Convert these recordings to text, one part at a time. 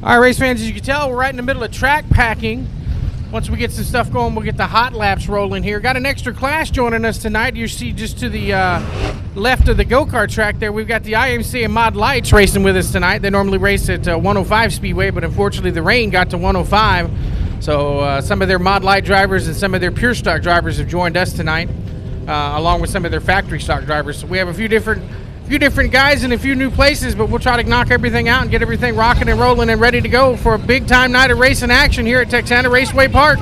All right, race fans, as you can tell, we're right in the middle of track packing. Once we get some stuff going, we'll get the hot laps rolling here. Got an extra class joining us tonight. You see just to the left of the go-kart track there, we've got the IMCA Mod Lights racing with us tonight. They normally race at 105 Speedway, but unfortunately the rain got to 105. So some of their Mod Light drivers and some of their pure stock drivers have joined us tonight, along with some of their factory stock drivers. So we have a few different guys in a few new places, but we'll try to knock everything out and get everything rocking and rolling and ready to go for a big time night of racing action here at Texana Raceway Park.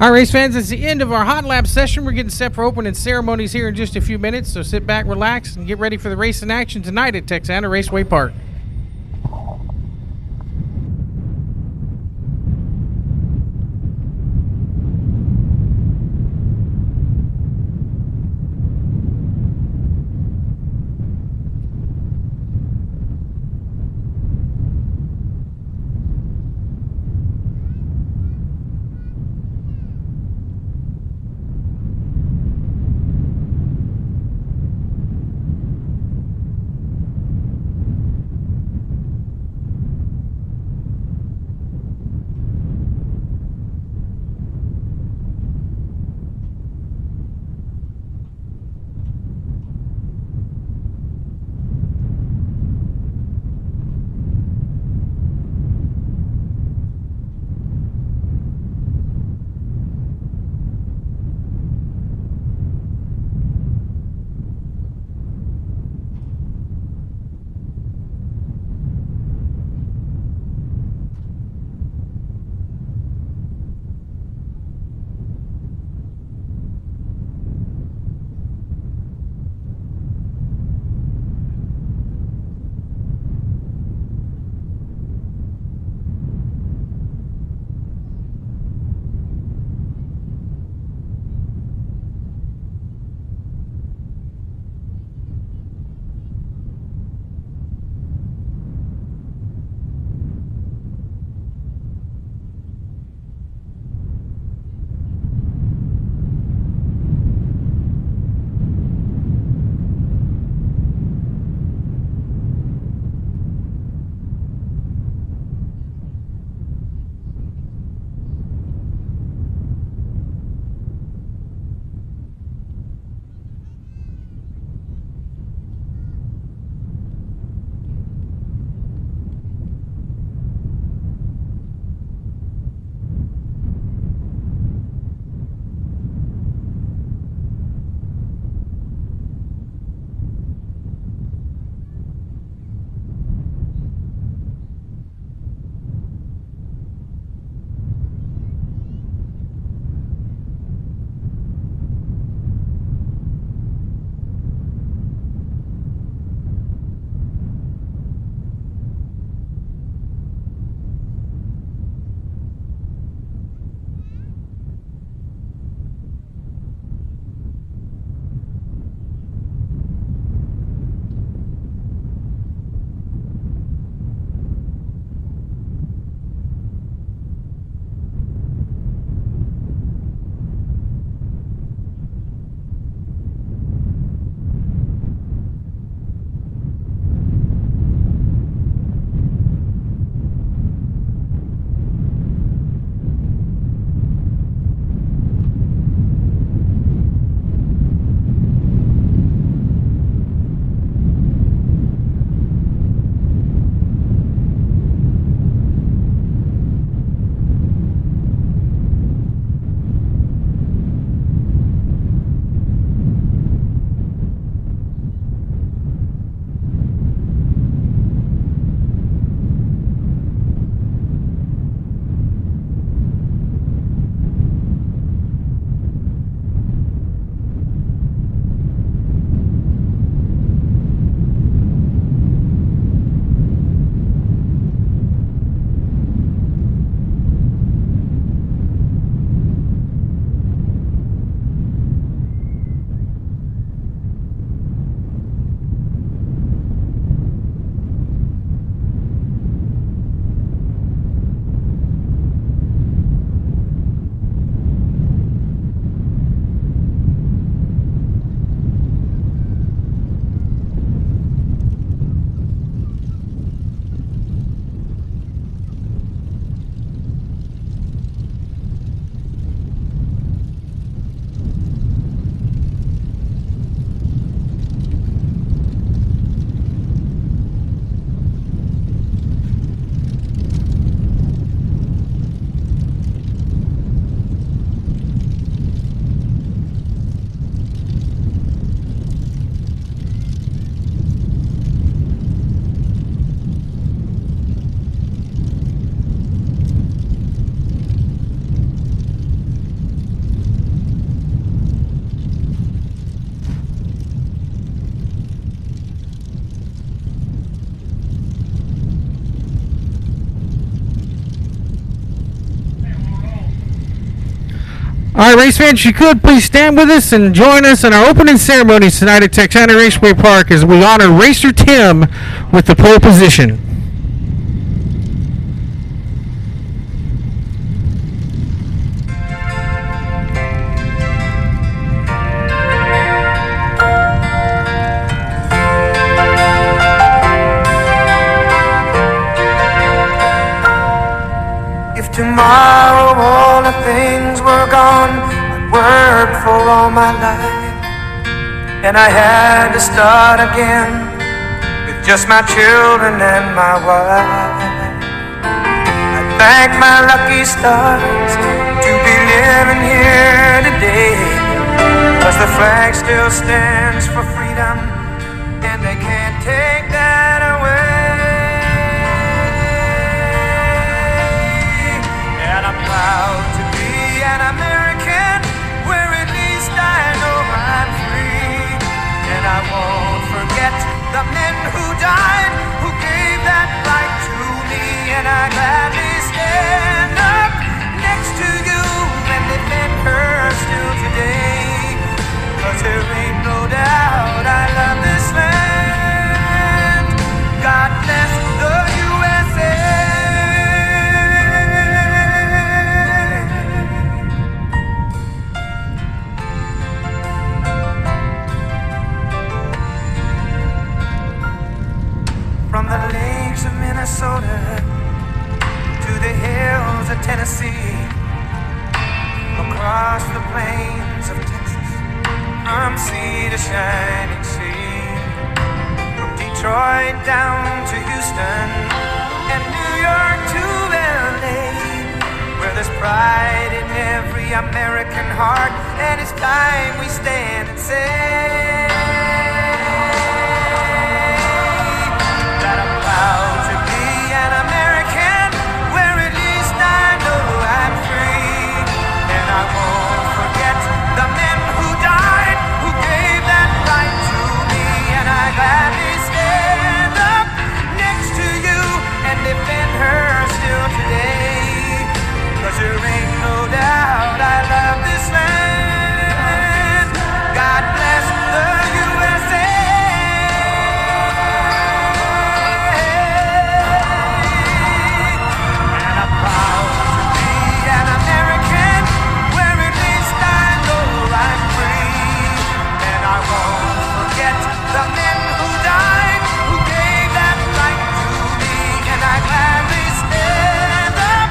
All right, race fans, it's the end of our hot lap session. We're getting set for opening ceremonies here in just a few minutes, so sit back, relax, and get ready for the race in action tonight at Texana Raceway Park. All right, race fans, if you could please stand with us and join us in our opening ceremonies tonight at Texana Raceway Park as we honor Racer Tim with the pole position. If tomorrow all the things were gone, I'd worked for all my life, and I had to start again with just my children and my wife. I thank my lucky stars to be living here today, 'cause the flag still stands for freedom, and they can't take that away. Proud to be an American, where at least I know I'm free. And I won't forget the men who died, who gave that right to me. And I gladly stand up next to you and defend her still today. 'Cause there ain't no doubt I love this land. God bless the USA. From the lakes of Minnesota to the hills of Tennessee, across the plains of Texas, from sea to shining sea, from Detroit down to Houston and New York to LA, where there's pride in every American heart, and it's time we stand and say proud to be an American, where at least I know I'm free. And I won't forget the men who died, who gave that right to me. And I gladly stand up next to you and defend her still today. 'Cause there ain't no doubt I love this land. God bless the USA. The men who died, who gave that right to me. And I gladly stand up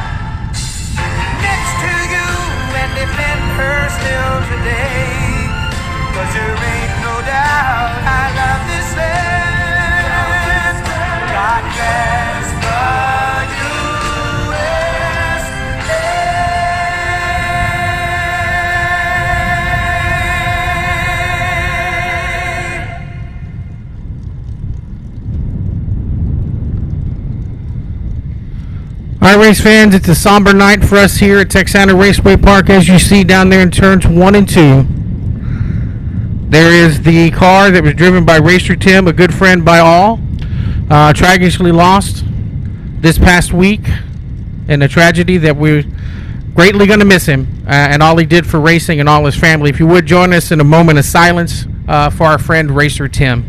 next to you and defend her still today. 'Cause there ain't no doubt I love this land. God bless the All right, race fans, it's a somber night for us here at Texana Raceway Park. As you see down there in turns 1 and 2, there is the car that was driven by Racer Tim, a good friend by all, tragically lost this past week in a tragedy that we're greatly going to miss him and all he did for racing and all his family. If you would join us in a moment of silence for our friend Racer Tim.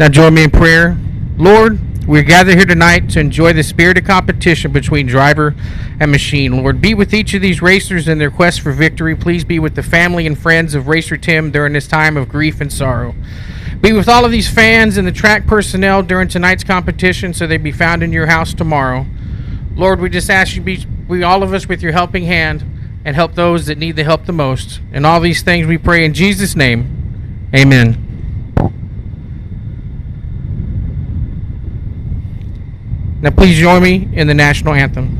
Now join me in prayer. Lord, we're gathered here tonight to enjoy the spirited competition between driver and machine. Lord, be with each of these racers in their quest for victory. Please be with the family and friends of Racer Tim during this time of grief and sorrow. Be with all of these fans and the track personnel during tonight's competition so they be found in your house tomorrow. Lord, we just ask you be all of us with your helping hand and help those that need the help the most. And all these things we pray in Jesus' name. Amen. Now please join me in the national anthem.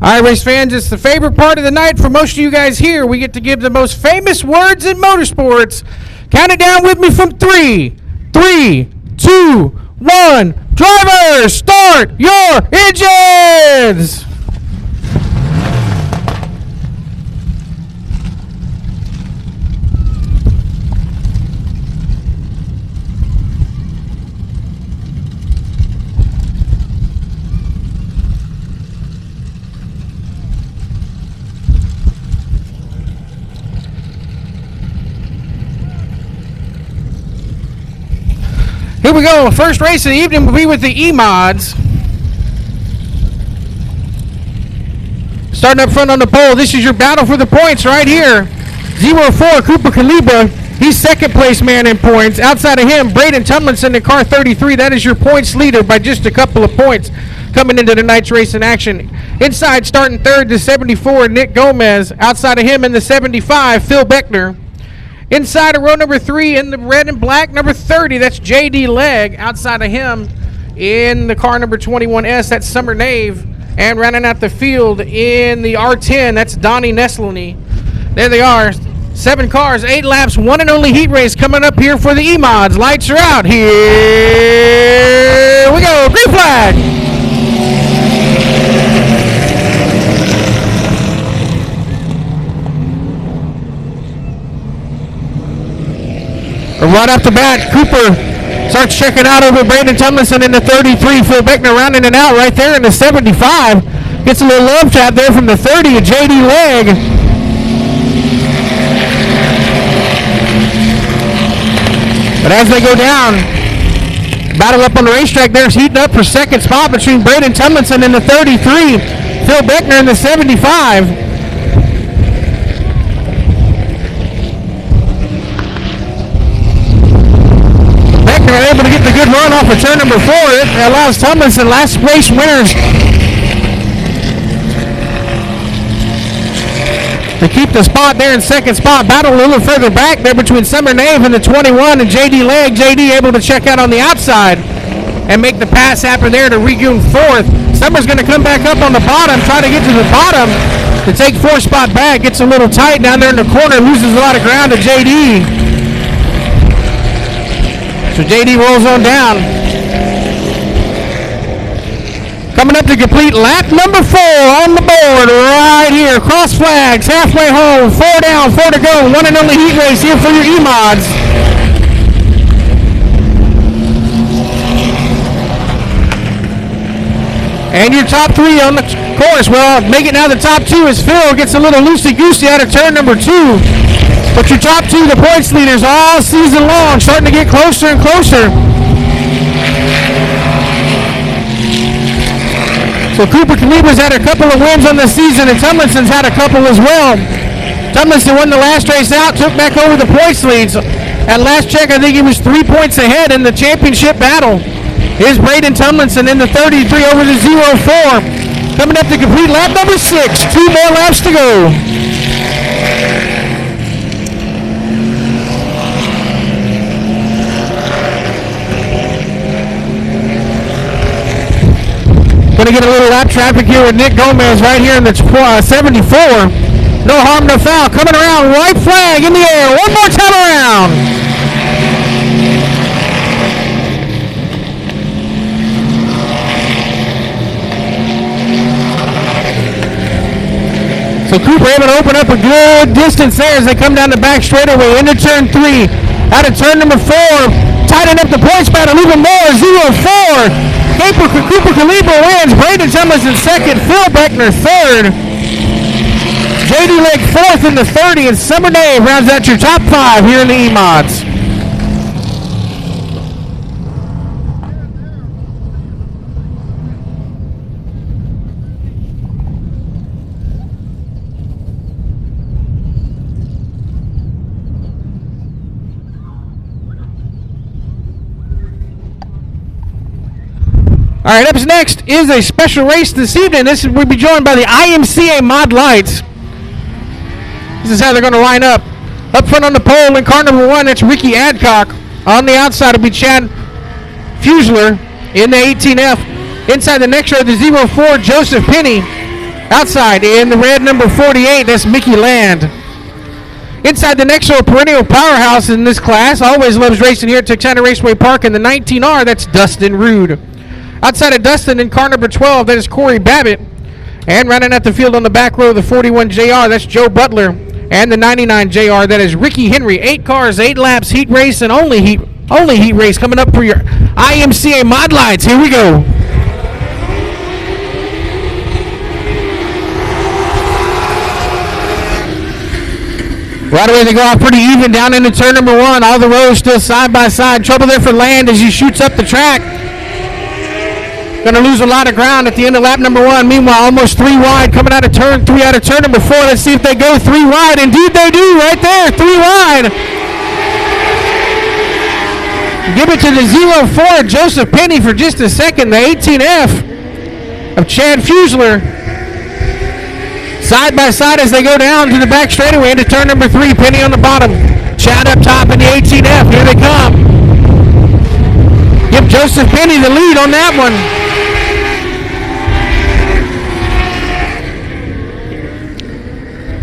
All right, race fans, it's the favorite part of the night for most of you guys here. We get to give the most famous words in motorsports. Count it down with me from 3, 2, 1. Drivers, start your engines! Here we go. First race of the evening will be with the E-Mods. Starting up front on the pole, this is your battle for the points right here. 04 Cooper Calibra. He's second place man in points. Outside of him, Braden Tumlinson in car 33. That is your points leader by just a couple of points coming into tonight's race in action. Inside, starting third, the 74, Nick Gomez. Outside of him in the 75, Phil Beckner. Inside of row number 3 in the red and black, number 30, that's J.D. Legg. Outside of him in the car number 21S, that's Summer Nave. And rounding out the field in the R10, that's Donnie Neslany. There they are. 7 cars, 8 laps, one and only heat race coming up here for the E-Mods. Lights are out. Here we go. Green flag. Right off the bat, Cooper starts checking out over Brandon Tumlinson in the 33. Phil Beckner rounding it out right there in the 75. Gets a little love tap there from the 30 of J.D. Legg. But as they go down, battle up on the racetrack there is heating up for second spot between Brandon Tumlinson in the 33. Phil Beckner in the 75. They're able to get the good run off of turn number 4. It allows Tumlinson, last race winners, to keep the spot there in second spot. Battle a little further back there between Summer Nave and the 21 and J.D. Legg. J.D. able to check out on the outside and make the pass happen there to regain 4th. Summer's going to come back up on the bottom, try to get to the bottom to take 4th spot back. Gets a little tight down there in the corner, loses a lot of ground to J.D. So J.D. rolls on down. Coming up to complete lap number 4 on the board right here. Cross flags, halfway home, 4 down, 4 to go. One and only heat race here for your E-Mods. And your top 3 on the course. Well, make it now the top 2 as Phil gets a little loosey-goosey out of turn number 2. But your top 2, the points leaders all season long, starting to get closer and closer. So Cooper Calibra's had a couple of wins on the season, and Tumlinson's had a couple as well. Tumlinson won the last race out, took back over the points leads. At last check, I think he was 3 points ahead in the championship battle. Here's Braden Tumlinson in the 33 over the 04. Coming up to complete lap number 6. 2 more laps to go. Going to get a little lap traffic here with Nick Gomez right here in the 74. No harm, no foul. Coming around, white flag in the air. One more time around. So Cooper able to open up a good distance there as they come down the back straightaway into turn 3. Out of turn number 4. Tighten up the points battle even more. 0-4. Cooper Calibra wins. Braden Tumlinson second. Phil Beckner third. J.D. Legg 4th in the 30. And Summer Nave rounds out your top 5 here in the E-Mods. All right, up next is a special race this evening. We'll be joined by the IMCA Mod Lights. This is how they're going to line up. Up front on the pole in car number 1, that's Ricky Adcock. On the outside will be Chad Fusler in the 18F. Inside the next row, the 04, Joseph Penny. Outside in the red number 48, that's Mickey Land. Inside the next row, perennial powerhouse in this class, always loves racing here at Texana Raceway Park in the 19R, that's Dustin Rude. Outside of Dustin in car number 12, that is Corey Babbitt. And running at the field on the back row, the 41 JR, that's Joe Butler. And the 99 JR, that is Ricky Henry. 8 cars, 8 laps, heat race, and only heat race coming up for your IMCA mod lights. Here we go. Right away, they go off pretty even down into turn number 1. All the rows still side by side. Trouble there for Land as he shoots up the track. Going to lose a lot of ground at the end of lap number 1. Meanwhile, almost 3 wide coming out of turn 3 out of turn number 4. Let's see if they go 3 wide. Indeed, they do right there. 3 wide. Give it to the 04 Joseph Penny for just a second. The 18F of Chad Fusler. Side by side as they go down to the back straightaway into turn number 3. Penny on the bottom. Chad up top in the 18F. Here they come. Give Joseph Penny the lead on that one.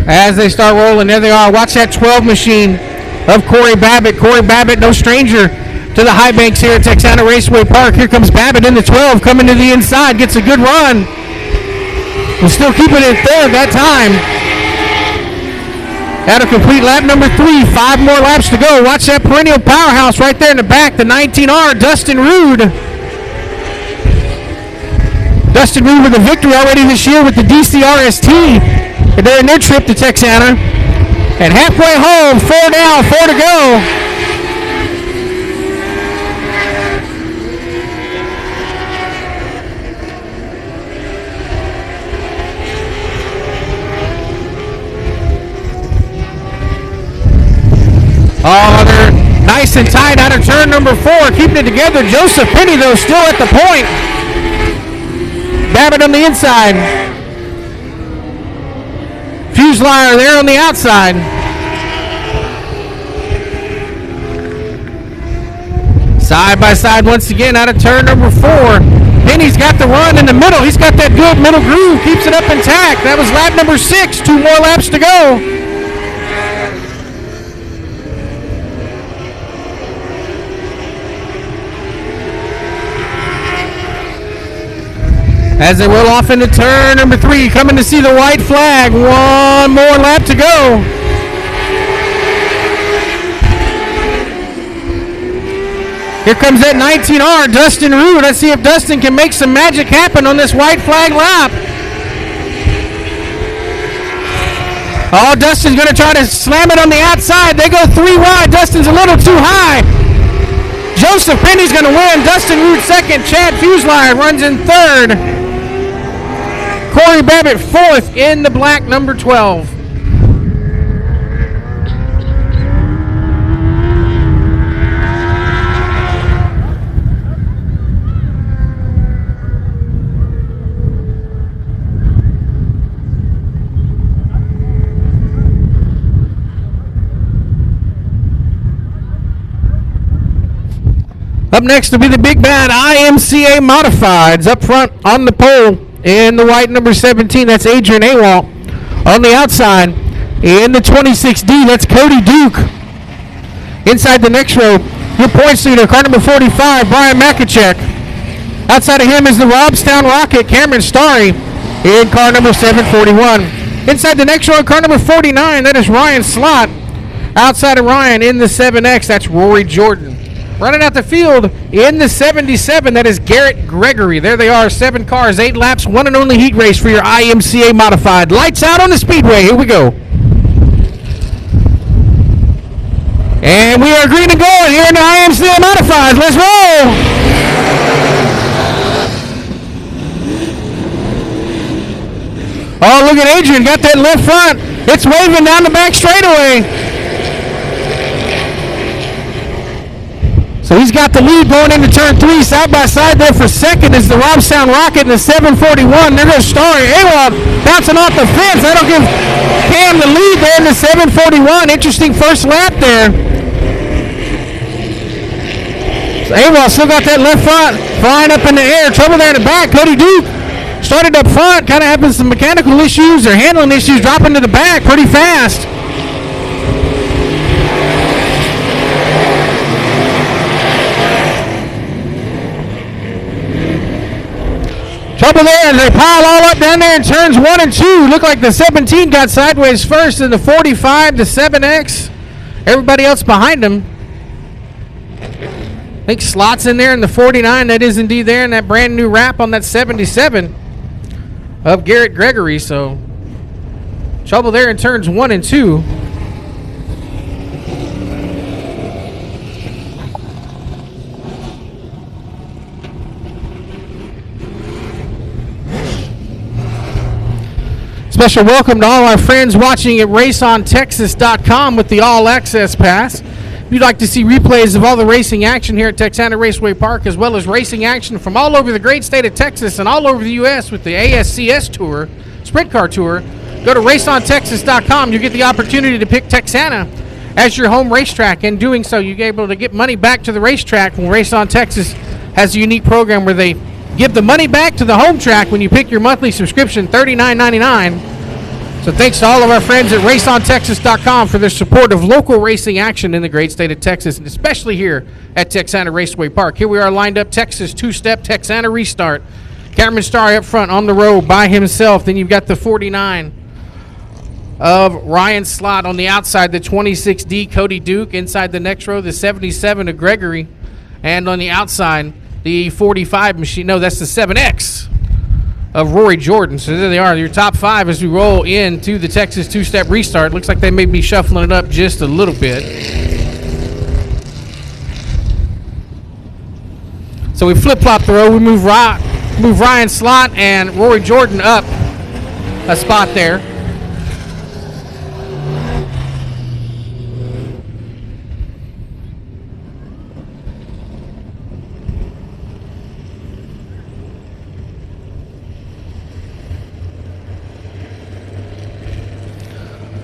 As they start rolling, there they are. Watch that 12 machine of Corey Babbitt. Corey Babbitt, no stranger to the high banks here at Texana Raceway Park. Here comes Babbitt in the 12, coming to the inside, gets a good run. We're still keeping it third that time. That'll complete lap number 3. 5 more laps to go. Watch that perennial powerhouse right there in the back, the 19R, Dustin Rude. Dustin Rude with a victory already this year with the DCRST. They're in their trip to Texana. And halfway home, 4 down, 4 to go. Oh, they're nice and tight out of turn number 4, keeping it together. Joseph Penny, though, still at the point. Babbitt on the inside. Fuselier there on the outside. Side by side once again out of turn number 4. Penny's got the run in the middle. He's got that good middle groove, keeps it up intact. That was lap number 6. 2 more laps to go. As they roll off into turn number 3, coming to see the white flag. 1 more lap to go. Here comes that 19R, Dustin Rude. Let's see if Dustin can make some magic happen on this white flag lap. Oh, Dustin's going to try to slam it on the outside. They go 3 wide. Dustin's a little too high. Joseph Penny's going to win. Dustin Rude second. Chad Fuselier runs in third. Corey Babbitt fourth in the black number 12. Up next will be the big bad IMCA Modifieds. Up front on the pole in the white number 17, that's Adrian Awalt. On the outside in the 26D, that's Cody Duke. Inside the next row, your points leader, car number 45, Brian Makachek. Outside of him is the Robstown Rocket, Cameron Starry, in car number 741. Inside the next row, car number 49, that is Ryan Slott. Outside of Ryan in the 7X, that's Rory Jordan. Running out the field in the 77, that is Garrett Gregory. There they are, 7 cars, 8 laps, one and only heat race for your IMCA Modified. Lights out on the speedway. Here we go. And we are green and going here in the IMCA Modified. Let's roll. Oh, look at Adrian. Got that left front. It's waving down the back straightaway. So he's got the lead going into turn 3. Side by side there for second is the Robstown Rocket in the 741. There goes Starry. Awalt bouncing off the fence. That'll give Cam the lead there in the 741. Interesting first lap there. So Awalt still got that left front flying up in the air. Trouble there in the back. Cody Duke Started up front, kind of having some mechanical issues or handling issues, dropping to the back pretty fast. Trouble there, and they pile all up down there in turns 1 and 2. Look like the 17 got sideways first, and the 45, the 7X. Everybody else behind them. I think Slot's in there in the 49. That is indeed there, and that brand new wrap on that 77 of Garrett Gregory. So trouble there in turns 1 and 2. Special welcome to all our friends watching at raceontexas.com with the All Access Pass. If you'd like to see replays of all the racing action here at Texana Raceway Park, as well as racing action from all over the great state of Texas and all over the U.S. with the ASCS Tour, Sprint Car Tour, go to raceontexas.com. You'll get the opportunity to pick Texana as your home racetrack. In doing so, you'll be able to get money back to the racetrack when Race on Texas has a unique program where they give the money back to the home track when you pick your monthly subscription, $39.99. So thanks to all of our friends at raceontexas.com for their support of local racing action in the great state of Texas, and especially here at Texana Raceway Park. Here we are lined up, Texas two-step Texana restart. Cameron Starr up front on the row by himself. Then you've got the 49 of Ryan Slott on the outside, the 26D Cody Duke. Inside the next row, the 77 of Gregory. And on the outside, the 45 machine. No, that's the 7X of Rory Jordan. So there they are, your top 5 as we roll into the Texas two-step restart. Looks like they may be shuffling it up just a little bit. So we flip-flop the row. We move Ryan Slott and Rory Jordan up a spot there.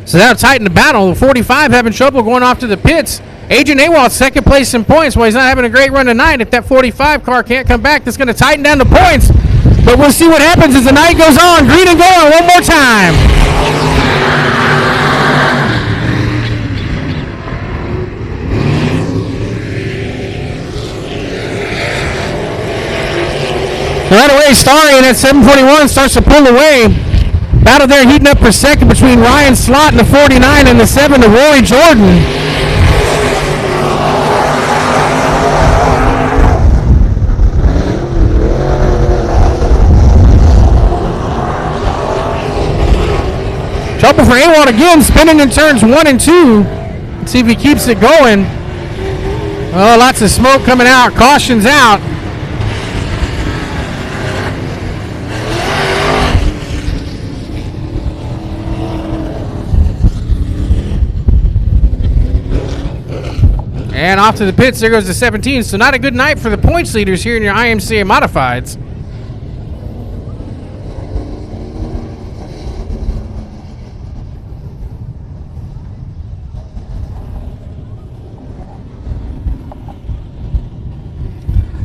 So that'll tighten the battle. The 45 having trouble going off to the pits. Adrian Awalt second place in points. Well, he's not having a great run tonight. If that 45 car can't come back, that's going to tighten down the points. But we'll see what happens as the night goes on. Green and going one more time. Right away, Starry in at 741 starts to pull away. Battle there heating up for second between Ryan Slott and the 49 and the 7 to Rory Jordan. Trouble for Awalt again, spinning in turns 1 and 2. Let's see if he keeps it going. Oh, lots of smoke coming out. Caution's out. And off to the pits, there goes the 17. So not a good night for the points leaders here in your IMCA Modifieds.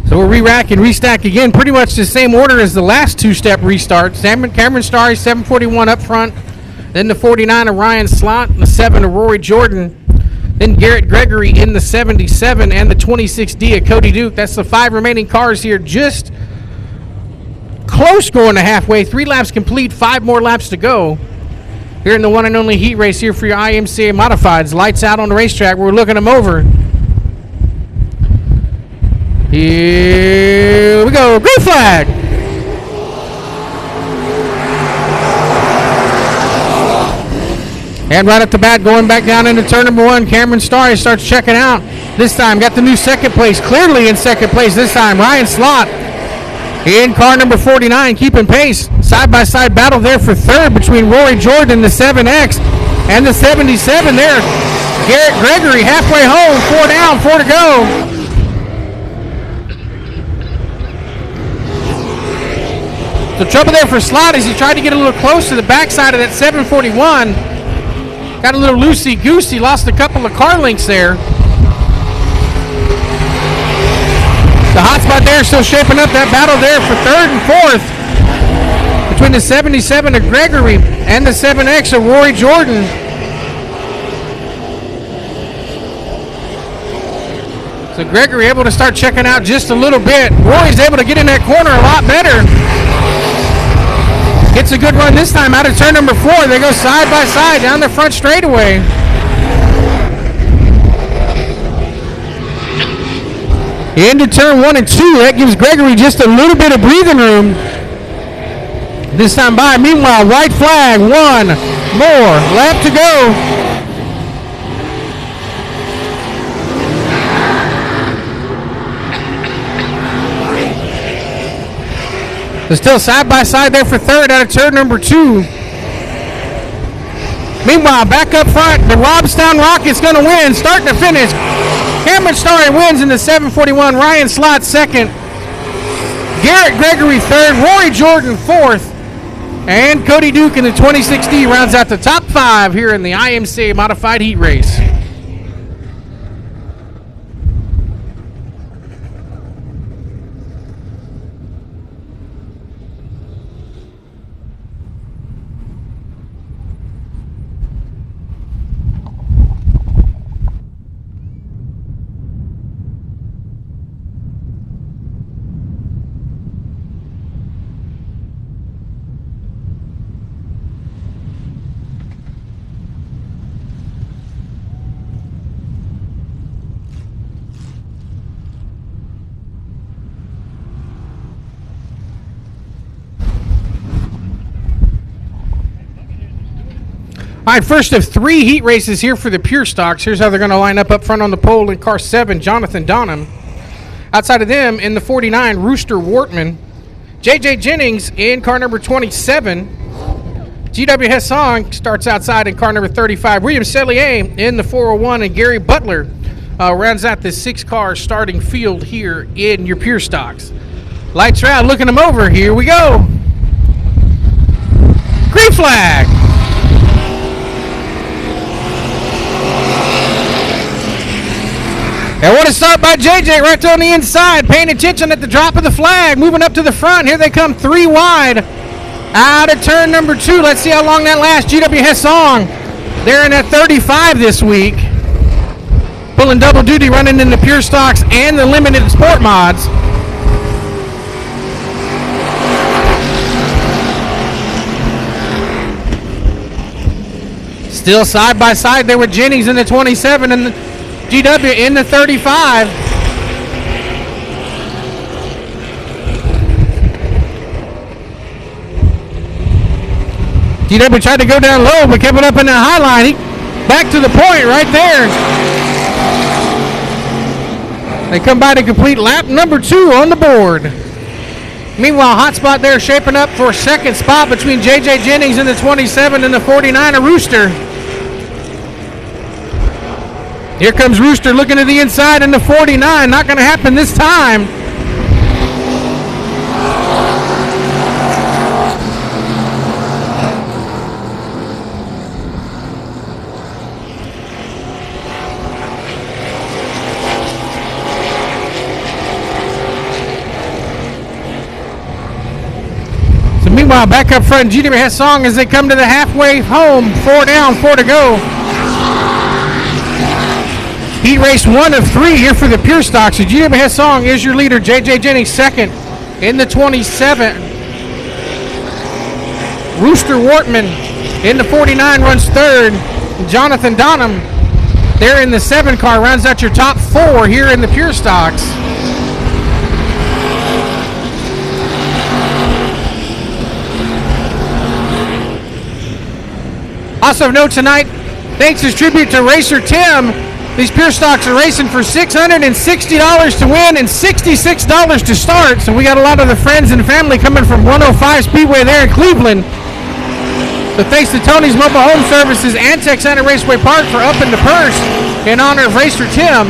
So we'll re-rack and restack again, pretty much the same order as the last two-step restart. Cameron Starry, 741 up front. Then the 49 of Ryan Slott, and the 7 of Rory Jordan. Then Garrett Gregory in the 77 and the 26D of Cody Duke. That's the 5 remaining cars here, just close going to halfway. 3 laps complete, 5 more laps to go. Here in the one and only heat race here for your IMCA Modifieds. Lights out on the racetrack. We're looking them over. Here we go. Green flag. And right at the bat, going back down into turn number 1, Cameron Starry starts checking out. This time, got the new second place, clearly in second place this time. Ryan Slott in car number 49, keeping pace. Side-by-side battle there for third between Rory Jordan, the 7X, and the 77 there. Garrett Gregory halfway home, 4 down, 4 to go. The trouble there for Slott is he tried to get a little close to the backside of that 741. Got a little loosey-goosey, lost a couple of car links there. The hot spot there still shaping up that battle there for third and fourth. between the 77 of Gregory and the 7X of Rory Jordan. So Gregory able to start checking out just a little bit. Rory's able to get in that corner a lot better. Gets a good run this time out of turn number 4. They go side by side down the front straightaway. Into turn 1 and 2. That gives Gregory just a little bit of breathing room. This time by. Meanwhile, white flag. 1 more lap to go. They're still side by side there for third out of turn number 2. Meanwhile, back up front, the Robstown Rockets going to win, start to finish. Cameron Starry wins in the 741. Ryan Slott second. Garrett Gregory third. Rory Jordan fourth. And Cody Duke in the 26D rounds out the top 5 here in the IMCA Modified Heat Race. All right, first of 3 heat races here for the Pure Stocks. Here's how they're going to line up front on the pole in car 7, Jonathan Donham. Outside of them, in the 49, Rooster Wortman. J.J. Jennings in car number 27. G.W. Hessong starts outside in car number 35. William Cellier in the 401, and Gary Butler rounds out the 6-car starting field here in your Pure Stocks. Lights are out, looking them over. Here we go. Green flag. And what a start by JJ right there on the inside, paying attention at the drop of the flag, moving up to the front. Here they come 3 wide out of turn number 2. Let's see how long that lasts. GW Hessong, they're in at 35 this week. Pulling double duty, running in the Pure Stocks and the limited sport mods. Still side by side there with Jennings in the 27 and the GW in the 35. GW tried to go down low, but kept it up in the high line. He back to the point right there. They come by to complete lap number 2 on the board. Meanwhile, hot spot there shaping up for second spot between J.J. Jennings in the 27 and the 49 of Rooster. Here comes Rooster looking to the inside in the 49. Not going to happen this time. So meanwhile, back up front, GW Hessong as they come to the halfway home. 4 down, 4 to go. Heat race 1 of 3 here for the Pure Stocks. So GW Hessong is your leader. J.J. Jennings second in the 27. Rooster Wortman in the 49 runs third. Jonathan Donham there in the 7 car rounds out your top 4 here in the Pure Stocks. Also of note tonight, thanks as tribute to Racer Tim, these Pure Stocks are racing for $660 to win and $66 to start. So we got a lot of the friends and family coming from 105 Speedway there in Cleveland. So thanks to Tony's Mobile Home Services and Texana Raceway Park for upping the purse in honor of Racer Tim.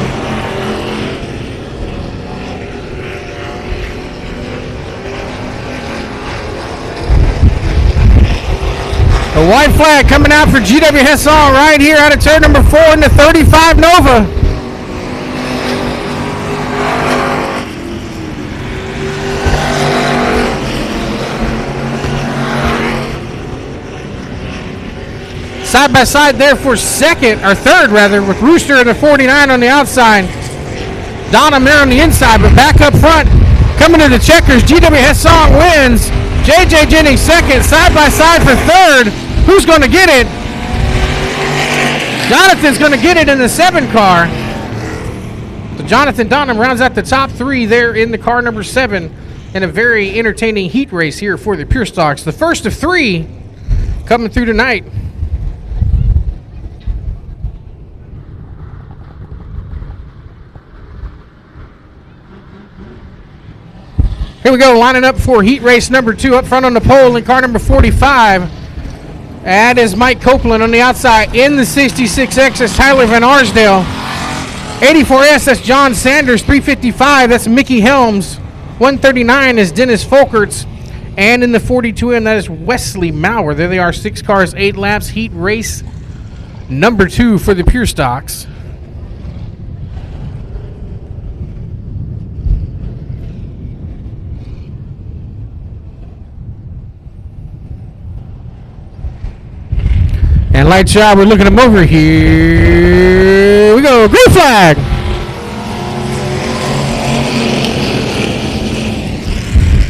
A white flag coming out for GW Hessong right here out of turn number 4 in the 35 Nova. Side by side there for second, or third rather, with Rooster in the 49 on the outside. Donham there on the inside, but back up front, coming to the checkers, GW Hessong wins. JJ Jennings second, side by side for third. Who's going to get it? Jonathan's going to get it in the 7 car. So Jonathan Donham rounds out the top 3 there in the car number 7 in a very entertaining heat race here for the Pure Stocks. The first of 3 coming through tonight. Here we go, lining up for heat race number 2 up front on the pole in car number 45. That is Mike Copeland on the outside in the 66X. That's Tyler Van Arsdale. 84S, that's John Sanders. 355, that's Mickey Helms. 139 is Dennis Folkerts. And in the 42M, that is Wesley Maurer. There they are, 6 cars, 8 laps, heat race number 2 for the Pure Stocks. And light job, we're looking them over here. We go, green flag.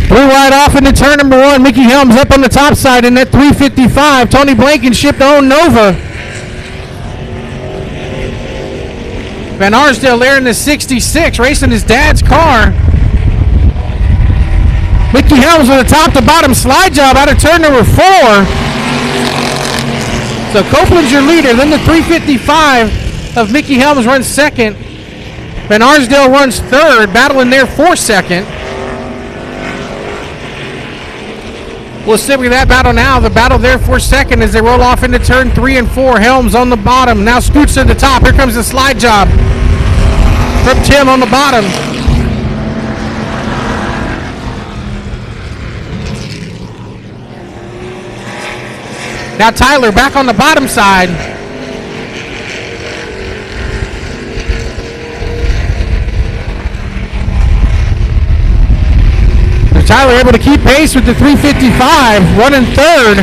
Blue wide off into turn number 1. Mickey Helms up on the top side in that 355. Tony Blankenship to own Nova. Van Arsdale there in the 66, racing his dad's car. Mickey Helms with a top to bottom slide job out of turn number 4. So Copeland's your leader. Then the 355 of Mickey Helms runs second. Van Arsdale runs third, battling there for second. We'll see with that battle now. The battle there for second as they roll off into turn 3 and 4. Helms on the bottom. Now scoots to the top. Here comes the slide job from Tim on the bottom. Now Tyler back on the bottom side. So Tyler able to keep pace with the 355, running third.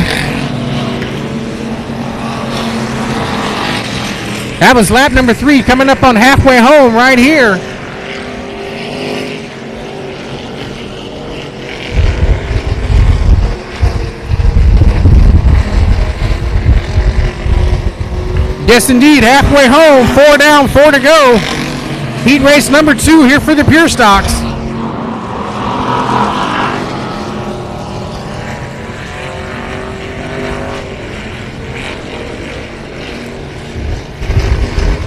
That was lap number 3, coming up on halfway home right here. Yes, indeed, halfway home, 4 down, 4 to go. Heat race number 2 here for the Pure Stocks.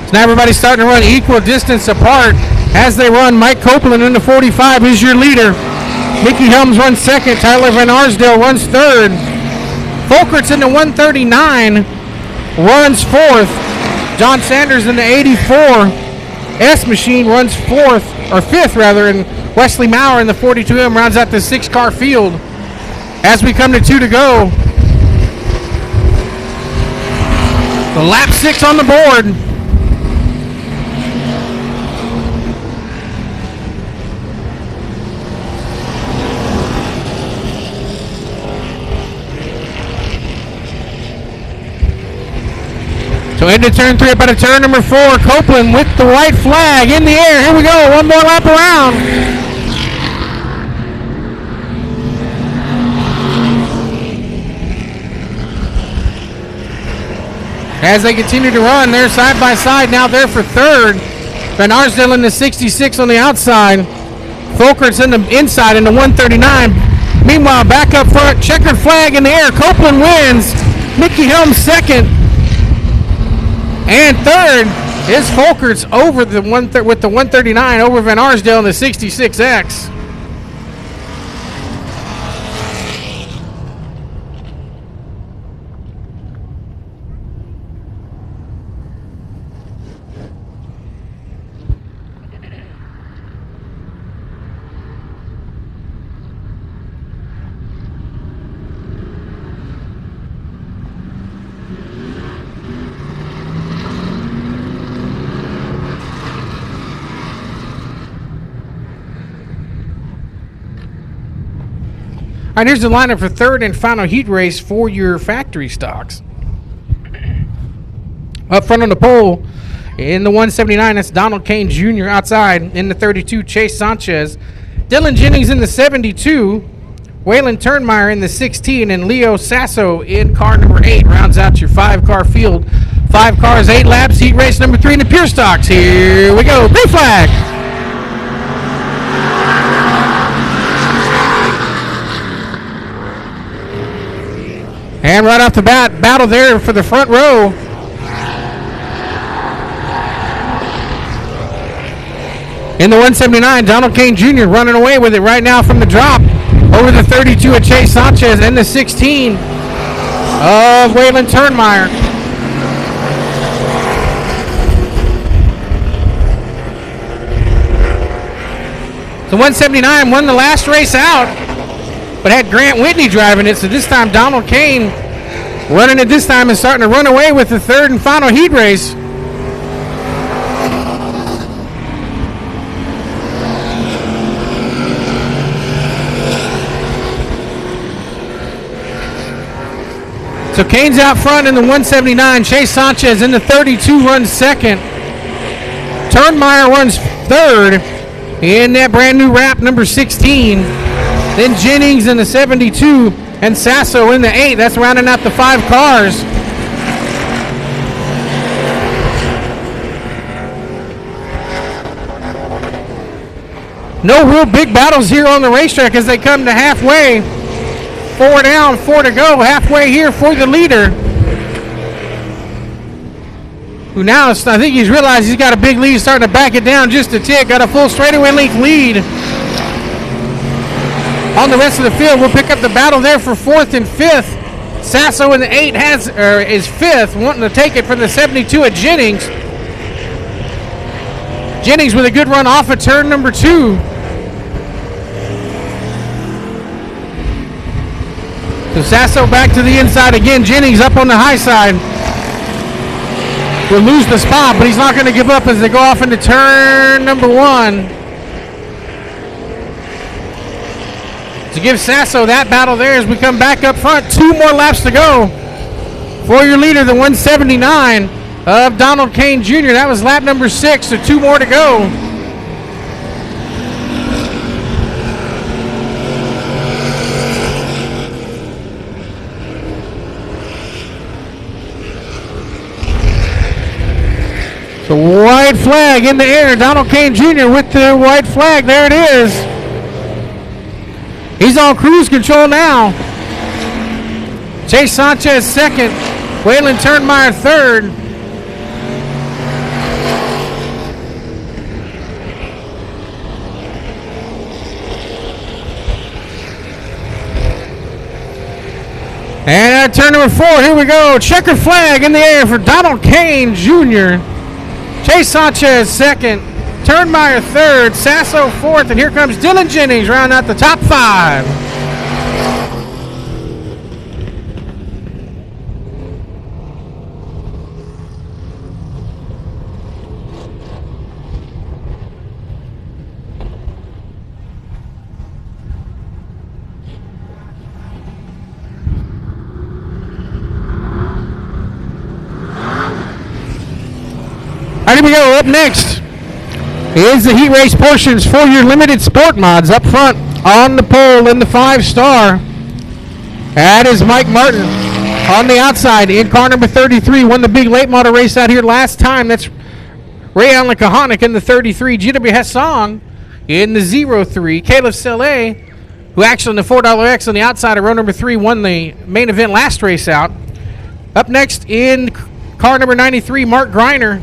So now everybody's starting to run equal distance apart as they run. Mike Copeland in the 45 is your leader. Mickey Helms runs second. Tyler Van Arsdale runs third. Folkerts in the 139. Runs fourth. John Sanders in the 84 S machine runs fifth rather, and Wesley Maurer in the 42M rounds out the 6-car field. As we come to 2 to go, the lap 6 on the board. So into turn 3, up out of turn number 4. Copeland with the white flag in the air. Here we go. One more lap around. As they continue to run, they're side by side now there for third. Van Arsdale in the 66 on the outside. Folkerts in the inside in the 139. Meanwhile, back up front, checkered flag in the air. Copeland wins. Mickey Helms second. And third is Folkerts over with the 139 over Van Arsdale in the 66X. All right, here's the lineup for third and final heat race for your factory stocks. Up front on the pole in the 179, that's Donald Kane Jr. Outside in the 32, Chase Sanchez. Dylan Jennings in the 72. Waylon Turnmeyer in the 16. And Leo Sasso in car number 8 rounds out your 5-car field. 5 cars, 8 laps. Heat race number 3 in the pure stocks. Here we go. Green flag. And right off the bat, battle there for the front row. In the 179, Donald Kane Jr. running away with it right now from the drop. Over the 32 of Chase Sanchez and the 16 of Waylon Turnmeyer. The 179 won the last race out, but had Grant Whitney driving it, so this time Donald Kane running it this time and starting to run away with the third and final heat race. So Kane's out front in the 179. Chase Sanchez in the 32 runs second. Turnmeyer runs third in that brand new wrap number 16. Then Jennings in the 72 and Sasso in the 8. That's rounding out the 5 cars. No real big battles here on the racetrack as they come to halfway. 4 down, 4 to go. Halfway here for the leader. Who now, I think he's realized he's got a big lead, starting to back it down just a tick. Got a full straightaway length lead. On the rest of the field, we'll pick up the battle there for 4th and 5th. Sasso in the 8 is 5th, wanting to take it from the 72 at Jennings. Jennings with a good run off of turn number 2. So Sasso back to the inside again. Jennings up on the high side. Will lose the spot, but he's not going to give up as they go off into turn number 1. To give Sasso that battle there as we come back up front. 2 more laps to go for your leader, the 179 of Donald Kane Jr. That was lap number 6, so 2 more to go. So white flag in the air. Donald Kane Jr. with the white flag. There it is. He's on cruise control now. Chase Sanchez second. Waylon Turnmeyer third. And turn number 4. Here we go. Checker flag in the air for Donald Kane Jr. Chase Sanchez second, Turnmeyer third, Sasso fourth, and here comes Dylan Jennings round out the top 5. All right, here we go. Up next is the heat race portions for your limited sport mods. Up front on the pole in the 5-star. That is Mike Martin. On the outside in car number 33. Won the big late model race out here last time. That's Ray Allen Kahanic in the 33. GW Hassan in the 03. Caleb Saleh, who actually in the $4X on the outside of row number 3 won the main event last race out. Up next in car number 93, Mark Greiner.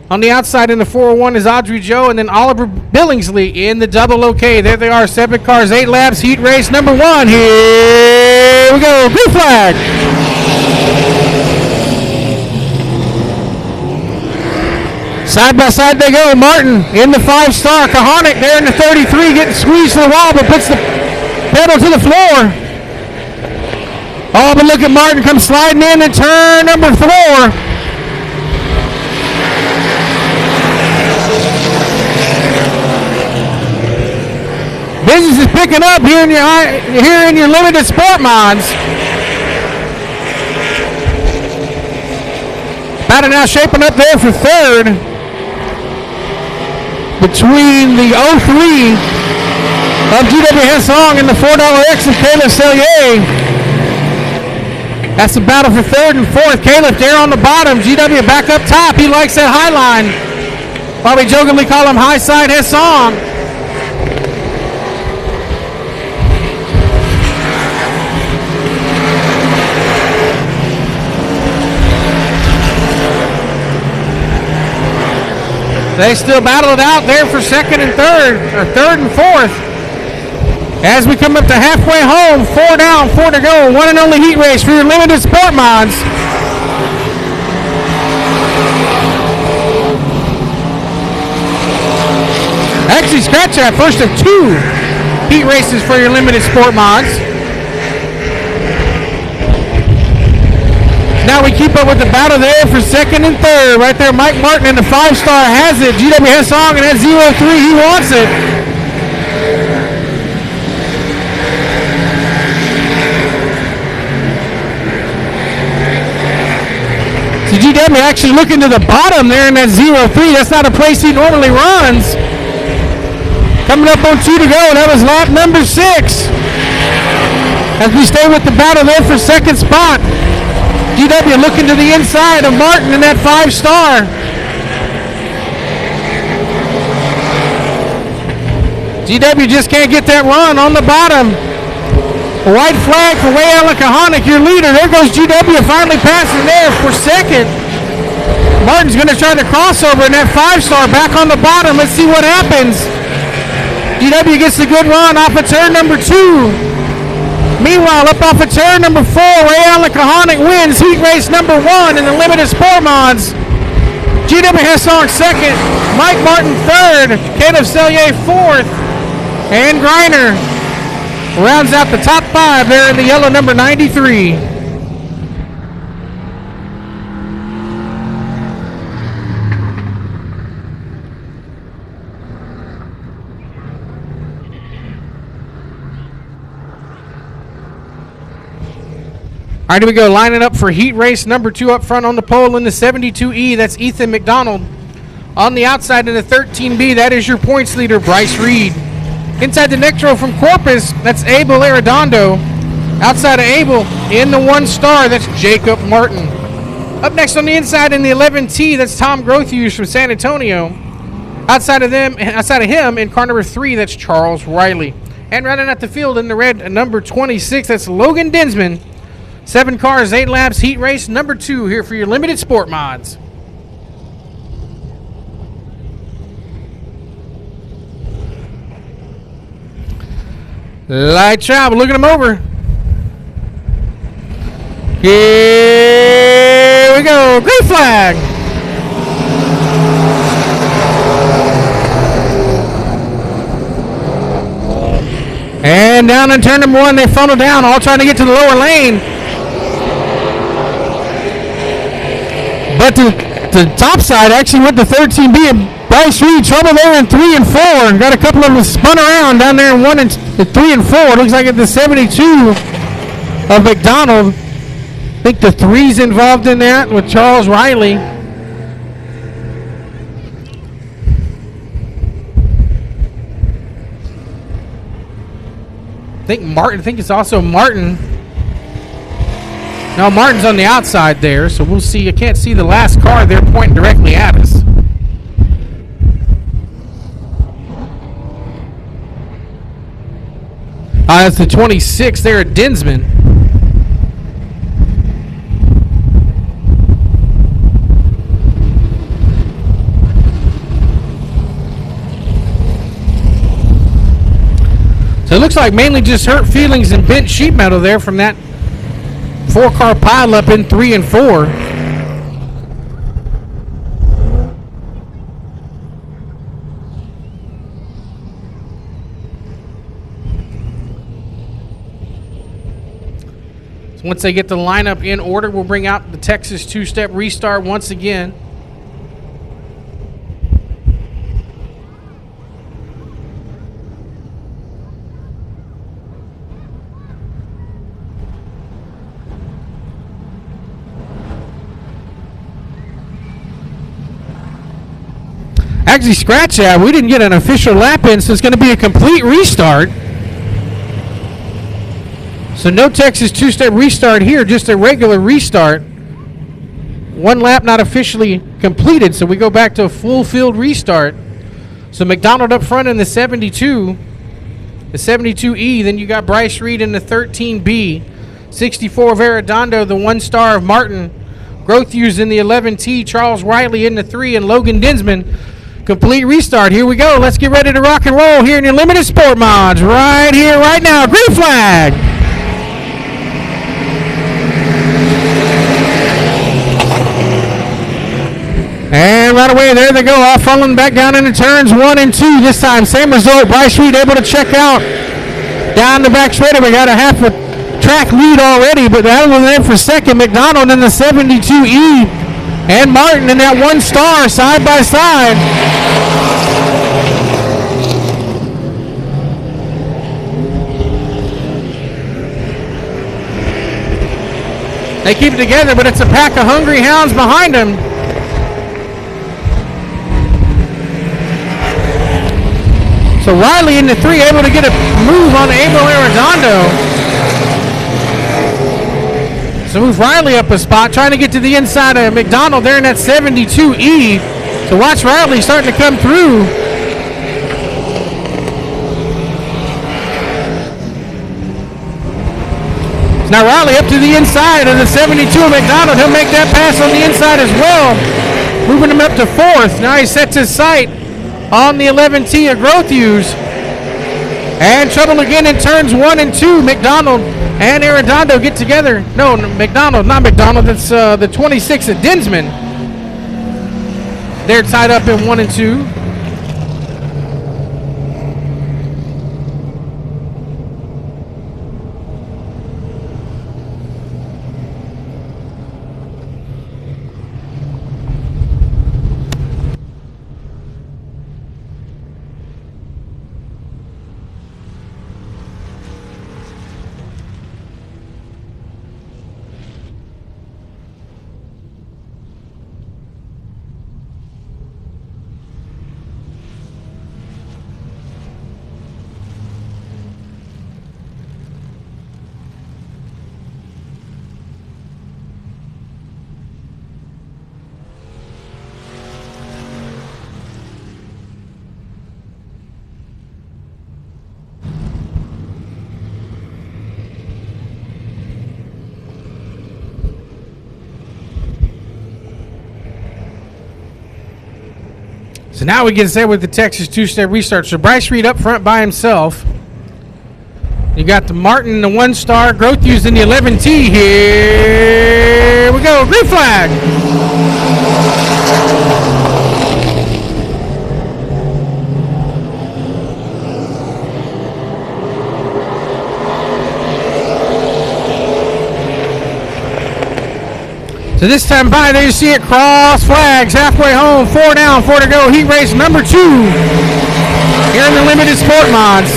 On the outside in the 401 is Audrey Joe, and then Oliver Billingsley in the double OK. There they are, 7 cars, 8 laps, heat race number 1. Here we go, blue flag. Side by side they go. Martin in the 5-star. Kahanic there in the 33, getting squeezed to the wall, but puts the pedal to the floor. Oh, but look at Martin come sliding in and turn number 4. Business is picking up here in your limited sport mods. Battle now shaping up there for third between the 03 of GW Hessong and the $4X of Caleb Sellier. That's the battle for third and fourth. Caleb there on the bottom. GW back up top. He likes that high line. While we jokingly call him high side Hessong. They still battle it out there for second and third, or third and fourth. As we come up to halfway home, 4 down, 4 to go. One and only heat race for your limited sport mods. Actually, scratch that, first of 2 heat races for your limited sport mods. Now we keep up with the battle there for second and third. Right there, Mike Martin in the 5-star has it. GW Hessong and that 0-3, he wants it. So GW actually looking to the bottom there in that 0-3. That's not a place he normally runs. Coming up on 2 to go. That was lap number 6. As we stay with the battle there for second spot. GW looking to the inside of Martin in that 5-star. GW just can't get that run on the bottom. A white flag for Way Alakahonic, your leader. There goes GW finally passing there for second. Martin's going to try the crossover in that 5-star back on the bottom. Let's see what happens. GW gets a good run off of turn number 2. Meanwhile, up off of turn number 4, Ray Alakahonic wins heat race number 1 in the limited sport mods. GW Hessong second, Mike Martin third, Caleb Sellier fourth, and Griner rounds out the top 5 there in the yellow number 93. All right, here we go. Lining up for heat race number 2 up front on the pole in the 72E. That's Ethan McDonald. On the outside in the 13B, that is your points leader, Bryce Reed. Inside the next row from Corpus, that's Abel Arredondo. Outside of Abel, in the 1-star, that's Jacob Martin. Up next on the inside in the 11T, that's Tom Grothuse from San Antonio. Outside of him, in car number 3, that's Charles Riley. And running out the field in the red, number 26, that's Logan Dinsman. 7 cars, 8 laps, heat race number 2 here for your limited sport mods. Light travel, look at them over. Here we go, green flag. And down in turn number 1, they funnel down, all trying to get to the lower lane. But the top side actually went to 13B and Bryce Reed, trouble there in 3 and 4. And got a couple of them spun around down there in 3 and 4. It looks like at the 72 of McDonald. I think the 3's involved in that with Charles Riley. I think it's also Martin. No, Martin's on the outside there, so we'll see. I can't see the last car there pointing directly at us. That's the 26 there at Dinsman. So it looks like mainly just hurt feelings and bent sheet metal there from that 4-car pileup in 3 and 4. So once they get the lineup in order, we'll bring out the Texas 2-step restart once again. Wagsy scratch that. We didn't get an official lap in, so it's going to be a complete restart. So no Texas two-step restart here, just a regular restart. One lap not officially completed, so we go back to a full field restart. So McDonald up front in the 72, the 72E. Then you got Bryce Reed in the 13B, 64 of Arredondo, the 1 star of Martin. Growthuse in the 11T, Charles Riley in the 3, and Logan Dinsman. Complete restart. Here we go. Let's get ready to rock and roll here in your limited sport mods. Right here, right now. Green flag. And right away, there they go, off funneling back down into turns 1 and 2. This time, same result. Bryce Reed able to check out down the back straight. We got a half a track lead already, but that was in for second. McDonald in the 72E and Martin in that 1 star side by side. They keep it together, but it's a pack of hungry hounds behind them. So Riley in the 3 able to get a move on Abel Arredondo. So move Riley up a spot, trying to get to the inside of McDonald there in that 72E. So watch Riley starting to come through. So now Riley up to the inside of the 72 of McDonald. He'll make that pass on the inside as well. Moving him up to 4th. Now he sets his sight on the 11T of Growthuse. And trouble again in turns 1 and 2. McDonald and Arredondo get together. No, McDonald, not McDonald. That's the 26 of Dinsman. They're tied up in 1 and 2. So now we get set with the Texas two-step restart. So Bryce Reed up front by himself. You got the Martin, the 1 star, Growthuse in the 11T. Here we go, green flag. So this time by, there you see it, cross flags, halfway home, 4 down, 4 to go. Heat race number 2 here in the limited sport mods.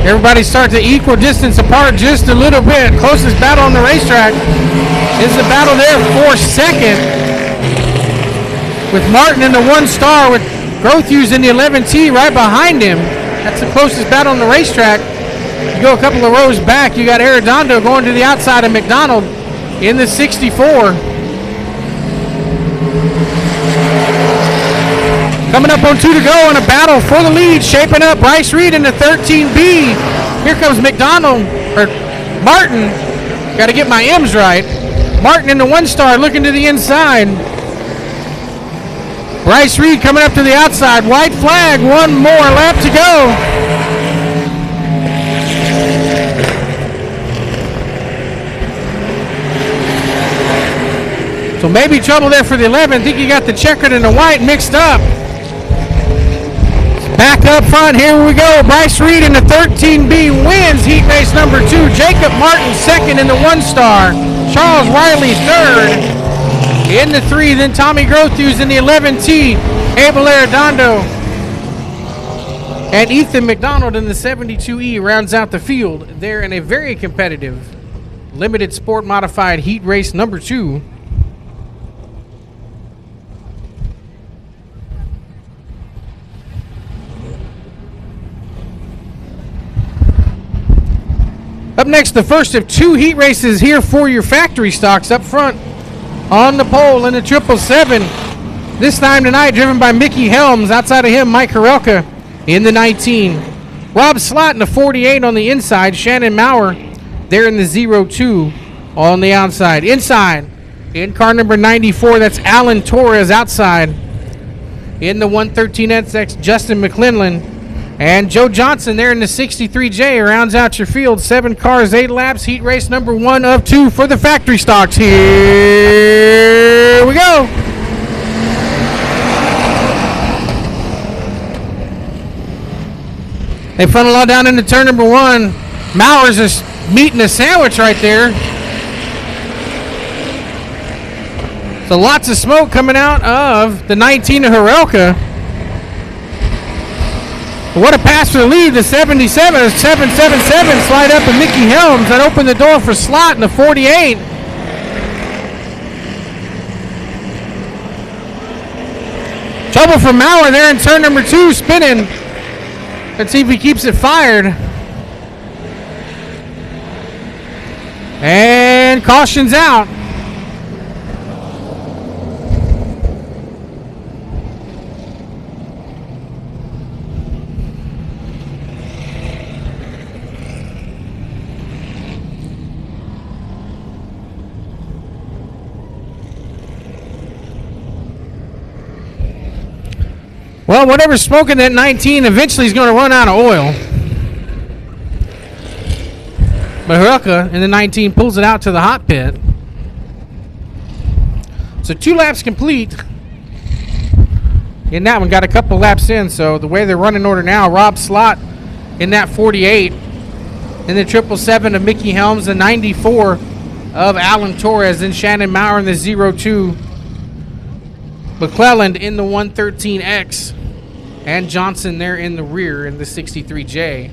Everybody starts to equal distance apart just a little bit. Closest battle on the racetrack is the battle there for second, with Martin in the 1 star, with Growthuse in the 11T right behind him. That's the closest battle on the racetrack. You go a couple of rows back, you got Arredondo going to the outside of McDonald in the 64. Coming up on 2 to go in a battle for the lead, shaping up. Bryce Reed in the 13B. Here comes McDonald, or Martin. Got to get my M's right. Martin in the 1 star looking to the inside. Bryce Reed coming up to the outside. White flag, 1 more lap to go. So maybe trouble there for the 11. I think you got the checkered and the white mixed up. Back up front, here we go. Bryce Reed in the 13B wins heat race number 2. Jacob Martin second in the 1 star. Charles Riley third in the 3. Then Tommy Growthuse in the 11T. Abel Arredondo And Ethan McDonald in the 72E rounds out the field. They're in a very competitive limited sport modified heat race number 2. Up next, the first of 2 heat races here for your factory stocks. Up front on the pole in the 777. This time tonight driven by Mickey Helms. Outside of him, Mike Horelka in the 19. Rob Slott in the 48 on the inside. Shannon Maurer there in the 02 on the outside. Inside, in car number 94, that's Alan Torres outside. In the 113SX, Justin McClellan. And Joe Johnson there in the 63J rounds out your field. 7 cars, 8 laps. Heat race number 1 of 2 for the factory stocks. Here we go. They funnel all down into turn number 1. Maurer's just meeting a sandwich right there. So lots of smoke coming out of the 19 of Horelka. What a pass for the lead. The 77 is 777 slide up and Mickey Helms. That opened the door for Slott in the 48. Trouble for Maurer there in turn number 2, spinning. Let's see if he keeps it fired. And caution's out. Well, whatever's smoking that 19 eventually is going to run out of oil. But Horelka in the 19 pulls it out to the hot pit. So 2 laps complete. In that one, got a couple laps in. So the way they're running order now, Rob Slott in that 48. In the 777 of Mickey Helms, the 94 of Alan Torres. Then Shannon Maurer in the 02. McClelland in the 113X. And Johnson there in the rear in the 63J.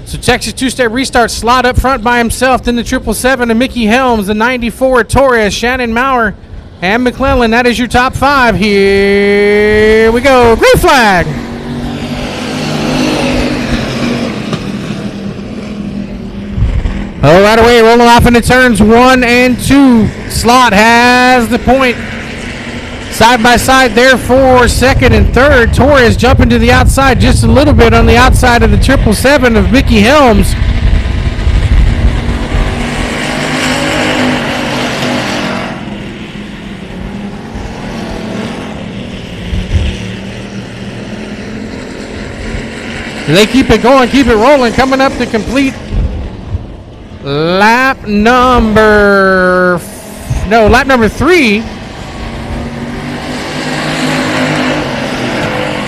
So Texas two-step restart. Slot up front by himself. Then the 777 of Mickey Helms. The 94 of Torres. Shannon Maurer and McClellan. That is your top 5. Here we go. Green flag. Oh, right away, rolling off into turns 1 and 2. Slott has the point. Side by side there for second and third. Torres jumping to the outside just a little bit on the outside of the 777 of Mickey Helms. They keep it going, keep it rolling, coming up to complete lap number 3.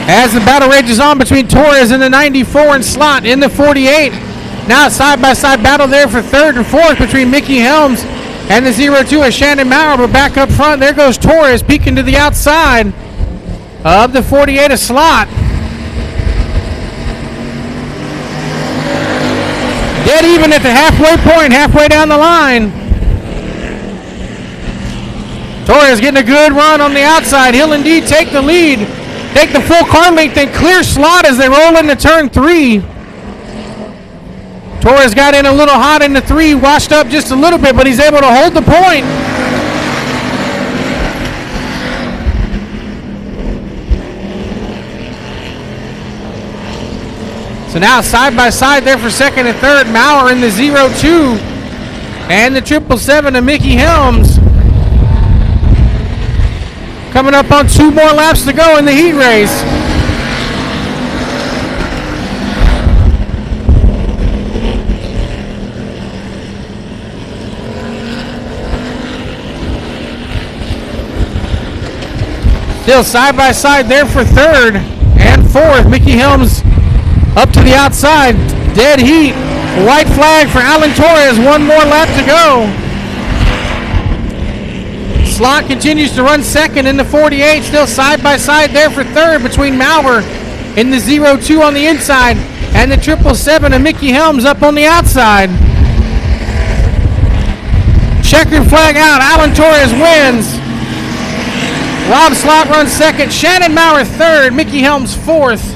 As the battle rages on between Torres and the 94 and Slott in the 48. Now side-by-side battle there for third and fourth between Mickey Helms and the 02 of Shannon Maurer. But back up front, there goes Torres peeking to the outside of the 48 of Slott. Dead even at the halfway point, halfway down the line. Torres getting a good run on the outside. He'll indeed take the lead. Take the full car length and clear Slott as they roll into turn 3. Torres got in a little hot in the 3, washed up just a little bit, but he's able to hold the point. So now side by side there for second and third. Maurer in the 02 and the 777 of Mickey Helms. Coming up on 2 more laps to go in the heat race. Still side by side there for third and fourth. Mickey Helms up to the outside, dead heat. White flag for Alan Torres, 1 more lap to go. Slot continues to run second in the 48, still side by side there for third between Maurer in the 0-2 on the inside and the 777 of Mickey Helms up on the outside. Checkered flag out. Alan Torres wins. Rob Slot runs second. Shannon Maurer third. Mickey Helms fourth.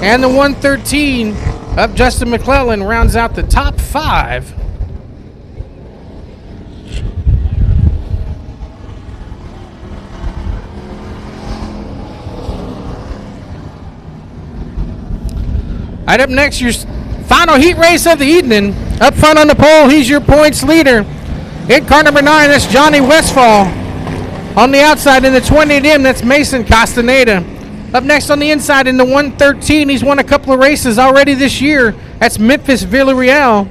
And the 113 of Justin McClellan rounds out the top 5. All right, up next, your final heat race of the evening. Up front on the pole, he's your points leader. In car number 9, that's Johnny Westfall. On the outside in the 28M, that's Mason Castaneda. Up next on the inside in the 113, he's won a couple of races already this year. That's Memphis Villarreal.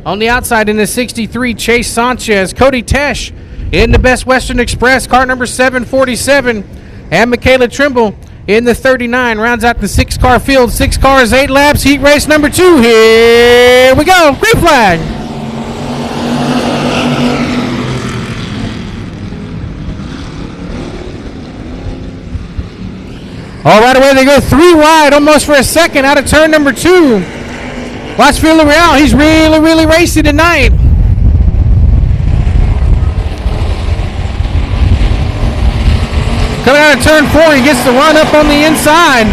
On the outside in the 63, Chase Sanchez. Cody Tesh in the Best Western Express, car number 747. And Michaela Trimble in the 39 rounds out the 6-car field. 6 cars, 8 laps, heat race number 2. Here we go. Green flag. All right, away they go 3 wide, almost for a second out of turn number 2. Watch Villarreal. He's really racing tonight. Coming out of turn 4, he gets the run up on the inside.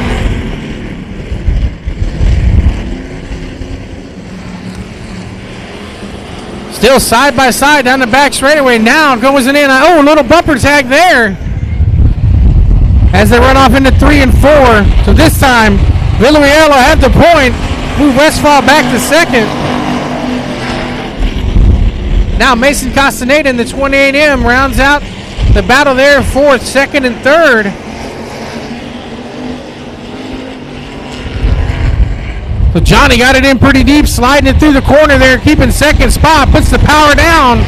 Still side by side down the back straightaway. Now goes in. Oh, a little bumper tag there. As they run off into 3 and 4. So this time, Villarreal will have the point. Move Westfall back to second. Now Mason Castaneda in the 28M rounds out the battle there, 4th, 2nd, and 3rd. So Johnny got it in pretty deep, sliding it through the corner there, keeping second spot, puts the power down.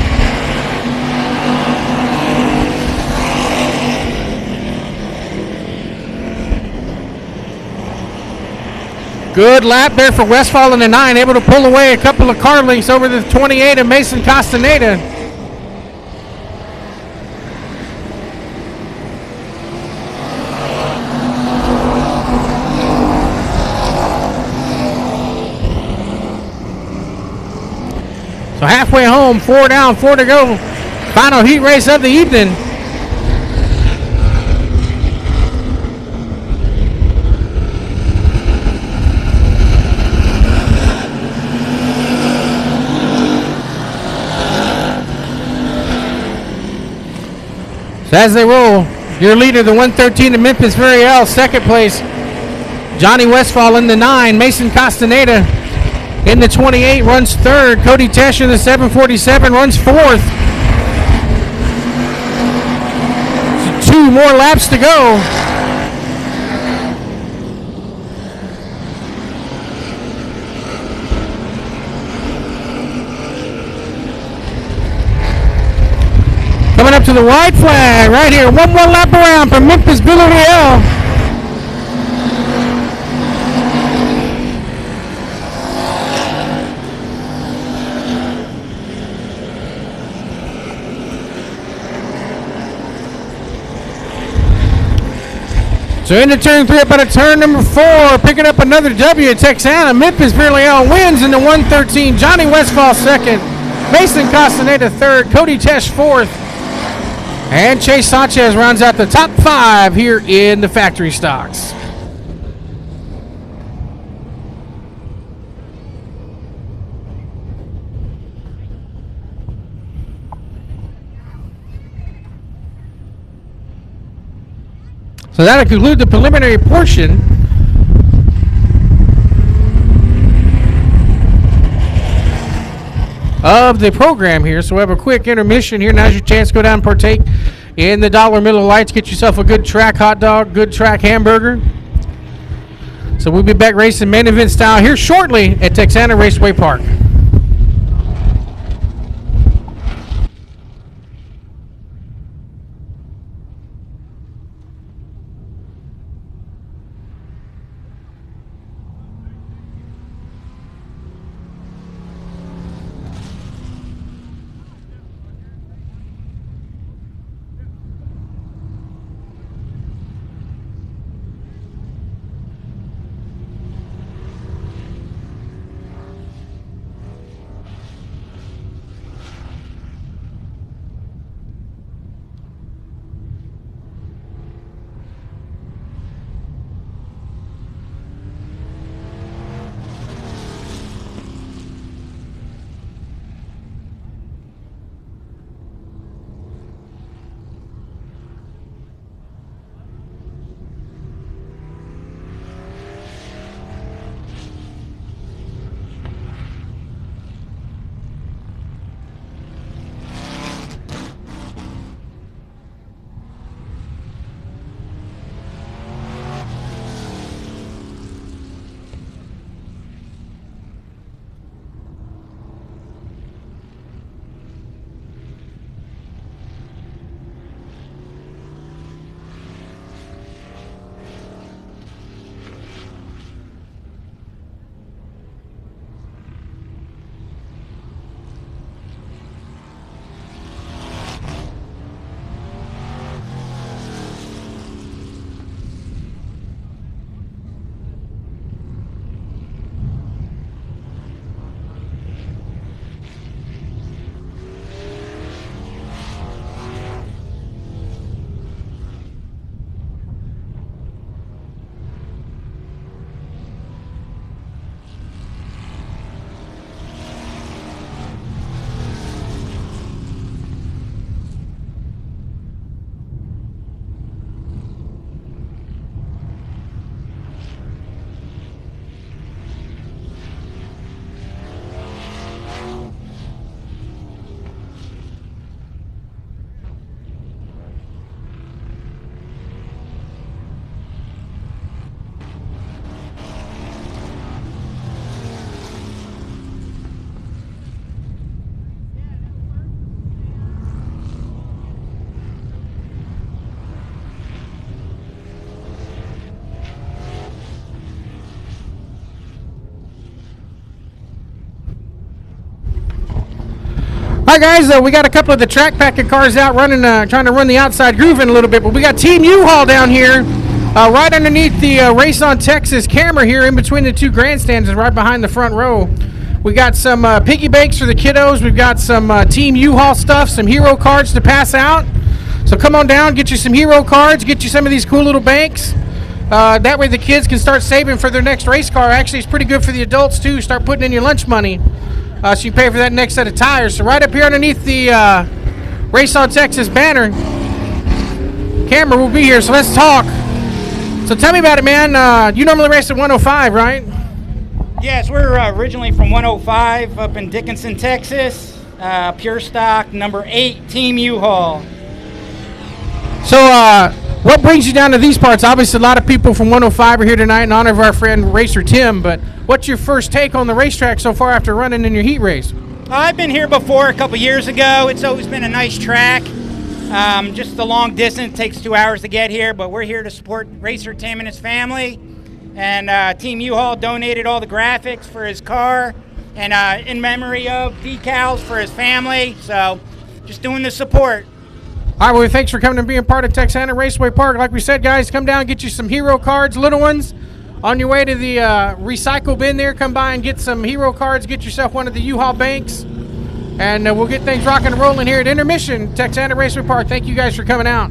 Good lap there for Westfall in the 9, able to pull away a couple of car lengths over the 28 of Mason Castaneda. So halfway home, 4 down, 4 to go. Final heat race of the evening. So as they roll, your leader, the 113 of Memphis Villarreal, 2nd place. Johnny Westfall in the 9, Mason Castaneda in the 28 runs 3rd. Cody Tesh in the 747 runs 4th. 2 more laps to go. Coming up to the white flag right here. 1 more lap around for Memphis Villarreal. So into turn 3, up out of turn number 4, picking up another W. Texana. Memphis Villarreal wins in the 113. Johnny Westfall 2nd. Mason Castaneda 3rd. Cody Tesh 4th. And Chase Sanchez rounds out the top 5 here in the factory stocks. So that'll conclude the preliminary portion of the program here. So we have a quick intermission here. Now's your chance to go down and partake in the Dollar Miller Lights. Get yourself a good track hot dog, good track hamburger. So we'll be back racing main event style here shortly at Texana Raceway Park. Hi guys, we got a couple of the track packing cars out running, trying to run the outside groove in a little bit, but we got Team U-Haul down here, right underneath the Race on Texas camera here, in between the two grandstands and right behind the front row. We got some piggy banks for the kiddos. We've got some Team U-Haul stuff, some hero cards to pass out. So come on down, get you some hero cards, get you some of these cool little banks. That way the kids can start saving for their next race car. Actually, it's pretty good for the adults too. Start putting in your lunch money. So you pay for that next set of tires. So right up here underneath the Race on Texas banner, camera will be here, so let's talk. So tell me about it, man. You normally race at 105, right? Yes, we're originally from 105 up in Dickinson, Texas. Pure stock, number 8, Team U-Haul. So what brings you down to these parts? Obviously, a lot of people from 105 are here tonight in honor of our friend Racer Tim, but what's your first take on the racetrack so far after running in your heat race? I've been here before a couple years ago. It's always been a nice track. Just the long distance, takes 2 hours to get here, but we're here to support Racer Tim and his family. And Team U-Haul donated all the graphics for his car and in memory of decals for his family. So just doing the support. All right, well, thanks for coming and being part of Texana Raceway Park. Like we said, guys, come down and get you some hero cards, little ones. On your way to the recycle bin there, come by and get some hero cards. Get yourself one of the U-Haul banks. And we'll get things rocking and rolling here at Intermission, Texana Raceway Park. Thank you guys for coming out.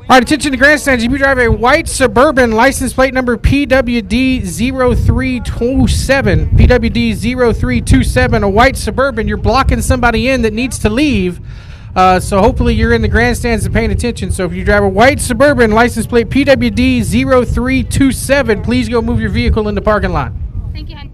All right, attention to grandstands. If you drive a white Suburban, license plate number PWD0327, PWD0327, a white Suburban, you're blocking somebody in that needs to leave. So hopefully you're in the grandstands and paying attention. So if you drive a white Suburban, license plate PWD0327, please go move your vehicle in the parking lot. Thank you, hon.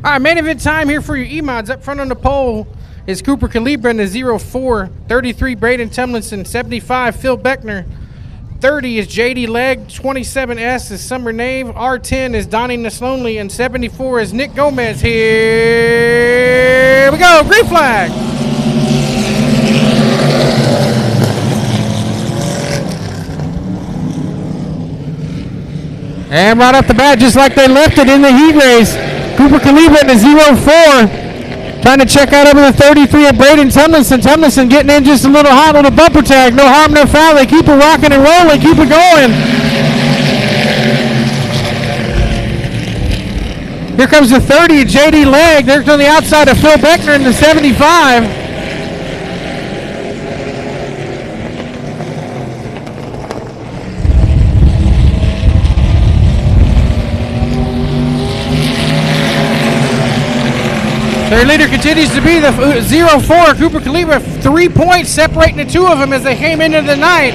All right, main event time here for your E-Mods. Up front on the pole is Cooper Calibra in the 04, 33 Braden Tumlinson, 75 Phil Beckner, 30 is JD Legg, 27S is Summer Nave, R10 is Donnie Neslonely, and 74 is Nick Gomez. Here we go, green flag. And right off the bat, just like they left it in the heat race, Cooper Calibra in the 04, trying to check out over the 33 of Braden Tumlinson. Tumlinson getting in just a little hot, little bumper tag. No harm, no foul. They keep it rocking and rolling, keep it going. Here comes the 30 of JD Legg. They're on the outside of Phil Beckner in the 75. Their leader continues to be the 04, Cooper Calibra, 3 points separating the two of them as they came into the night.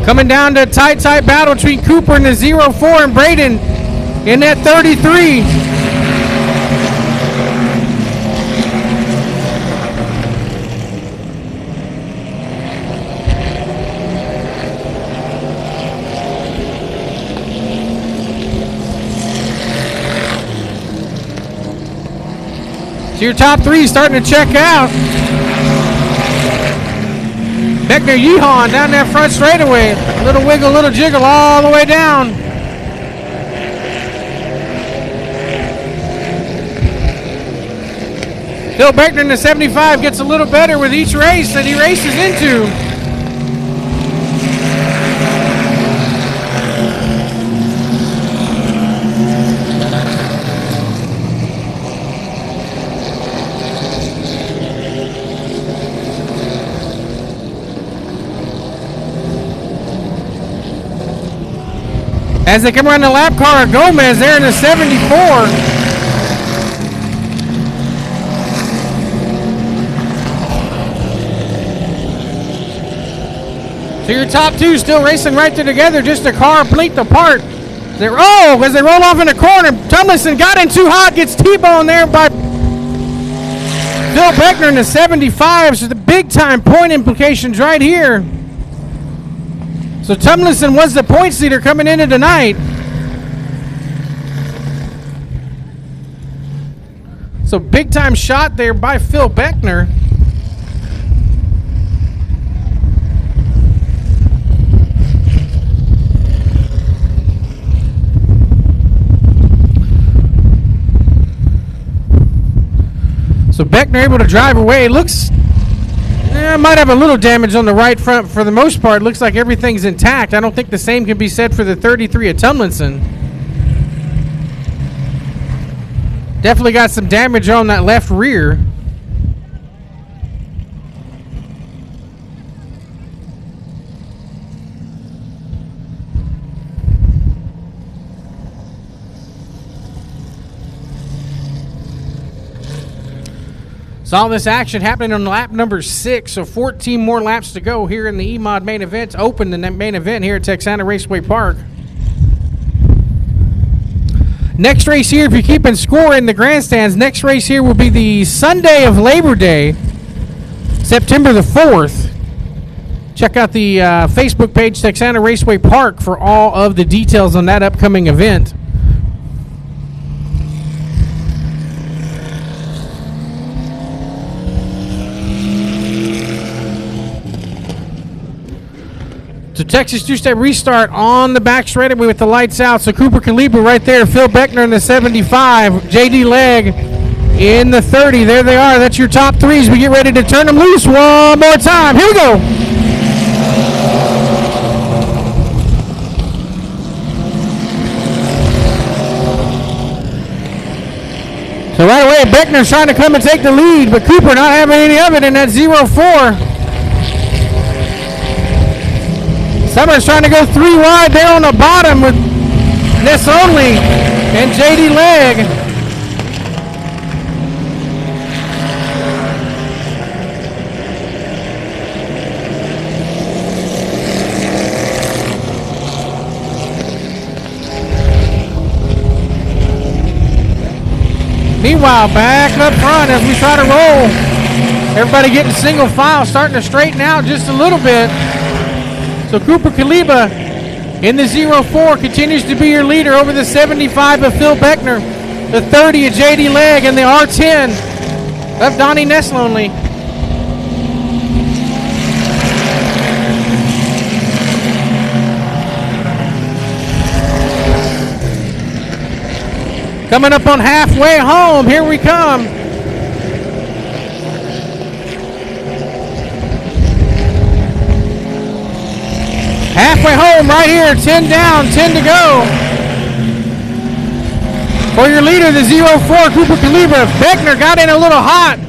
Coming down to a tight battle between Cooper and the 04 and Braden in that 33. So your top three starting to check out. Beckner yeehawing down that front straightaway. Little wiggle, little jiggle all the way down. Phil Beckner in the 75 gets a little better with each race that he races into. As they come around the lap car, Gomez there in the 74. So your top two still racing right there together, just a car complete apart. As they roll off in the corner, Tumlinson got in too hot, gets T-boned there by Phil Beckner in the 75. So the big time point implications right here. So Tumlinson was the points leader coming into tonight. So big time shot there by Phil Beckner. So Beckner able to drive away. Looks might have a little damage on the right front. For the most part, looks like everything's intact. I don't think the same can be said for the 33 of Tumlinson. Definitely got some damage on that left rear. Saw this action happening on lap number 6, so 14 more laps to go here in the E-Mod main event. Open the main event here at Texana Raceway Park. Next race here, if you're keeping score in the grandstands, next race here will be the Sunday of Labor Day, September the 4th. Check out the Facebook page, Texana Raceway Park, for all of the details on that upcoming event. So Texas two-step restart on the back straightaway with the lights out. So Cooper Calibra right there, Phil Beckner in the 75, JD Legg in the 30. There they are. That's your top threes. We get ready to turn them loose one more time. Here we go. So right away, Beckner's trying to come and take the lead, but Cooper not having any of it in that 04. Summers trying to go 3 wide there on the bottom with Neslonely and JD Legg. Meanwhile, back up front as we try to roll. Everybody getting single file, starting to straighten out just a little bit. So Cooper Kaliba in the 04 continues to be your leader over the 75 of Phil Beckner, the 30 of J.D. Legg, and the R10 of Donnie Neslonely. Coming up on halfway home, here we come. Halfway home right here, 10 down, 10 to go. For your leader, the 04, Cooper Kaliba. Beckner got in a little hot,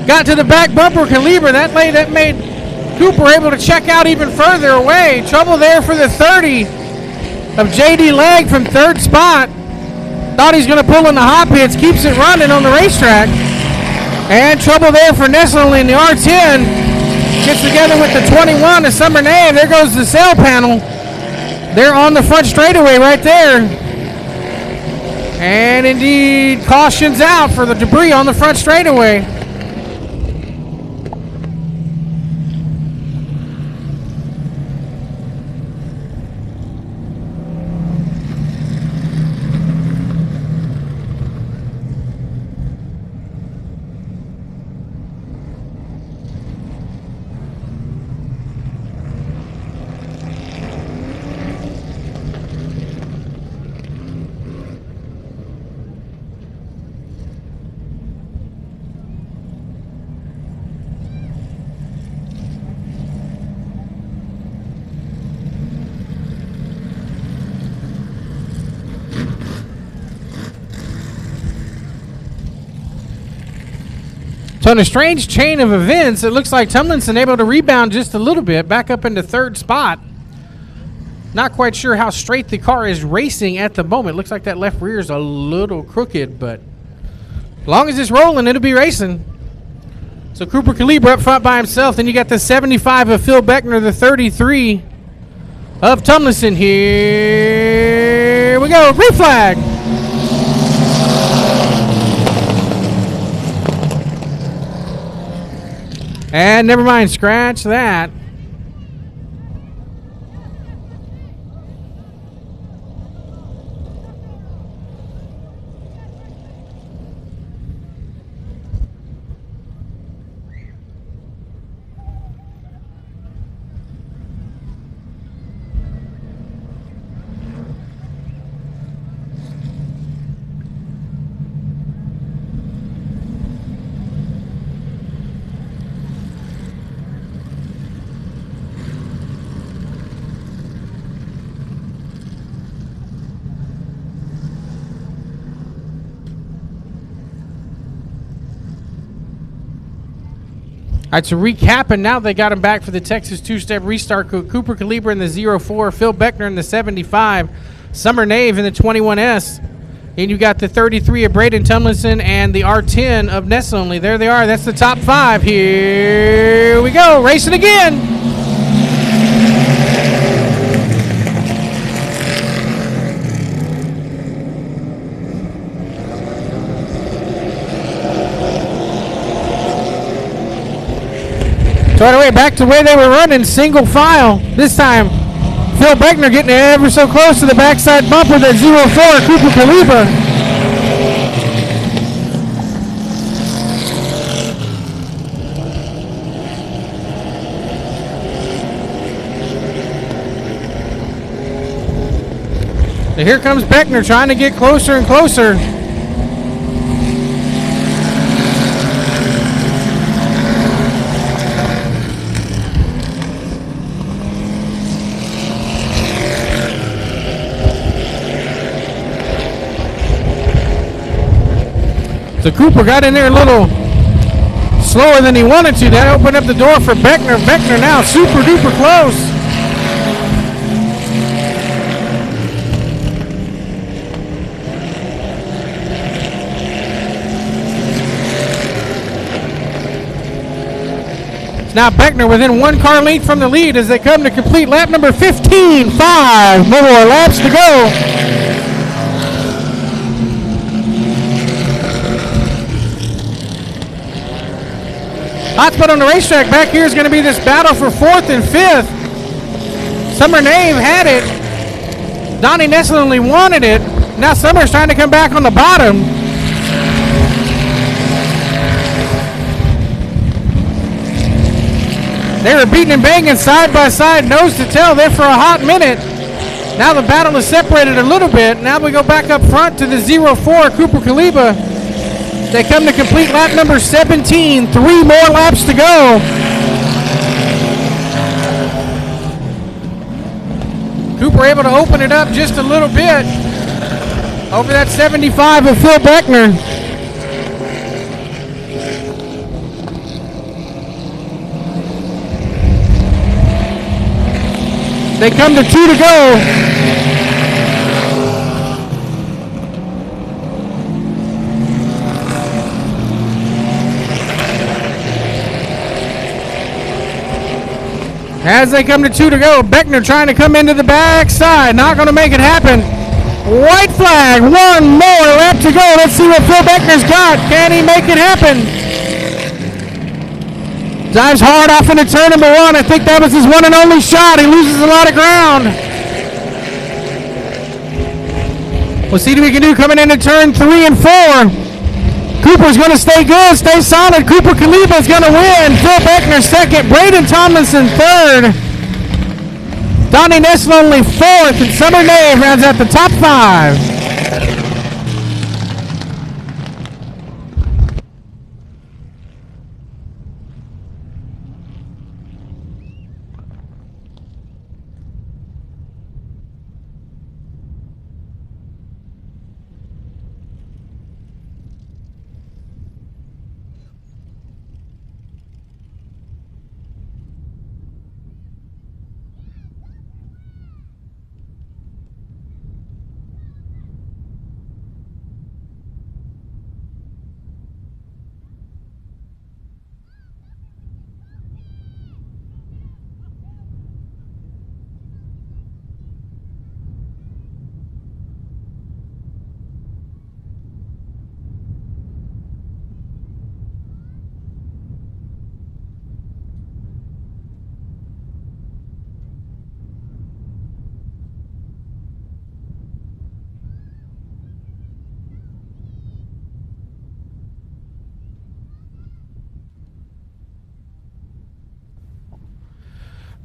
got to the back bumper, Kaliba. That made Cooper able to check out even further away. Trouble there for the 30 of J.D. Legg from third spot. Thought he's going to pull in the hot pits, keeps it running on the racetrack. And trouble there for Neslonely in the R10. Gets together with the 21 of Summer Nave. There goes the sail panel. They're on the front straightaway right there. And indeed, cautions out for the debris on the front straightaway. So in a strange chain of events, it looks like Tomlinson able to rebound just a little bit, back up into third spot. Not quite sure how straight the car is racing at the moment. Looks like that left rear is a little crooked, but as long as it's rolling, it'll be racing. So Cooper Kaliba up front by himself. Then you got the 75 of Phil Beckner, the 33 of Tomlinson. Here we go. Green flag. And never mind, scratch that. All right, so recapping, now they got him back for the Texas two-step restart. Cooper Kaliba in the 04, Phil Beckner in the 75, Summer Nave in the 21S. And you got the 33 of Braden Tomlinson and the R10 of Neslonely. There they are. That's the top five. Here we go. Racing again. So anyway, back to where they were running, single file. This time, Phil Beckner getting ever so close to the backside bumper, that 04 Cooper Kaliba. So here comes Beckner trying to get closer and closer. So Cooper got in there a little slower than he wanted to. That opened up the door for Beckner. Beckner now super duper close. It's now Beckner within one car length from the lead as they come to complete lap number 15. 5 more laps to go. Hot spot on the racetrack back here is going to be this battle for 4th and 5th. Summer Nave had it. Donnie Nestle only wanted it. Now Summer's trying to come back on the bottom. They were beating and banging side by side, nose to tail there for a hot minute. Now the battle is separated a little bit. Now we go back up front to the 04 Cooper Kaliba. They come to complete lap number 17. 3 more laps to go. Cooper able to open it up just a little bit over that 75 of Phil Beckner. They come to 2 to go. As they come to 2 to go, Beckner trying to come into the backside. Not going to make it happen. White flag. 1 more lap to go. Let's see what Phil Beckner's got. Can he make it happen? Dives hard off into turn number 1. I think that was his one and only shot. He loses a lot of ground. We'll see what we can do coming into turn 3 and 4. Cooper's going to stay good, stay solid. Cooper Kaliba's going to win. Phil Beckner second. Braden Tomlinson third. Donnie Nestle only 4th. And Summer Nave rounds out the top 5.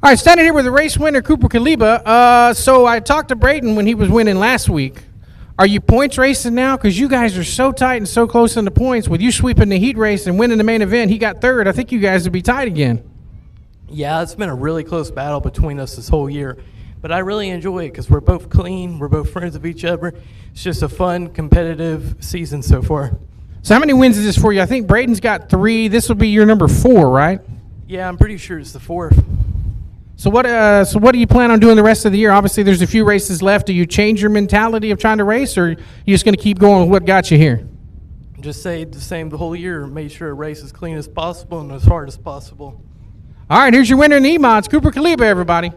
All right, standing here with the race winner, Cooper Kaliba. So I talked to Braden when he was winning last week. Are you points racing now? Because you guys are so tight and so close in the points. With you sweeping the heat race and winning the main event, he got third. I think you guys would be tied again. Yeah, it's been a really close battle between us this whole year. But I really enjoy it because we're both clean. We're both friends of each other. It's just a fun, competitive season so far. So how many wins is this for you? I think Braden's got 3. This will be your number 4, right? Yeah, I'm pretty sure it's the 4th. So what do you plan on doing the rest of the year? Obviously, there's a few races left. Do you change your mentality of trying to race, or you just going to keep going with what got you here? Just stayed the same the whole year. Made sure a race as clean as possible and as hard as possible. All right, here's your winner in the E-Mods, Cooper Kaliba, everybody.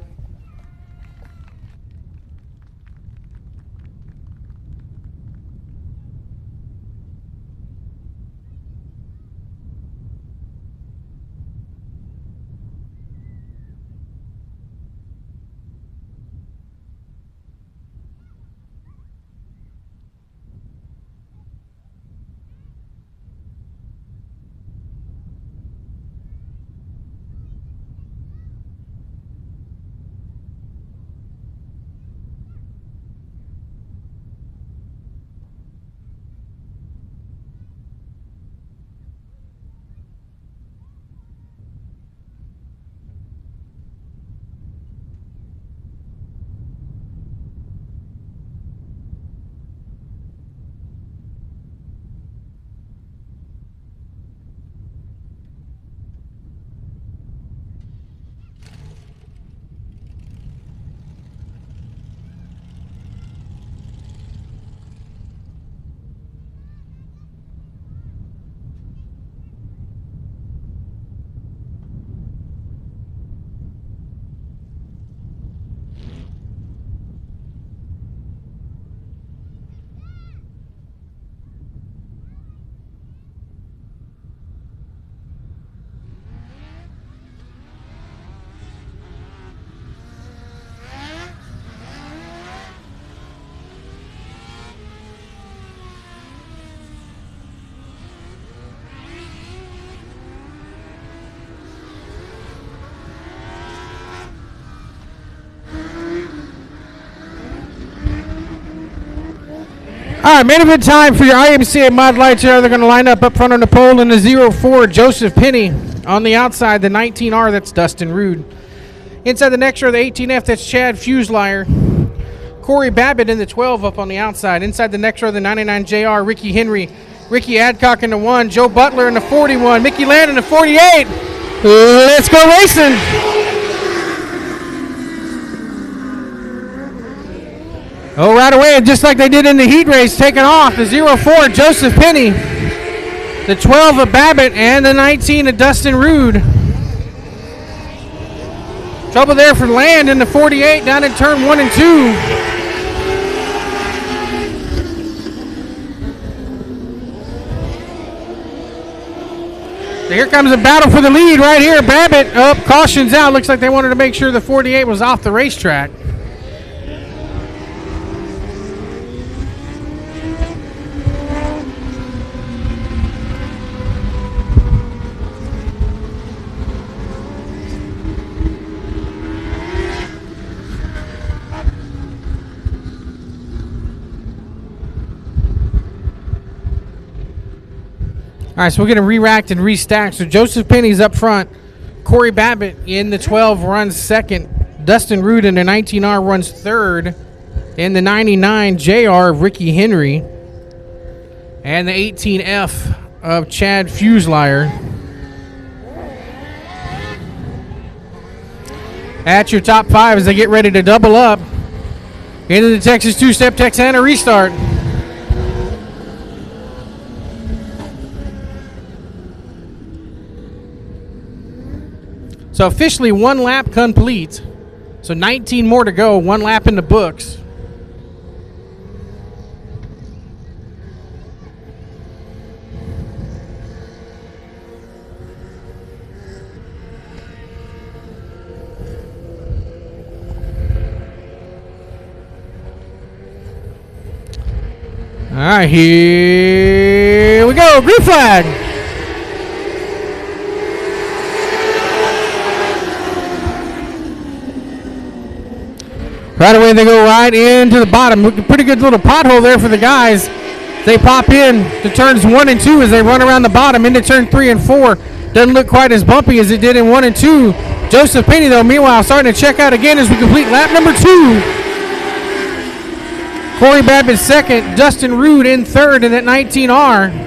right, main event time for your IMCA mod lights here. They're going to line up front on the pole in the 04, Joseph Penny. On the outside, the 19R, that's Dustin Rude. Inside the next row, the 18F, that's Chad Fuselier. Corey Babbitt in the 12 up on the outside. Inside the next row, the 99 JR, Ricky Henry. Ricky Adcock in the 1, Joe Butler in the 41, Mickey Land in the 48. Let's go racing. Oh, right away, just like they did in the heat race, taking off the 04, Joseph Penny, the 12 of Babbitt, and the 19 of Dustin Rude. Trouble there for Land in the 48, down in turn 1 and 2. So here comes a battle for the lead right here. Babbitt, cautions out. Looks like they wanted to make sure the 48 was off the racetrack. All right, so we're going to re-rack and restack. So Joseph Penny's up front. Corey Babbitt in the 12 runs second. Dustin Rude in the 19R runs third. In the 99 JR of Ricky Henry. And the 18F of Chad Fuselier. At your top 5 as they get ready to double up into the Texas two-step Texana restart. So officially 1 lap complete. So 19 more to go, 1 lap in the books. All right, here we go, green flag. Right away, they go right into the bottom. Pretty good little pothole there for the guys. They pop in to turns 1 and 2 as they run around the bottom into turn 3 and 4. Doesn't look quite as bumpy as it did in 1 and 2. Joseph Penny, though, meanwhile, starting to check out again as we complete lap number 2. Corey Babbitt second. Dustin Rude in third in that 19R.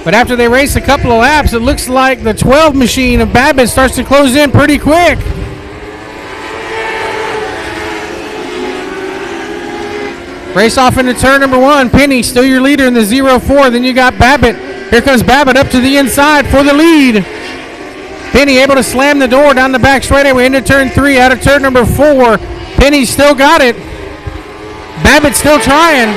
But after they race a couple of laps, it looks like the 12 machine of Babbitt starts to close in pretty quick. Race off into turn number 1. Penny still your leader in the 04. Then you got Babbitt. Here comes Babbitt up to the inside for the lead. Penny able to slam the door down the back straightaway into turn 3 out of turn number 4. Penny still got it. Babbitt still trying.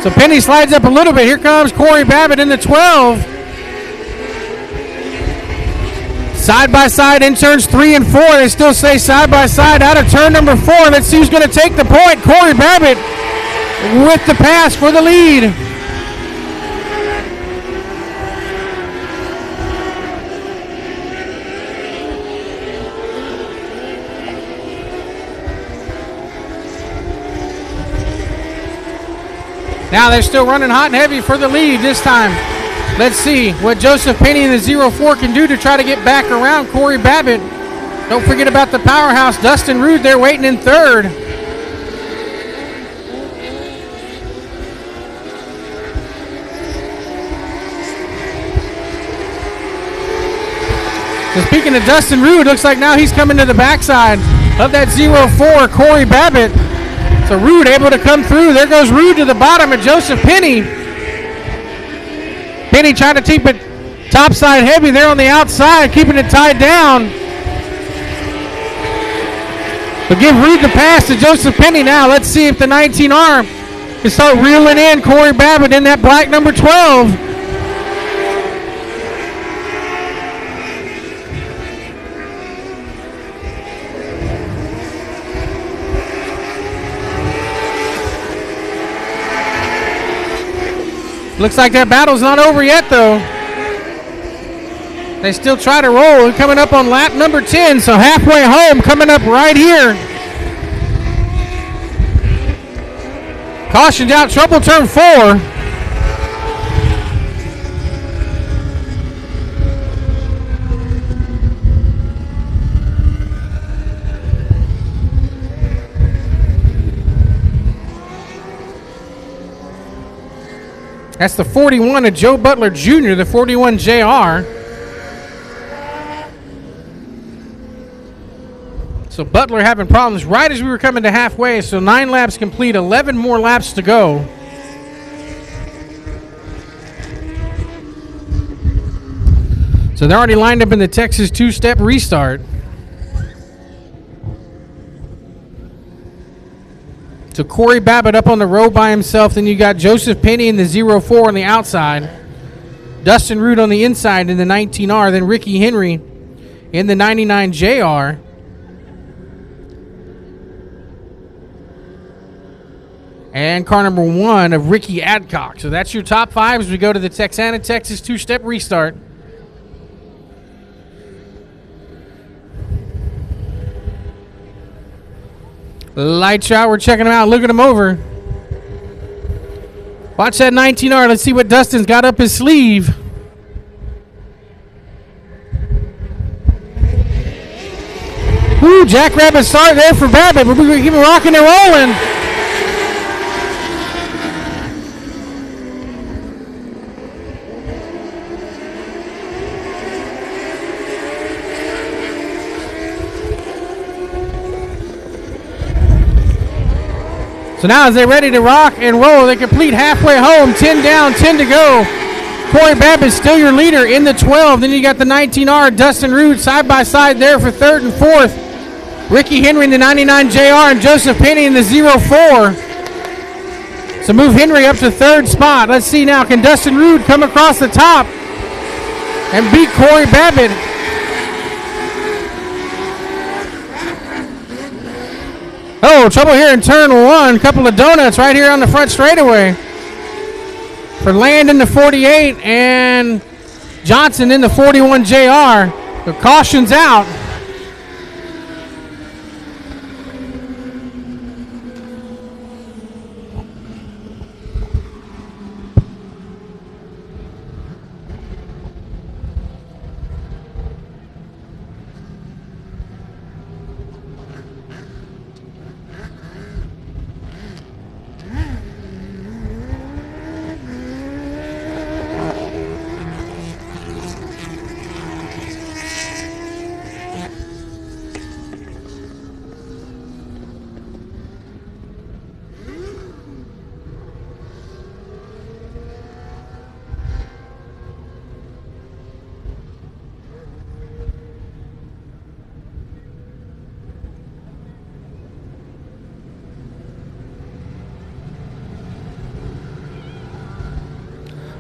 So Penny slides up a little bit. Here comes Corey Babbitt in the 12. Side by side in turns 3 and 4. They still stay side by side out of turn number 4. Let's see who's going to take the point. Corey Babbitt with the pass for the lead. Now they're still running hot and heavy for the lead this time. Let's see what Joseph Penny in the 04 can do to try to get back around Corey Babbitt. Don't forget about the powerhouse, Dustin Rude there waiting in third. So speaking of Dustin Rude, looks like now he's coming to the backside of that 04, Corey Babbitt. So Rude able to come through. There goes Rude to the bottom of Joseph Penny. Penny trying to keep it topside heavy there on the outside, keeping it tied down. But give Rude the pass to Joseph Penny now. Let's see if the 19R can start reeling in Corey Babbitt in that black number 12. Looks like that battle's not over yet, though. They still try to roll. Coming up on lap number 10, so halfway home coming up right here. Caution's out, trouble turn 4. That's the 41 of Joe Butler Jr., the 41 JR. So Butler having problems right as we were coming to halfway. So 9 laps complete, 11 more laps to go. So they're already lined up in the Texas two-step restart. So Corey Babbitt up on the road by himself. Then you got Joseph Penny in the 04 on the outside. Dustin Root on the inside in the 19R. Then Ricky Henry in the 99 JR. And car number 1 of Ricky Adcock. So that's your top 5 as we go to the Texana, Texas two-step restart. Lights out. We're checking them out, looking them over. Watch that 19R. Let's see what Dustin's got up his sleeve. Ooh, Jackrabbit start there for Babbitt, but we're going to keep it rocking and rolling. So now as they're ready to rock and roll, they complete halfway home, 10 down, 10 to go. Corey Babbitt still your leader in the 12. Then you got the 19R, Dustin Root, side by side there for 3rd and 4th. Ricky Henry in the 99 JR and Joseph Penny in the 04. So move Henry up to 3rd spot. Let's see now, can Dustin Root come across the top and beat Corey Babbitt? Oh, trouble here in turn 1. Couple of donuts right here on the front straightaway. For Land in the 48 and Johnson in the 41 JR. The caution's out.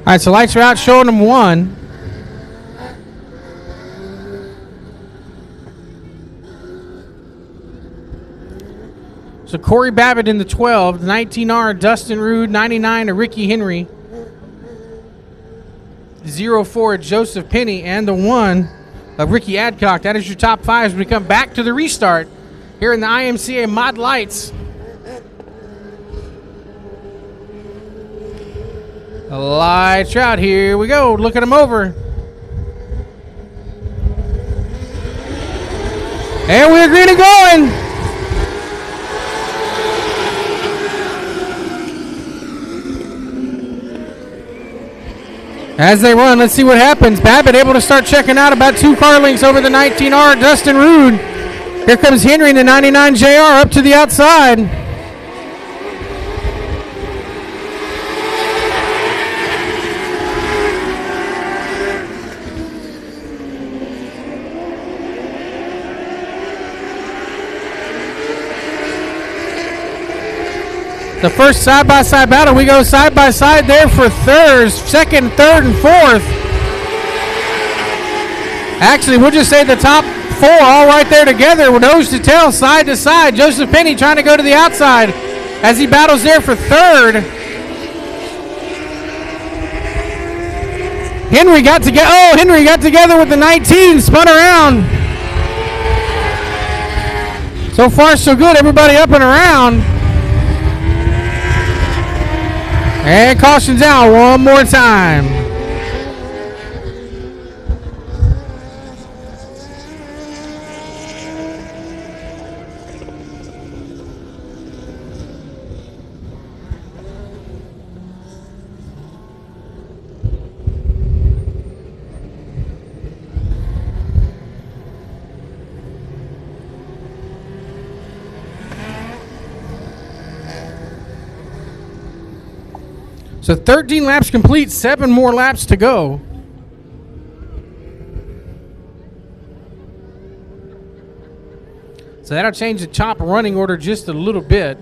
All right, so lights are out, showing them 1. So Corey Babbitt in the 12, 19R, Dustin Root, 99 to Ricky Henry, 04 Joseph Penny, and the 1 of Ricky Adcock. That is your top 5 as we come back to the restart here in the IMCA Mod Lights. Lights out, here we go. Look at them over. And we're green and going. As they run, let's see what happens. Babbitt able to start checking out about 2 car lengths over the 19R, Dustin Root. Here comes Henry in the 99 JR up to the outside. The first side-by-side battle, we go side-by-side there for thirds, 2nd, 3rd, and 4th. Actually, we'll just say the top 4 all right there together, nose to tail, side to side. Joseph Penny trying to go to the outside as he battles there for 3rd. Henry got together. Oh, Henry got together with the 19, spun around. So far, so good. Everybody up and around. And caution's out one more time. So 13 laps complete, 7 more laps to go. So that'll change the top running order just a little bit.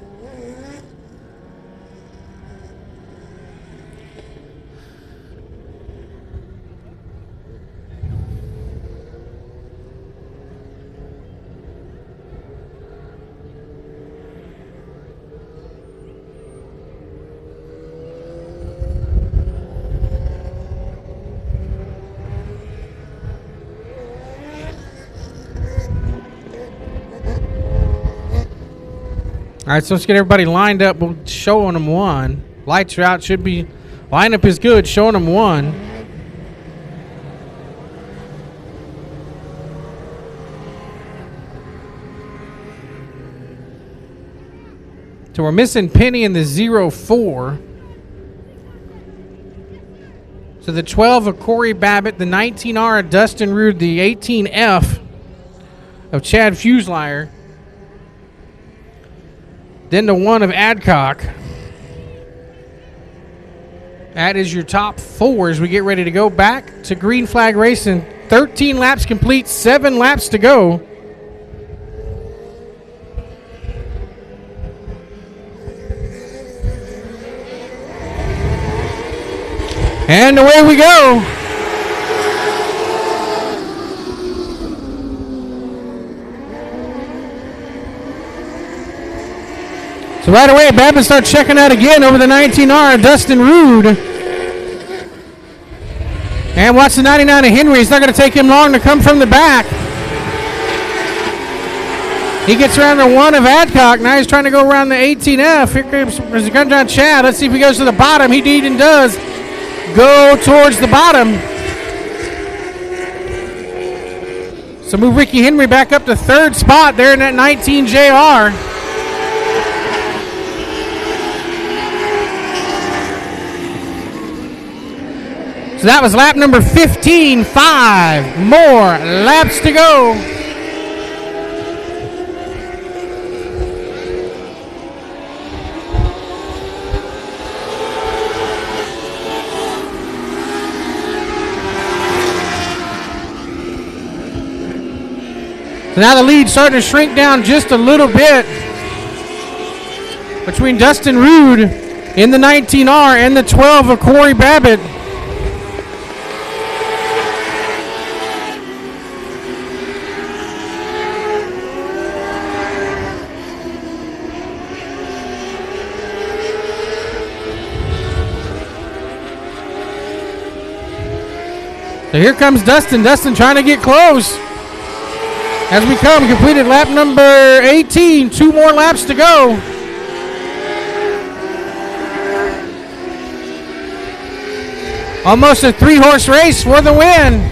All right, so let's get everybody lined up. We'll showing them one. Lights are out. Should be. Lineup is good. Showing them one. So we're missing Penny in the 04. So the 12 of Corey Babbitt, the 19R of Dustin Rude, the 18F of Chad Fuselier. Then the 1 of Adcock. That is your top 4 as we get ready to go back to green flag racing. 13 laps complete, 7 laps to go. And away we go. So right away, Babbitt starts checking out again over the 19R, Dustin Rude. And watch the 99 of Henry. It's not going to take him long to come from the back. He gets around the 1 of Adcock. Now he's trying to go around the 18F. Here comes down Chad. Let's see if he goes to the bottom. He indeed does go towards the bottom. So move Ricky Henry back up to 3rd spot there in that 19 JR. So that was lap number 15. 5 more laps to go. So now the lead's starting to shrink down just a little bit between Dustin Rude in the 19R and the 12 of Corey Babbitt. So here comes Dustin. Dustin trying to get close. As we come, completed lap number 18. 2 more laps to go. Almost a 3-horse race for the win.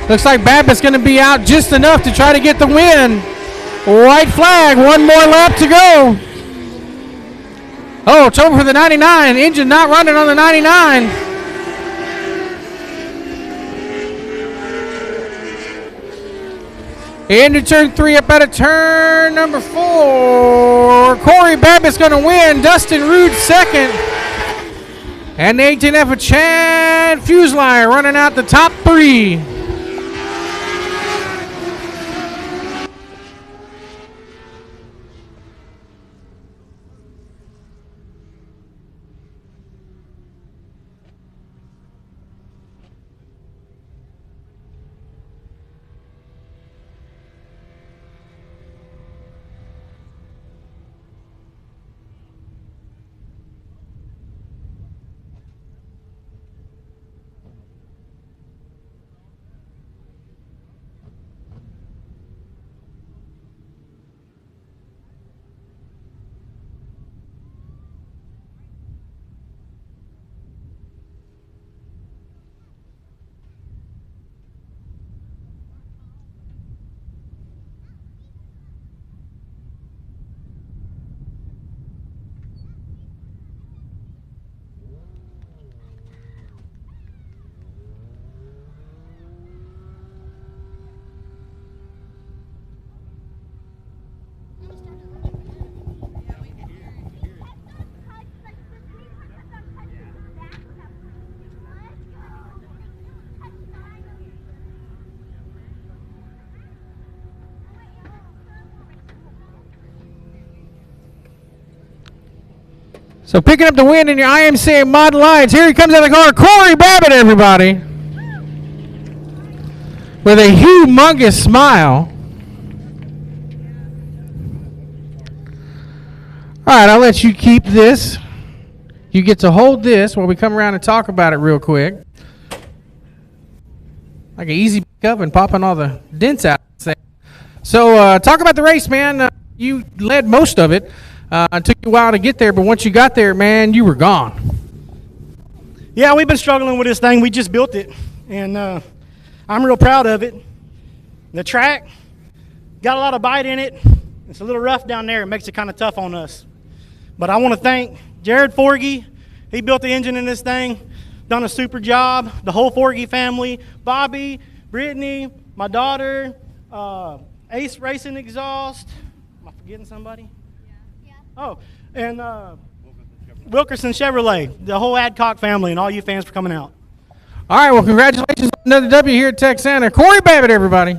Looks like Babbitt's going to be out just enough to try to get the win. White flag. 1 more lap to go. Oh, it's over for the 99. Engine not running on the 99. Into turn 3, up out of turn number 4. Corey Babbitt's going to win. Dustin Rude second. And the 18F of Chad Fuselier running out the top 3. So picking up the win in your IMCA Mod Lights. Here he comes out of the car, Corey Babbitt, everybody. With a humongous smile. All right, I'll let you keep this. You get to hold this while we come around and talk about it real quick. Like an easy pickup and popping all the dents out. So talk about the race, man. You led most of it. It took you a while to get there, but once you got there, man, you were gone. Yeah, we've been struggling with this thing. We just built it, and I'm real proud of it. The track got a lot of bite in it. It's a little rough down there. It makes it kind of tough on us. But I want to thank Jared Forgy. He built the engine in this thing, done a super job. The whole Forgy family, Bobby, Brittany, my daughter, Ace Racing Exhaust. Am I forgetting somebody? Oh, and Wilkerson Chevrolet, the whole Adcock family, and all you fans for coming out. All right, well, congratulations on another W here at Texana. Corey Babbitt, everybody.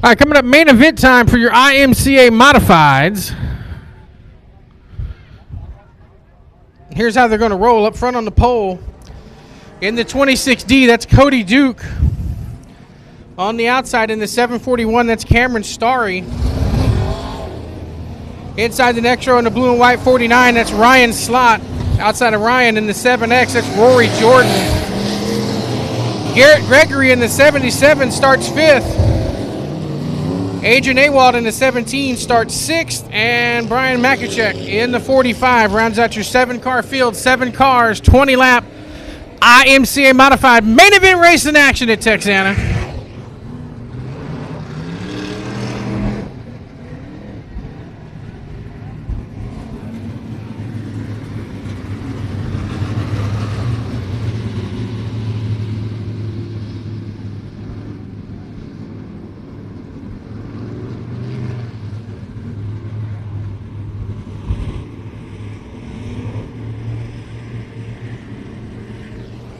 All right, coming up, main event time for your IMCA Modifieds. Here's how they're going to roll. Up front on the pole. In the 26D, that's Cody Duke. On the outside in the 741, that's Cameron Starry. Inside the next row in the blue and white 49, that's Ryan Slott. Outside of Ryan in the 7X, that's Rory Jordan. Garrett Gregory in the 77 starts 5th. Adrian Awald in the 17 starts 6th, and Brian Makuchek in the 45 rounds out your 7-car field. 7 cars, 20-lap IMCA Modified main event race in action at Texana.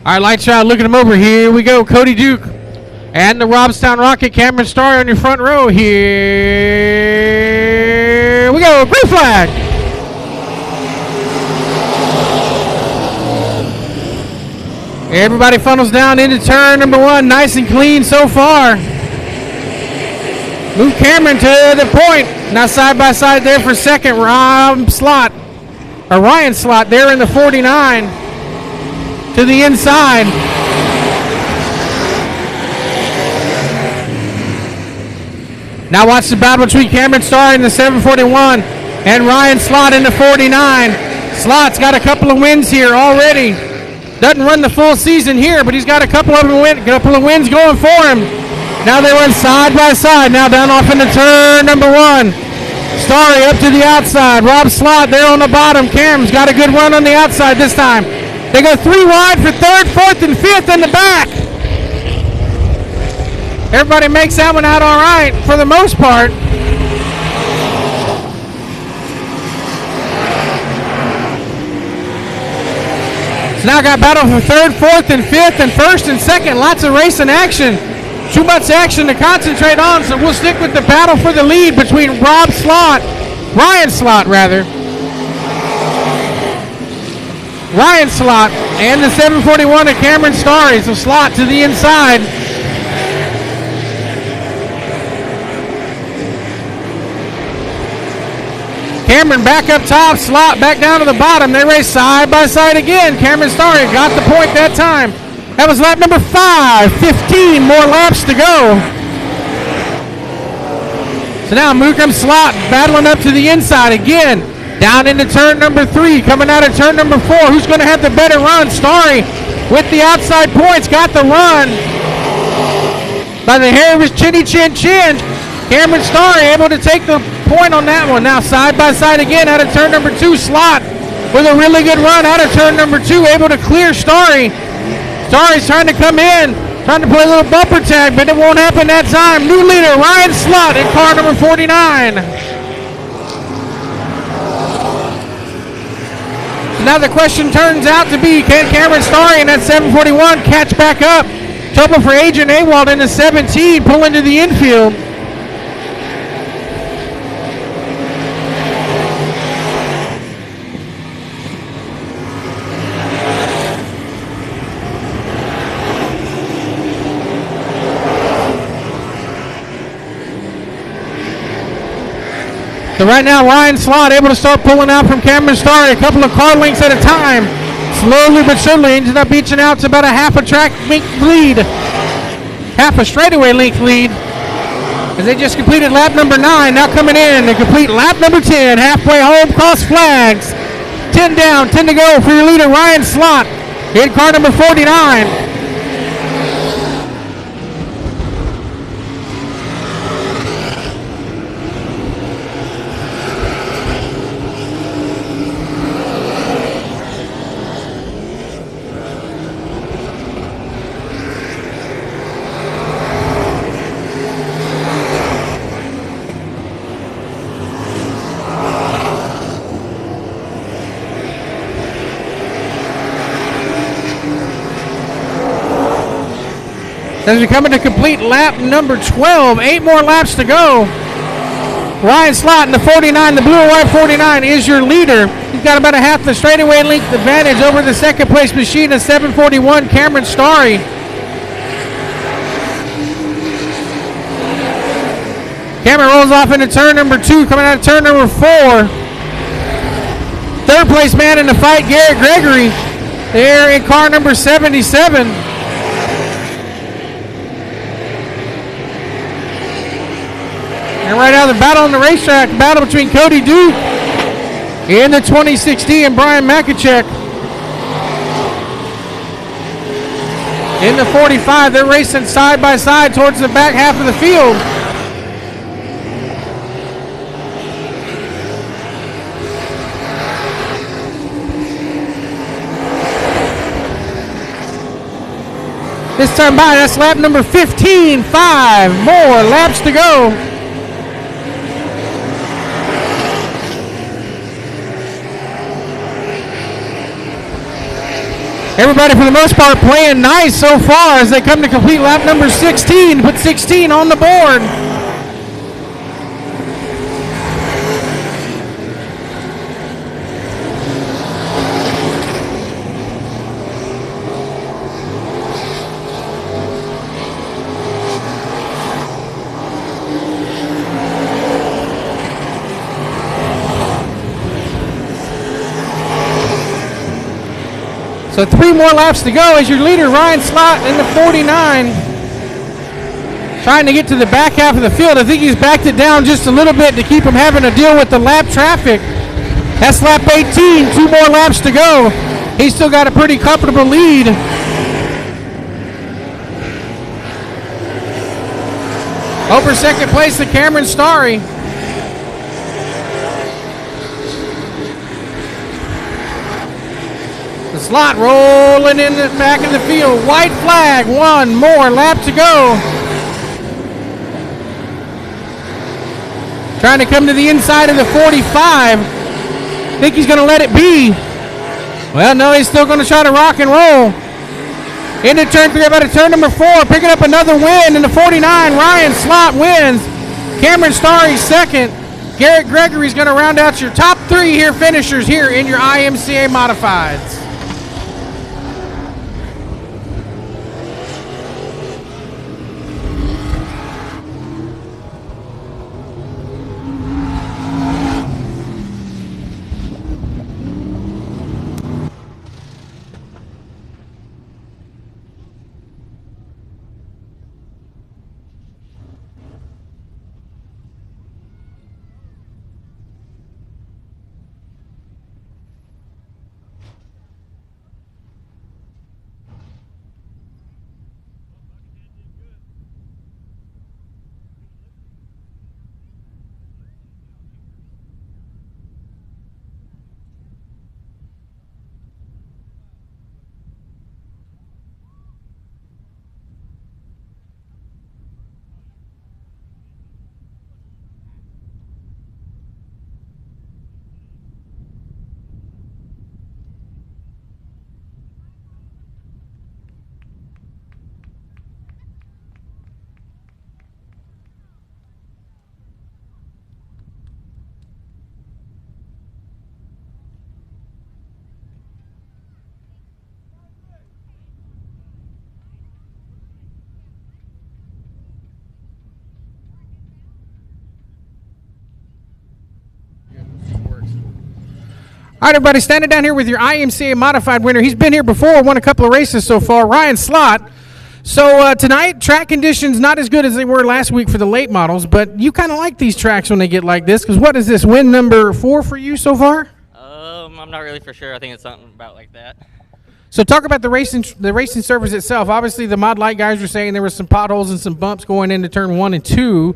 All right, light shot, look at him over. Here we go. Cody Duke and the Robstown Rocket. Cameron Starr on your front row. Here we go. Green flag. Everybody funnels down into turn number 1. Nice and clean so far. Move Cameron to the point. Now side by side there for second. Ryan Slott there in the 49. To the inside. Now watch the battle between Cameron Starr in the 741 and Ryan Slott in the 49. Slott's got a couple of wins here already. Doesn't run the full season here, but he's got a couple of wins going for him. Now they run side by side. Now down off into turn number 1. Starry up to the outside. Rob Slott there on the bottom. Cam's got a good run on the outside this time. They go 3 wide for 3rd, 4th, and 5th in the back. Everybody makes that one out all right for the most part. So now got battle for third, fourth, and fifth, and first and second. Lots of racing action. Too much action to concentrate on, so we'll stick with the battle for the lead between Ryan Slot, and the 741 of Cameron Starry. So Slot to the inside. Cameron back up top, Slot back down to the bottom. They race side by side again. Cameron Starry got the point that time. That was lap number 5. 15 more laps to go. So now Mookum Slot battling up to the inside again. Down into turn number 3, coming out of turn number 4. Who's going to have the better run? Starry with the outside points, got the run by the hair of his chinny chin chin. Cameron Starry able to take the point on that one. Now side by side again out of turn number 2. Slot with a really good run out of turn number 2, able to clear Starry. Starry's trying to come in, trying to play a little bumper tag, but it won't happen that time. New leader Ryan Slot in car number 49. Now the question turns out to be, can Cameron Starry in that 741 catch back up? Trouble for Agent Awald in the 17, pull into the infield. So right now, Ryan Slot able to start pulling out from Cameron Starry, a couple of car lengths at a time. Slowly but surely ended up reaching out to about a half a track length lead. Half a straightaway length lead. As they just completed lap number 9, now coming in to complete lap number 10. Halfway home, cross flags. 10 down, 10 to go for your leader, Ryan Slot. In car number 49. As we come into complete lap number 12, 8 more laps to go. Ryan Slot in the 49, the blue and white 49 is your leader. He's got about a half the straightaway length advantage over the second place machine of 741, Cameron Starry. Cameron rolls off into turn number 2, coming out of turn number 4. Third place man in the fight, Garrett Gregory. There in car number 77. And right now the battle on the racetrack, battle between Cody Duke in the 2016 and Brian Makachek in the 45. They're racing side by side towards the back half of the field. This time by, that's lap number 15. 5 more laps to go. Everybody, for the most part, playing nice so far as they come to complete lap number 16. Put 16 on the board. So 3 more laps to go as your leader, Ryan Slot, in the 49. Trying to get to the back half of the field. I think he's backed it down just a little bit to keep him having to deal with the lap traffic. That's lap 18, 2 more laps to go. He's still got a pretty comfortable lead. Over second place to Cameron Starry. Slot rolling in the back of the field. White flag, 1 more lap to go. Trying to come to the inside of the 45. Think he's going to let it be. Well, no, he's still going to try to rock and roll. Into turn 3, about to turn number 4, picking up another win in the 49. Ryan Slott wins. Cameron Starry second. Garrett Gregory's going to round out your top 3 here finishers here in your IMCA Modifieds. All right, everybody, standing down here with your IMCA Modified winner. He's been here before, won a couple of races so far, Ryan Slott. So tonight, track conditions not as good as they were last week for the late models, but you kind of like these tracks when they get like this, because what is this, win number 4 for you so far? I'm not really for sure. I think it's something about like that. So talk about the racing surface itself. Obviously, the Mod Light guys were saying there were some potholes and some bumps going into turn 1 and 2.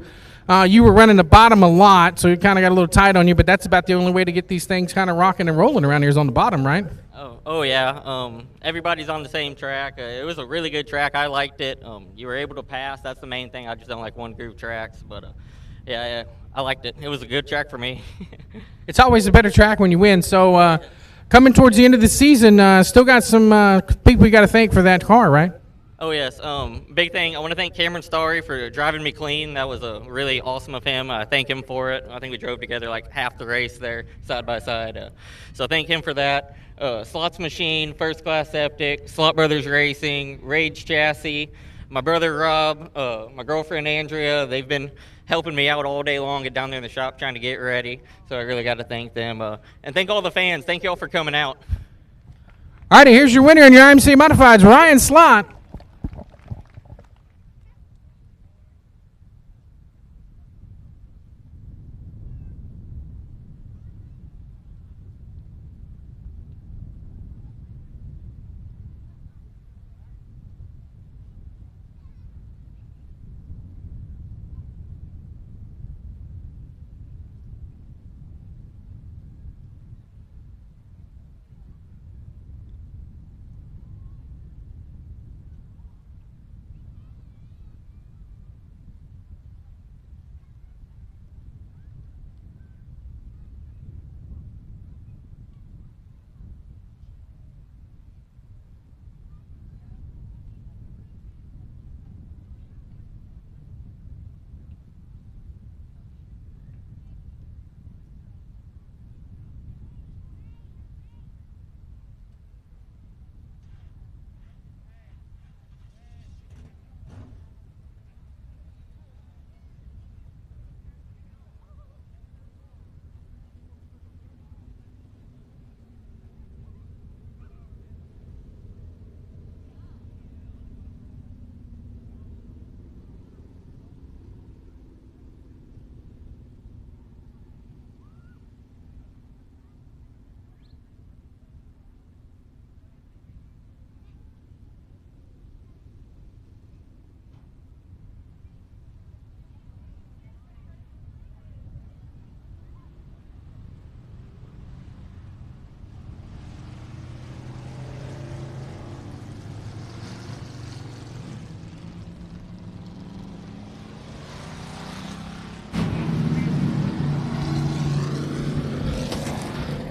You were running the bottom a lot, so you kind of got a little tight on you, but that's about the only way to get these things kind of rocking and rolling around here is on the bottom, right? Oh yeah. Everybody's on the same track. It was a really good track. I liked it. You were able to pass. That's the main thing. I just don't like one groove tracks, but yeah, I liked it. It was a good track for me. It's always a better track when you win. So coming towards the end of the season, still got some people you got to thank for that car, right? Oh yes, big thing. I want to thank Cameron Starry for driving me clean. That was really awesome of him. I thank him for it. I think we drove together like half the race there, side by side. So thank him for that. Slots Machine, First Class Septic, Slot Brothers Racing, Rage Chassis, my brother Rob, my girlfriend Andrea. They've been helping me out all day long, get down there in the shop trying to get ready. So I really got to thank them. And thank all the fans. Thank you all for coming out. All right, here's your winner in your IMCA Modifieds, Ryan Slott.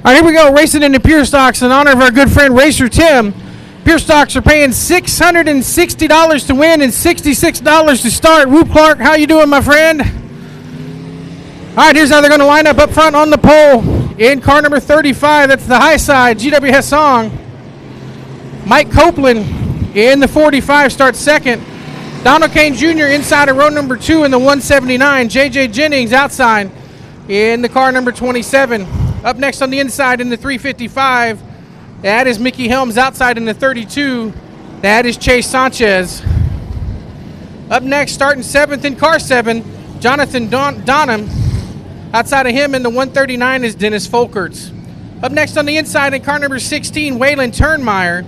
All right, here we go. Racing into Pure Stocks in honor of our good friend Racer Tim. Pure Stocks are paying $660 to win and $66 to start. Whoop Clark, how you doing, my friend? All right, here's how they're going to line up front on the pole. In car number 35, that's the high side, GW Hessong. Mike Copeland in the 45 starts second. Donald Kane Jr. inside of row number 2 in the 179. JJ Jennings outside in the car number 27. Up next on the inside in the 355, that is Mickey Helms outside in the 32. That is Chase Sanchez. Up next, starting 7th in car 7, Jonathan Donham. Outside of him in the 139 is Dennis Folkerts. Up next on the inside in car number 16, Waylon Turnmeyer.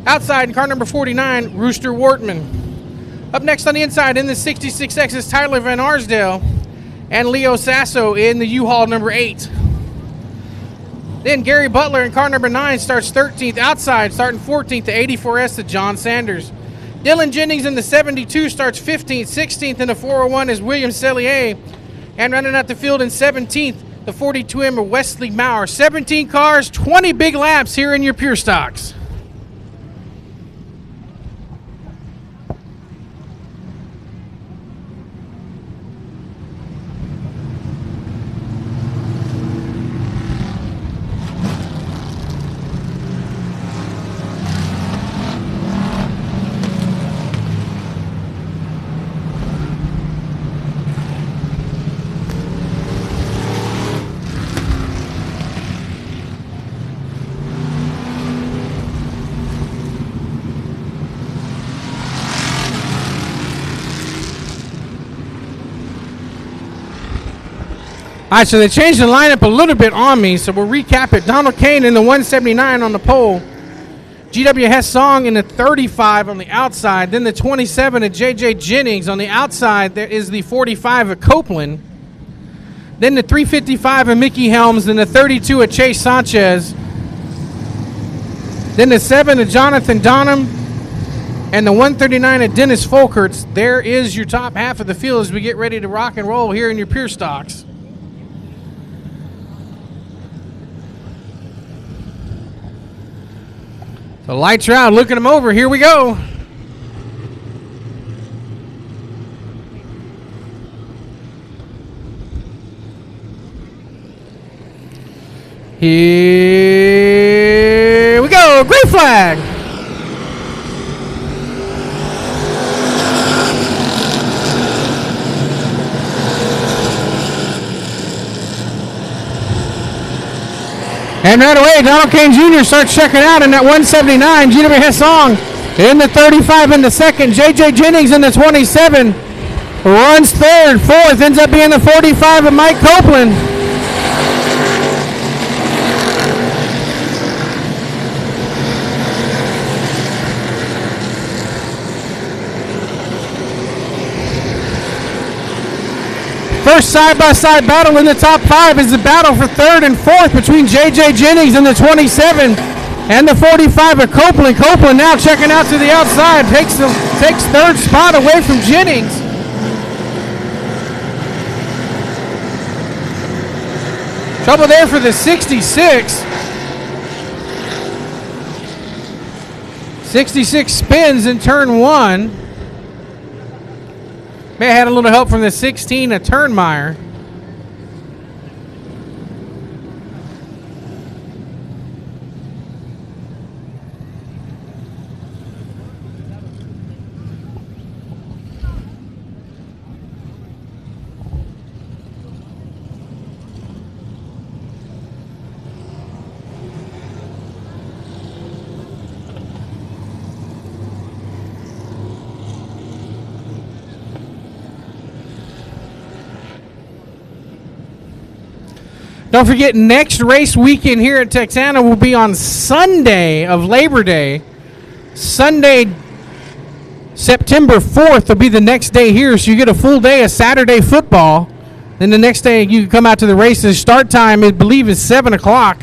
Outside in car number 49, Rooster Wortman. Up next on the inside in the 66X is Tyler Van Arsdale and Leo Sasso in the U-Haul number 8. Then Gary Butler in car number 9 starts 13th. Outside, starting 14th, the 84S to John Sanders. Dylan Jennings in the 72 starts 15th. 16th in the 401 is William Cellier. And running out the field in 17th, the 42M of Wesley Maurer. 17 cars, 20 big laps here in your Pure Stocks. All right, so they changed the lineup a little bit on me, so we'll recap it. Donald Kane in the 179 on the pole. GW Hessong in the 35 on the outside. Then the 27 of JJ Jennings. On the outside, there is the 45 of Copeland. Then the 355 of Mickey Helms. Then the 32 of Chase Sanchez. Then the 7 of Jonathan Donham. And the 139 of Dennis Folkerts. There is your top half of the field as we get ready to rock and roll here in your Pure Stocks. The lights are out. Looking them over. Here we go. Here we go. Green flag. And right away, Donald Kane Jr. starts checking out in that 179. GW Hessong in the 35 in the second. JJ Jennings in the 27. Runs third. Fourth ends up being the 45 of Mike Copeland. First side-by-side battle in the top 5 is the battle for third and fourth between J.J. Jennings in the 27 and the 45 of Copeland. Copeland now checking out to the outside, takes third spot away from Jennings. Trouble there for the 66. 66 spins in turn 1. May have had a little help from the 16 of Turnmeyer. Don't forget, next race weekend here at Texana will be on Sunday of Labor Day. Sunday, September 4th will be the next day here, so you get a full day of Saturday football. Then the next day you can come out to the races. Start time, I believe, is 7 o'clock.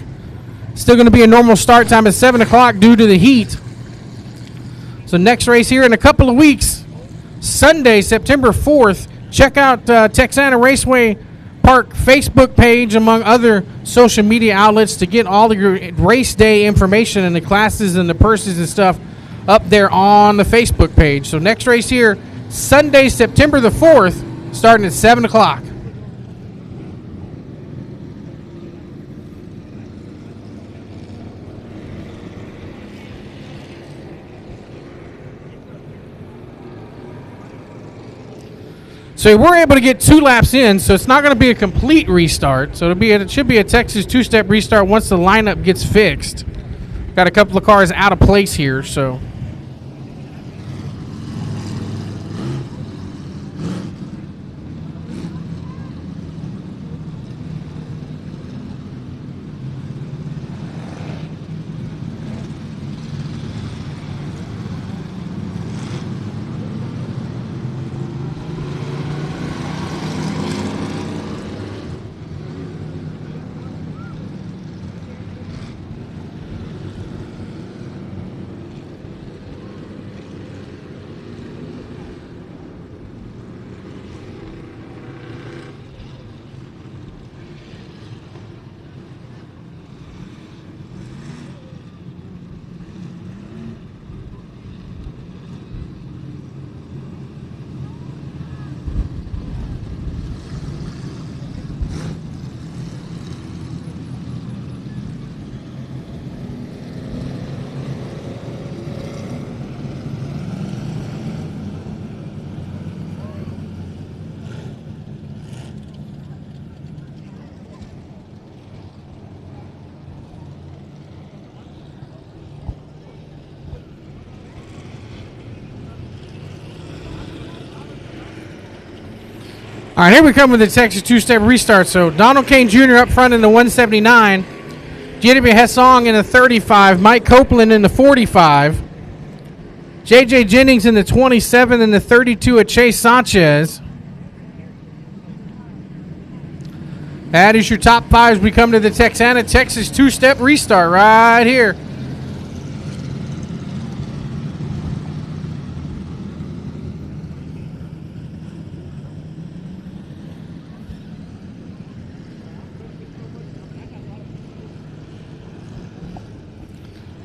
Still going to be a normal start time at 7 o'clock due to the heat. So next race here in a couple of weeks, Sunday, September 4th. Check out Texana Raceway Park Facebook page, among other social media outlets, to get all of your race day information and the classes and the purses and stuff up there on the Facebook page. So next race here, Sunday, September the 4th, starting at 7 o'clock. So we're able to get 2 laps in, so it's not going to be a complete restart. So it should be a Texas two-step restart once the lineup gets fixed. Got a couple of cars out of place here, so. All right, here we come with the Texas two-step restart. So Donald Kane Jr. up front in the 179. JW Hessong in the 35. Mike Copeland in the 45. J.J. Jennings in the 27 and the 32 of Chase Sanchez. That is your top 5 as we come to the Texana Texas two-step restart right here.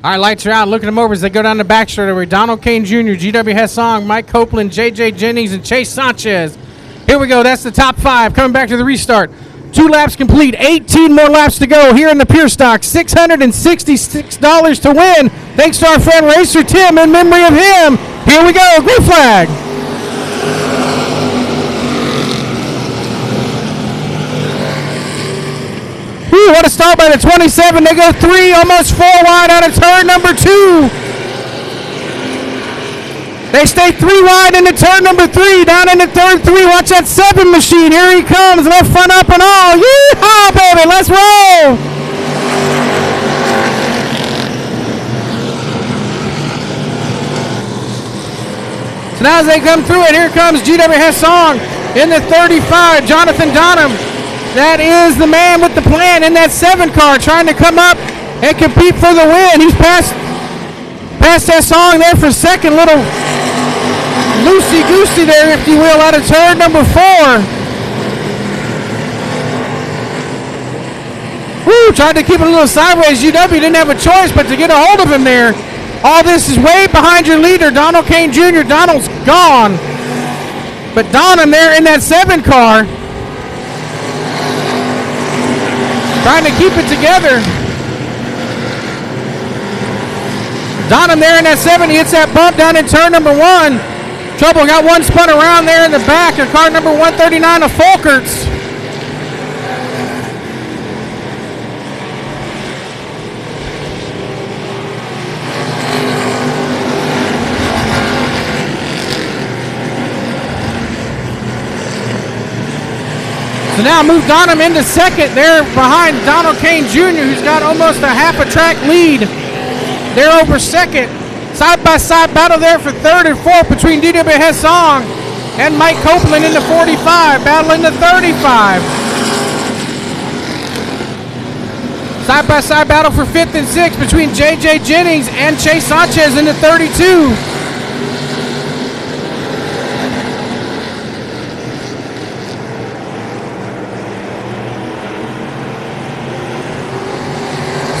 All right, lights are out. Look at them over as they go down the back straightaway. Donald Kane Jr., G.W. Hessong, Mike Copeland, J.J. Jennings, and Chase Sanchez. Here we go. That's the top 5 coming back to the restart. 2 laps complete. 18 more laps to go here in the pure stock. $666 to win. Thanks to our friend Racer Tim. In memory of him, here we go. Green flag. Whew, what a start by the 27. They go 3, almost 4 wide out of turn number 2. They stay 3 wide into turn number 3. Down into turn 3. Watch that 7 machine. Here he comes. Left front up and all. Yeehaw, baby. Let's roll. So now as they come through it, here comes G.W. Hessong in the 35. Jonathan Donham. That is the man with the plan in that 7 car, trying to come up and compete for the win. He's past Hessong there for second. Little loosey-goosey there, if you will, out of turn number 4. Woo, tried to keep it a little sideways. UW didn't have a choice but to get a hold of him there. All this is way behind your leader, Donald Kane Jr. Donald's gone. But Donham there in that 7 car, trying to keep it together. Donham there in that 7. He hits that bump down in turn number 1. Trouble got one spun around there in the back of car number 139 of Folkerts. So now move Donham into second there behind Donald Kane Jr., who's got almost a half a track lead. They're over second. Side-by-side battle there for third and fourth between D.W. Hessong and Mike Copeland in the 45. Battle in the 35. Side-by-side battle for fifth and sixth between J.J. Jennings and Chase Sanchez in the 32.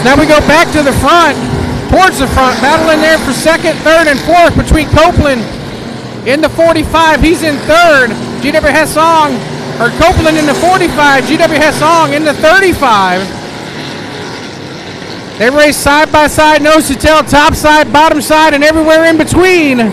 Now we go back to the front, towards the front, battling there for second, third, and fourth between Copeland in the 45. He's in third. GW Hessong, or Copeland in the 45. GW Hessong in the 35. They race side by side, nose to tail, top side, bottom side, and everywhere in between.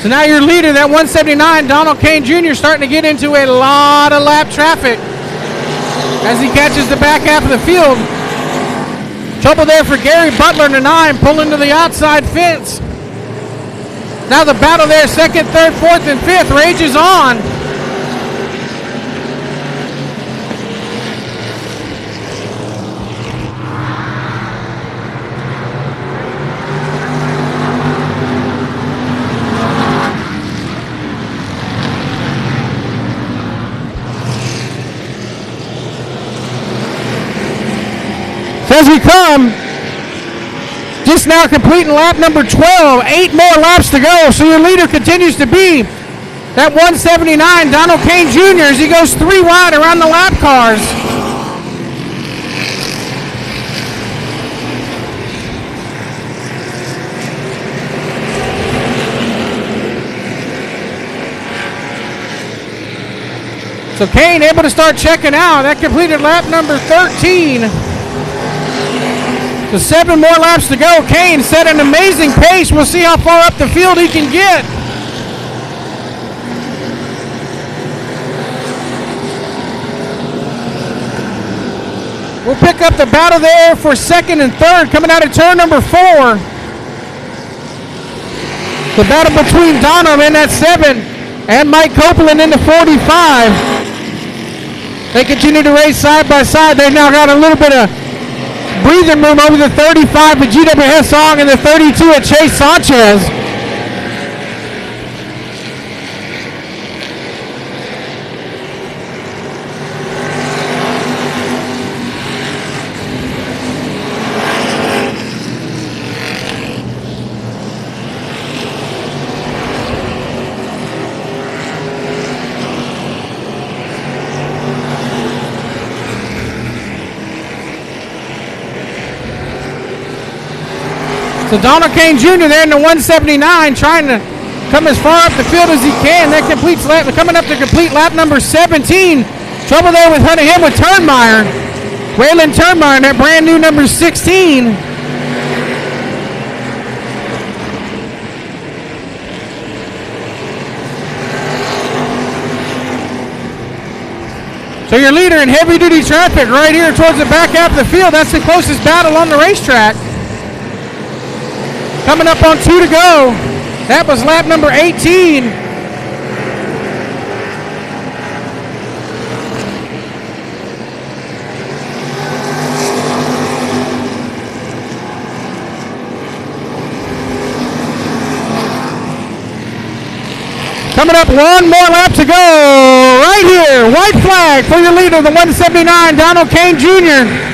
So now your leader, that 179, Donald Kane Jr., starting to get into a lot of lap traffic as he catches the back half of the field. Trouble there for Gary Butler in the 9, pulling to the outside fence. Now the battle there, second, third, fourth, and fifth rages on. As we come, just now completing lap number 12, 8 more laps to go. So your leader continues to be that 179, Donald Kane Jr., as he goes 3 wide around the lap cars. So Kane able to start checking out. That completed lap number 13. So 7 more laps to go. Kane set an amazing pace. We'll see how far up the field he can get. We'll pick up the battle there for second and third coming out of turn number 4. The battle between Donald in that 7 and Mike Copeland in the 45. They continue to race side by side. They've now got a little bit of breathing room over the 35 at GW Hessong and the 32 at Chase Sanchez. So Donald Kane Jr. there in the 179 trying to come as far up the field as he can. That completes lap, coming up to complete lap number 17. Trouble there with him with Turnmeyer. Waylon Turnmeyer, that brand new number 16. So your leader in heavy duty traffic right here towards the back half of the field. That's the closest battle on the racetrack. Coming up on 2 to go. That was lap number 18. Coming up, 1 more lap to go. Right here, white flag for your leader, the 179, Donald Kane Jr.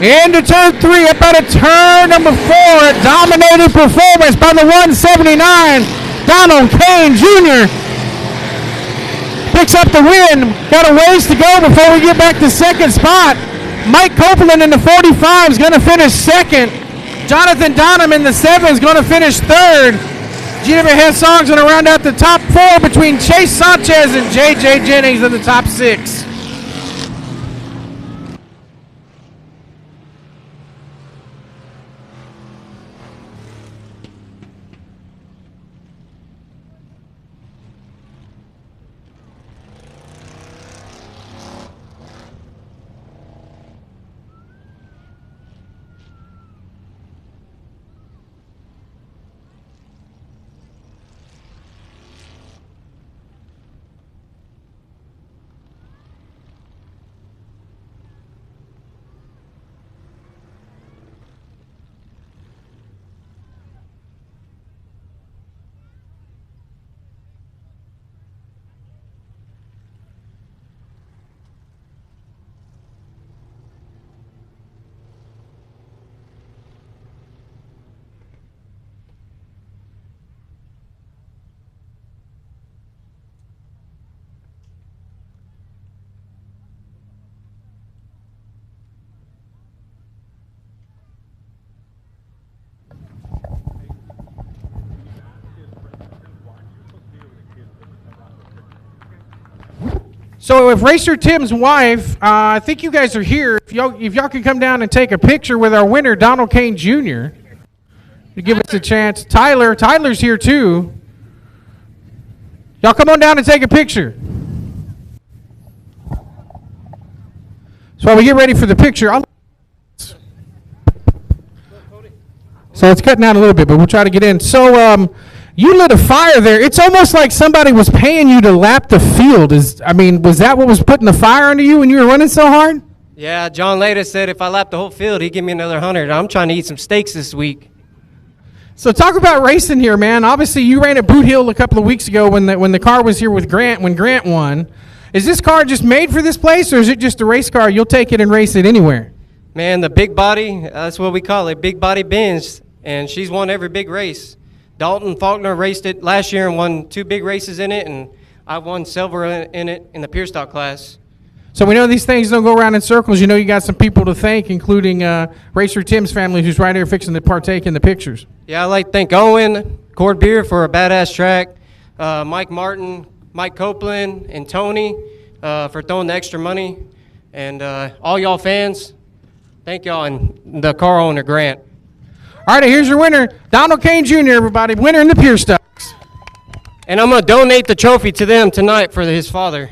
Into turn 3, up out of turn number 4, a dominating performance by the 179, Donald Kane Jr. Picks up the win. Got a ways to go before we get back to second spot. Mike Copeland in the 45 is going to finish second. Jonathan Donham in the 7 is going to finish third. GW Hessong's going to round out the top 4 between Chase Sanchez and JJ Jennings in the top 6. So if Racer Tim's wife, I think you guys are here. If y'all can come down and take a picture with our winner, Donald Kane Jr., to give us a chance. Tyler's here too. Y'all come on down and take a picture. So while we get ready for the picture, so it's cutting out a little bit, but we'll try to get in. So you lit a fire there. It's almost like somebody was paying you to lap the field. Was that what was putting the fire under you when you were running so hard? Yeah, John Leda said if I lap the whole field, he'd give me another 100. I'm trying to eat some steaks this week. So talk about racing here, man. Obviously, you ran at Boot Hill a couple of weeks ago when the car was here with Grant, when Grant won. Is this car just made for this place, or is it just a race car? You'll take it and race it anywhere. Man, the big body, that's what we call it, big body Benz, and she's won every big race. Dalton Faulkner raced it last year and won 2 big races in it, and I won silver in it in the pure stock class. So we know these things don't go around in circles. You know you got some people to thank, including Racer Tim's family, who's right here fixing to partake in the pictures. Yeah, I'd like to thank Owen, Cord Beer for a badass track, Mike Martin, Mike Copeland, and Tony for throwing the extra money, and all y'all fans, thank y'all, and the car owner, Grant. All right, here's your winner, Donald Kane Jr., everybody, winner in the Pure Stocks. And I'm going to donate the trophy to them tonight for his father.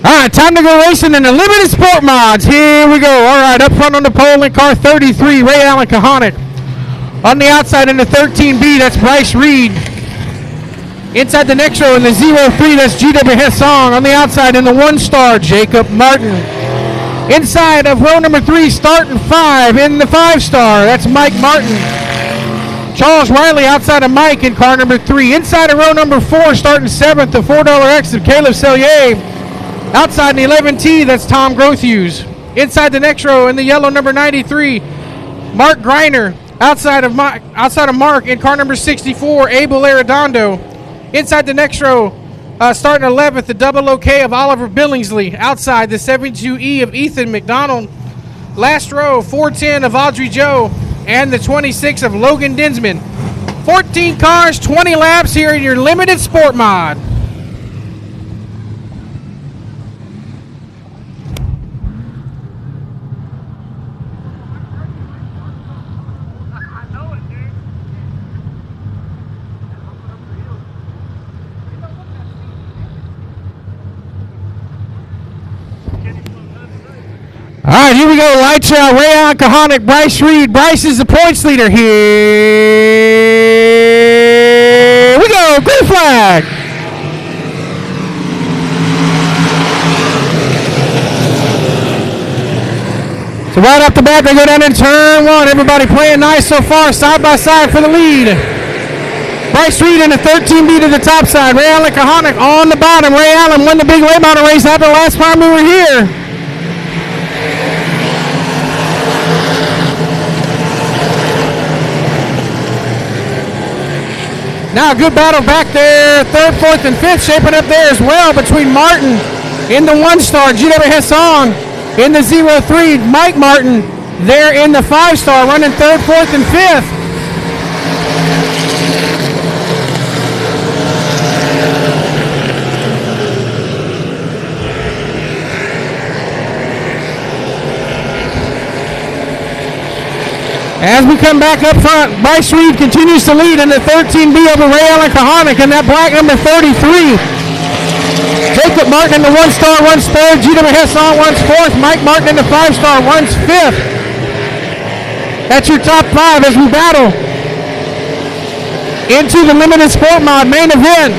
All right, time to go racing in the limited sport mods. Here we go. All right, up front on the pole in car 33, Ray Allen Kahanic. On the outside in the 13B, that's Bryce Reed. Inside the next row in the 03, that's GW Hessong. On the outside in the 1-star, Jacob Martin. Inside of row number 3, starting 5 in the 5-star, that's Mike Martin. Charles Riley outside of Mike in car number 3. Inside of row number 4, starting 7th, the $4 exit, Caleb Sellier. Outside in the 11T, that's Tom Grothhughes. Inside the next row in the yellow number 93, Mark Greiner. Outside of Mark in car number 64, Abel Arredondo. Inside the next row, starting 11th, the double OK of Oliver Billingsley. Outside the 72E of Ethan McDonald. Last row, 410 of Audrey Joe. And the 26 of Logan Dinsman. 14 cars, 20 laps here in your limited sport mod. All right, here we go. Lights out. Ray Alcoholic, Bryce Reed. Bryce is the points leader. Here we go. Green flag. So right off the bat, they go down in turn one. Everybody playing nice so far, side by side for the lead. Bryce Reed in the 13B to the top side. Ray Alcoholic on the bottom. Ray Allen won the big late model race after the last time we were here. Now a good battle back there, third, fourth, and fifth shaping up there as well between Martin in the 1-star, GW Hassan in the 03, Mike Martin there in the 5-star, running third, fourth, and fifth. As we come back up front, Bryce Reed continues to lead in the 13B over Ray Alcoholic and that black number 33. Jacob Martin in the 1-star, runs third. GW Hassan runs fourth. Mike Martin in the 5-star runs fifth. That's your top five as we battle into the limited sport mod main event.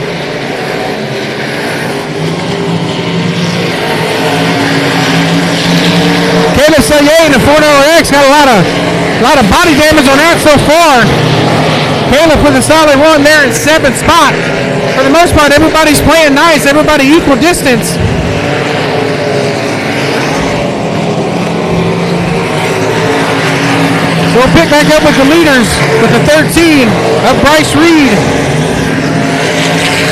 Caleb Sayer in the 4-door X got a lot of body damage on that so far. Caleb with a solid run there in 7th spot. For the most part, everybody's playing nice. Everybody equal distance. So we'll pick back up with the leaders with the 13 of Bryce Reed.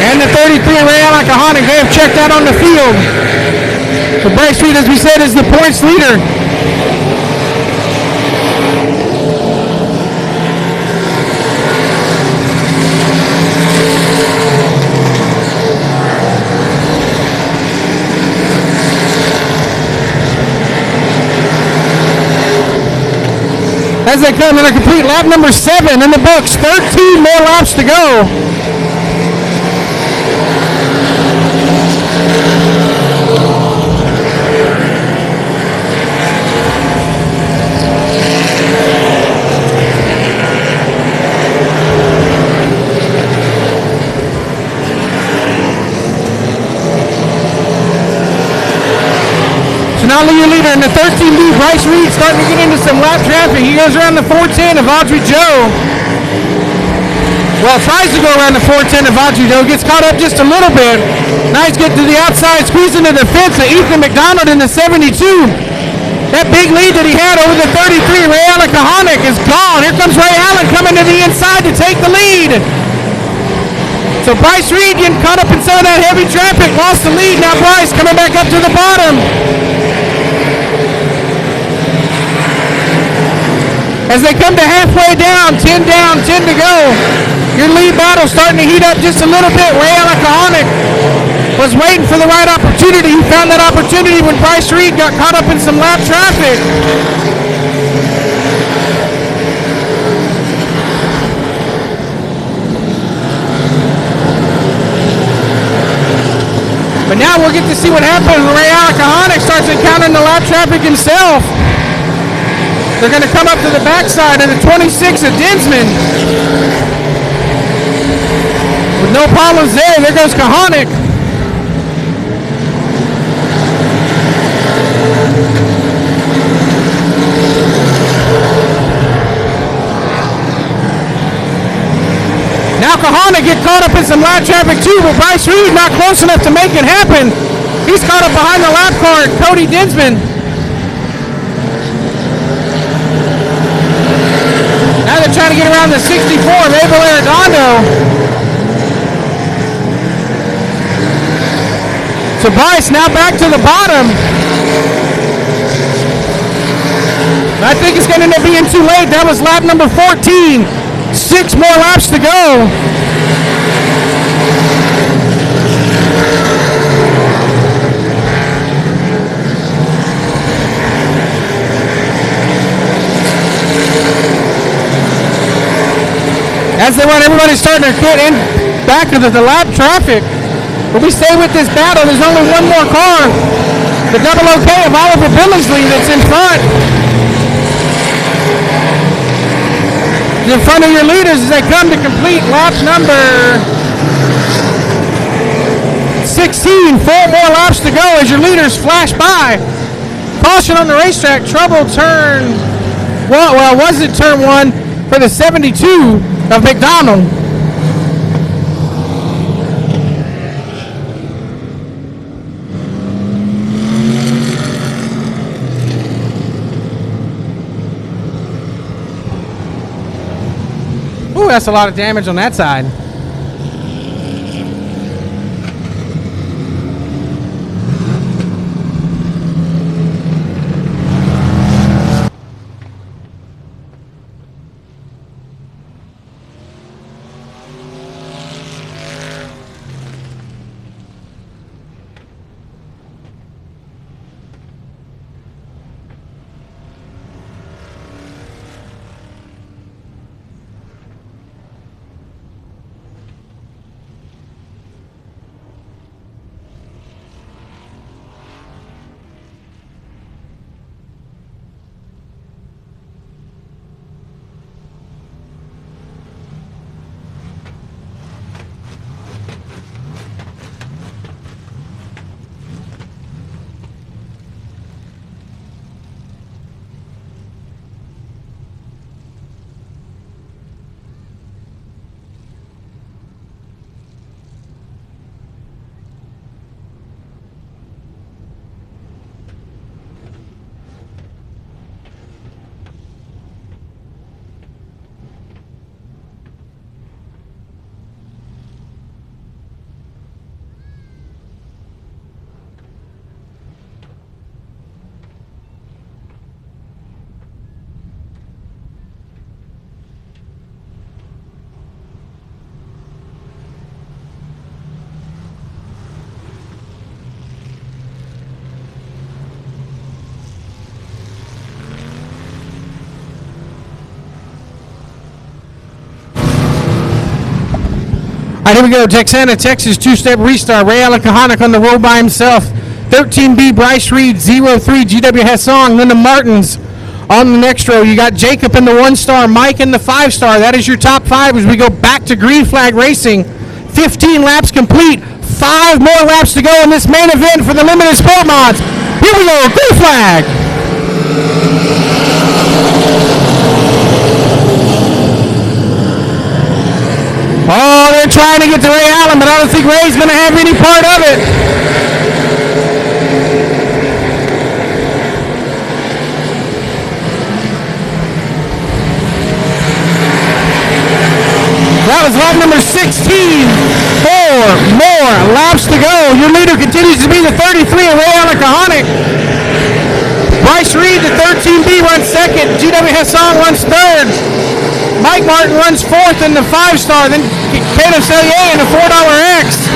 And the 33 Ray Alcoholic. They have checked out on the field. So Bryce Reed, as we said, is the points leader. As they come in a complete lap number 7 in the books, 13 more laps to go. Now your leader in the 13B, Bryce Reed, starting to get into some lap traffic. He goes around the 410 of Audrey Joe. Well, tries to go around the 410 of Audrey Joe, gets caught up just a little bit. Now he's getting to the outside, squeezing to the fence of Ethan McDonald in the 72. That big lead that he had over the 33, Ray Alcoholic, is gone. Here comes Ray Allen coming to the inside to take the lead. So Bryce Reed getting caught up in some of that heavy traffic, lost the lead. Now Bryce coming back up to the bottom. As they come to halfway down, 10 to go. Your lead battle starting to heat up just a little bit. Ray Alcoholic was waiting for the right opportunity. He found that opportunity when Bryce Reed got caught up in some lap traffic. But now we'll get to see what happens when Ray Alcoholic starts encountering the lap traffic himself. They're going to come up to the backside of the 26 of Dinsman. With no problems there. There goes Kahonic. Now Kahonic get caught up in some lap traffic too, but Bryce Reed not close enough to make it happen. He's caught up behind the lap car, Cody Dinsman. Now they're trying to get around the 64 of Abel Arredondo. So Bryce now back to the bottom. I think it's going to end up being too late. That was lap number 14. 6 more laps to go. As they run, everybody's starting to get in back into the lap traffic. But we stay with this battle. There's only one more car. The double OK of Oliver Billingsley that's in front. In front of your leaders as they come to complete lap number 16. 4 more laps to go as your leaders flash by. Caution on the racetrack. Trouble turn. Well, was it turn 1 for the 72 of McDonald? Ooh, that's a lot of damage on that side. All right, here we go. Texana, Texas, two-step restart. Ray Alakahanic on the road by himself. 13B, Bryce Reed. 03, GW Hassong. Linda Martins on the next row. You got Jacob in the 1-star, Mike in the 5-star. That is your top 5 as we go back to green flag racing. 15 laps complete. 5 more laps to go in this main event for the limited sport mods. Here we go. Green flag. Oh, they're trying to get to Ray Allen, but I don't think Ray's going to have any part of it. That was lap number 16. 4 more laps to go. Your leader continues to be the 33 of Ray Alakahanic. Bryce Reed, the 13B, runs second. GW Hassong runs third. Mike Martin runs fourth in the 5-star. Then Caleb Sellier in the $4X.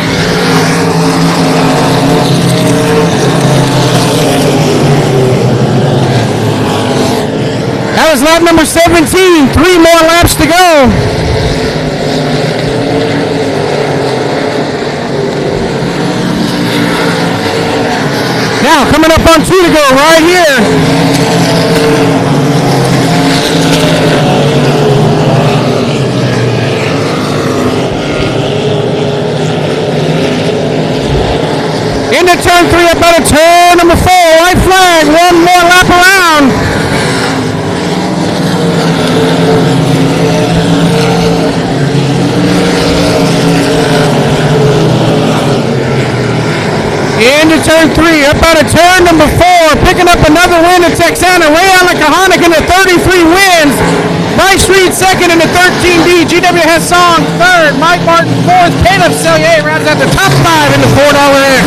That was lap number 17. 3 more laps to go. Now coming up on 2 to go right here. Into turn 3, up out of turn number 4, white flag, 1 more lap around. Into turn 3, up out of turn number 4, picking up another win at Texana. Ray Alakahanic in the 33 wins. Bryce Reed second in the 13B. GW Hassong third. Mike Martin fourth. Caleb Sellier rounds out the top 5 in the $4X.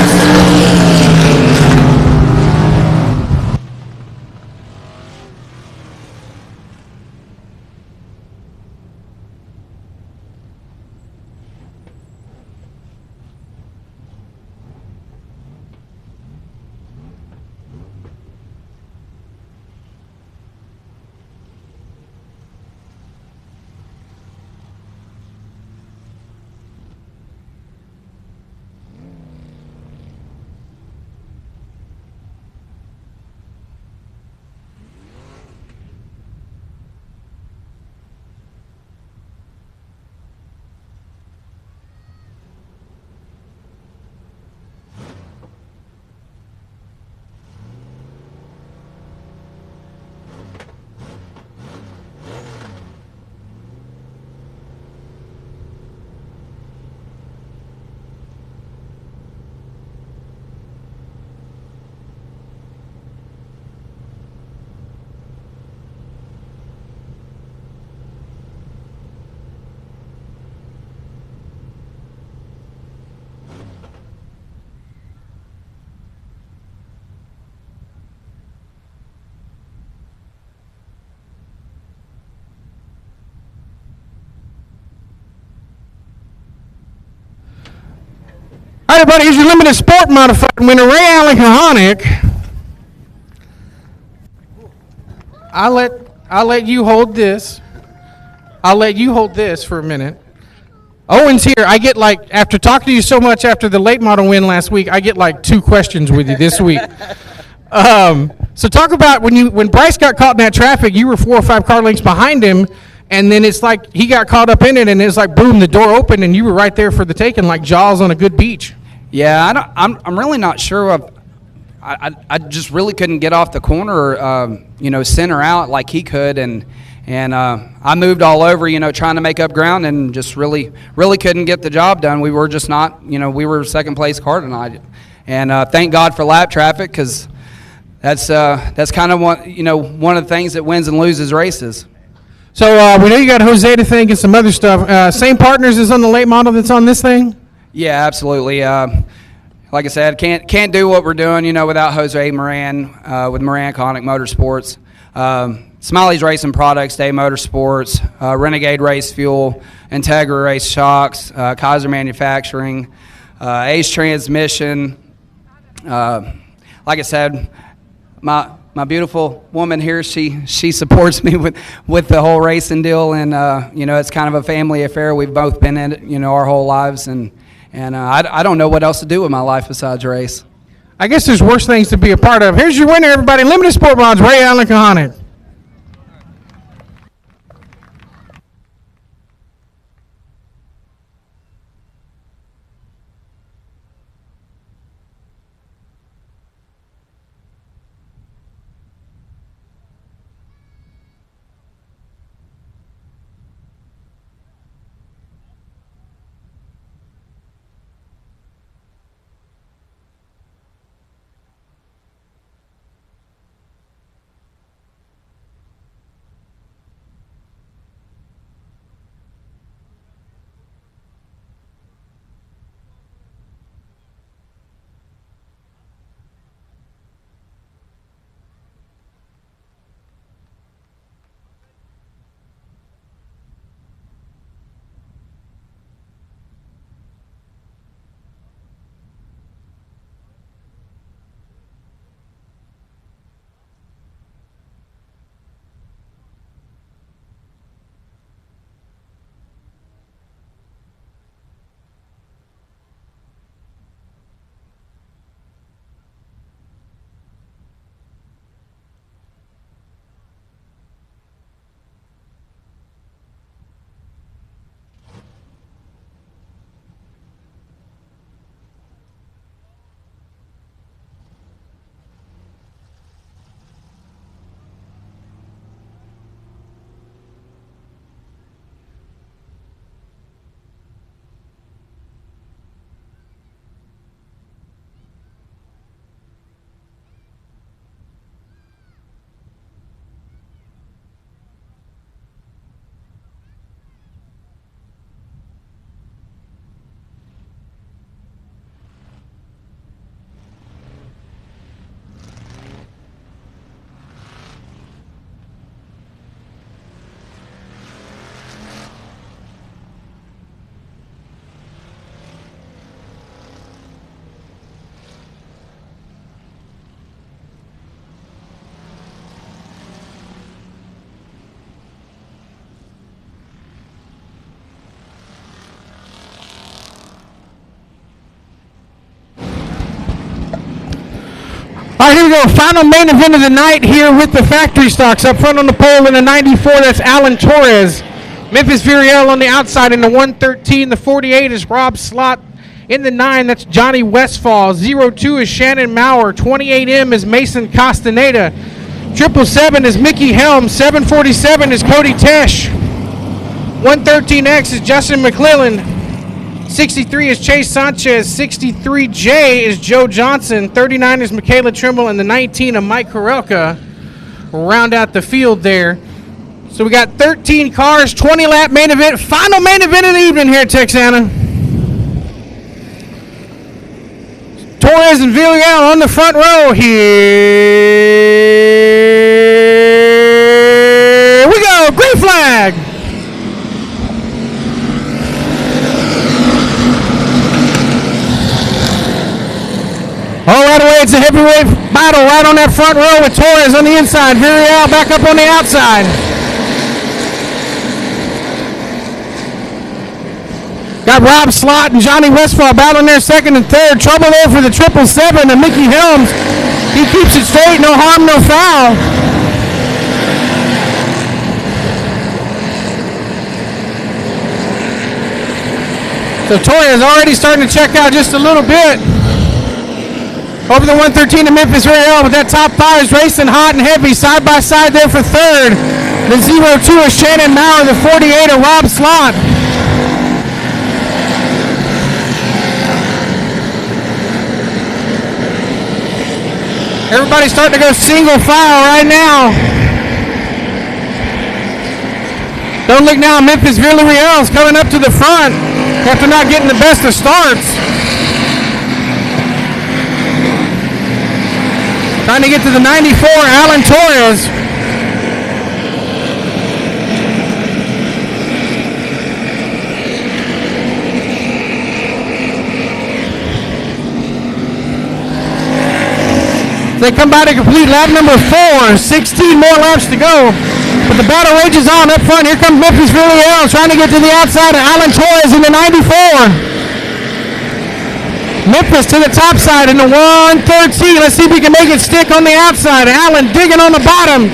All right, everybody, here's your limited sport modified winner, Ray Allen Kahanic. I'll let you hold this. I'll let you hold this for a minute. Owen's here. I get like, after talking to you so much after the late model win last week, I get like 2 questions with you this week. So talk about when Bryce got caught in that traffic, you were 4 or 5 car lengths behind him, and then it's like he got caught up in it, and it's like boom, the door opened, and you were right there for the taking, like Jaws on a good beach. Yeah, I'm really not sure. I just really couldn't get off the corner, center out like he could, and I moved all over, trying to make up ground, and just really couldn't get the job done. We were just not, we were second place car tonight, and thank God for lap traffic, because that's kind of one of the things that wins and loses races. So we know you got Jose to thank and some other stuff. Same partners as on the late model that's on this thing? Yeah, absolutely. Like I said, can't do what we're doing, without Jose Moran with Moran Kahanic Motorsports. Smiley's Racing Products, Day Motorsports, Renegade Race Fuel, Integra Race Shocks, Kaiser Manufacturing, Ace Transmission. Like I said, my beautiful woman here, she supports me with the whole racing deal, and it's kind of a family affair. We've both been in it, our whole lives, and I don't know what else to do with my life besides race. I guess there's worse things to be a part of. Here's your winner, everybody. Limited Sport Mods, Ray Allen Kahanic. All right, here we go. Final main event of the night here with the factory stocks. Up front on the pole in the 94, that's Alan Torres. Memphis Viriel on the outside in the 113. The 48 is Rob Slott. In the 9, that's Johnny Westfall. 02 is Shannon Maurer. 28M is Mason Castaneda. 777 is Mickey Helm. 747 is Cody Tesh. 113X is Justin McClellan. 63 is Chase Sanchez. 63J is Joe Johnson. 39 is Michaela Trimble. And the 19 of Mike Korelka round out the field there. So we got 13 cars, 20-lap main event. Final main event of the evening here at Texana. Torres and Villarreal on the front row. Here we go. Green flag. heavyweight battle right on that front row with Torres on the inside. Villarreal back up on the outside. Got Rob Slott and Johnny Westfall battling there second and third. Trouble there for the 777 and Mickey Helms. He keeps it straight, no harm, no foul. So Torres already starting to check out just a little bit. Over the 113 to Memphis Rail, but that top five is racing hot and heavy, side by side there for third. The 02 is Shannon Maurer, the 48 of Rob Slott. Everybody's starting to go single file right now. Don't look now, Memphis Villarreal's coming up to the front after not getting the best of starts. Trying to get to the 94, Alan Torres. They come by to complete lap number 4, 16 more laps to go. But the battle rages on up front. Here comes Memphis Villarreal trying to get to the outside of Alan Torres in the 94. Memphis to the top side in the 113. Let's see if we can make it stick on the outside. Allen digging on the bottom.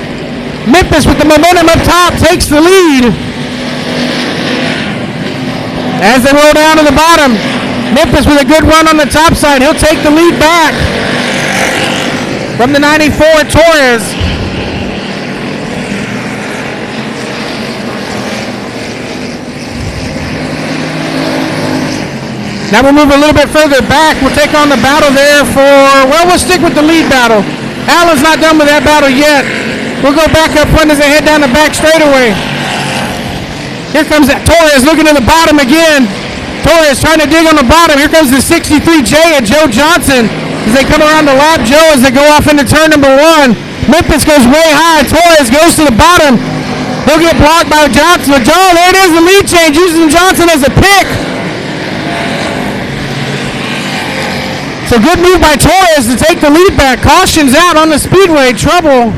Memphis with the momentum up top takes the lead. As they roll down to the bottom, Memphis with a good run on the top side. He'll take the lead back from the 94, Torres. Now we'll move a little bit further back. We'll take on the battle there for, well, we'll stick with the lead battle. Allen's not done with that battle yet. We'll go back up front as they head down the back straightaway. Here comes that Torres looking to the bottom again. Torres trying to dig on the bottom. Here comes the 63J of Joe Johnson as they come around the lap. Joe as they go off into turn number 1. Memphis goes way high. Torres goes to the bottom. He'll get blocked by Johnson. But Joe, there it is, the lead change, using Johnson as a pick. So good move by Torres to take the lead back. Caution's out on the speedway. Trouble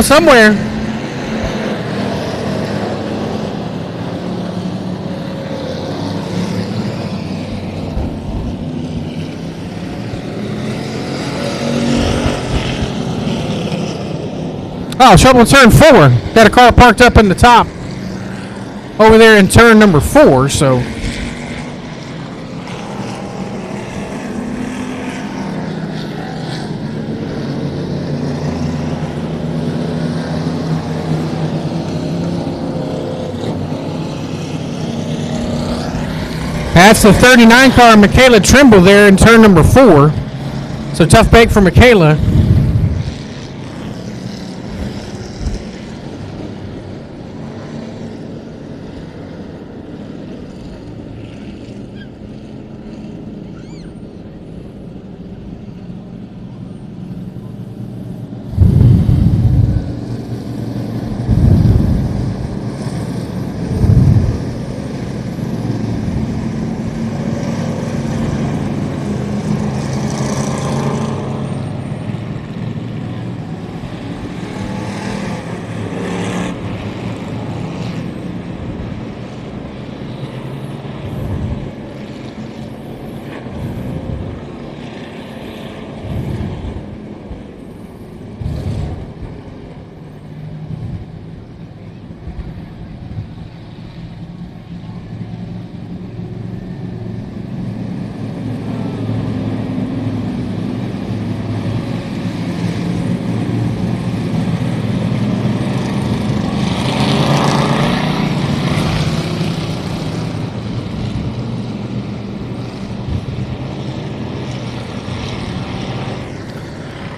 somewhere. Oh, trouble in turn 4. Got a car parked up in the top over there in turn number 4, so that's the 39 car, Michaela Trimble, there in turn number 4. So tough break for Michaela.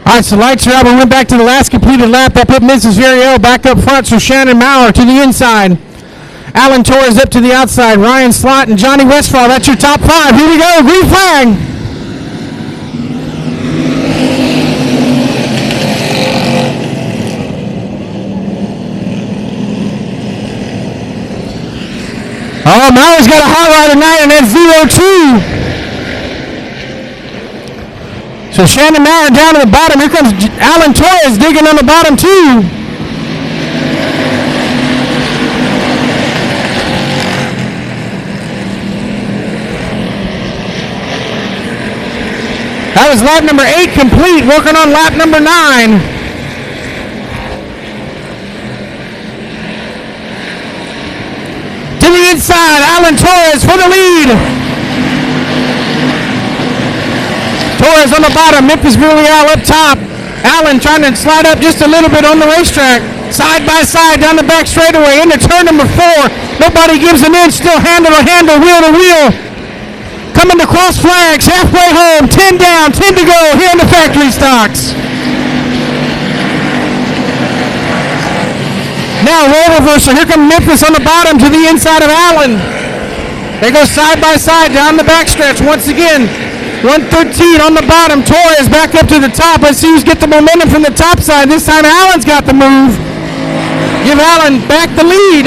All right, so lights are out. We went back to the last completed lap. That put Mrs. Villarreal back up front, so Shannon Maurer to the inside. Alan Torres up to the outside. Ryan Slott and Johnny Westfall. That's your top 5. Here we go. Green flag. Oh, Maurer's got a hot rod tonight, and that's 02. So Shannon Maurer down to the bottom. Here comes Alan Torres digging on the bottom too. That was lap number 8 complete, working on lap number 9. To the inside, Alan Torres for the lead. Torres on the bottom, Memphis Villarreal up top. Alan trying to slide up just a little bit on the racetrack. Side by side down the back straightaway into turn number 4. Nobody gives an inch, still handle to handle, wheel to wheel. Coming to cross flags, halfway home, 10 down, 10 to go here in the factory stocks. Now roll reversal, here comes Memphis on the bottom to the inside of Allen. They go side by side down the backstretch once again. 113 on the bottom, Torres back up to the top. Let's see who's get the momentum from the top side. This time Allen's got the move. Give Allen back the lead.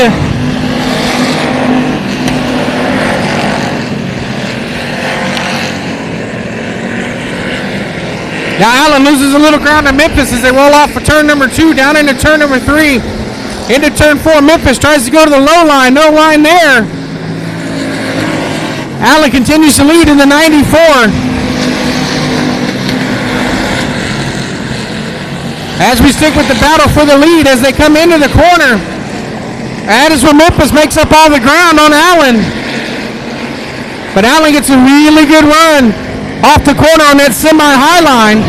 Now Allen loses a little ground to Memphis as they roll off for turn number 2, down into turn number 3. Into turn 4, Memphis tries to go to the low line, no line there. Allen continues to lead in the 94. As we stick with the battle for the lead as they come into the corner. That is where Memphis makes up all the ground on Allen. But Allen gets a really good run off the corner on that semi-high line.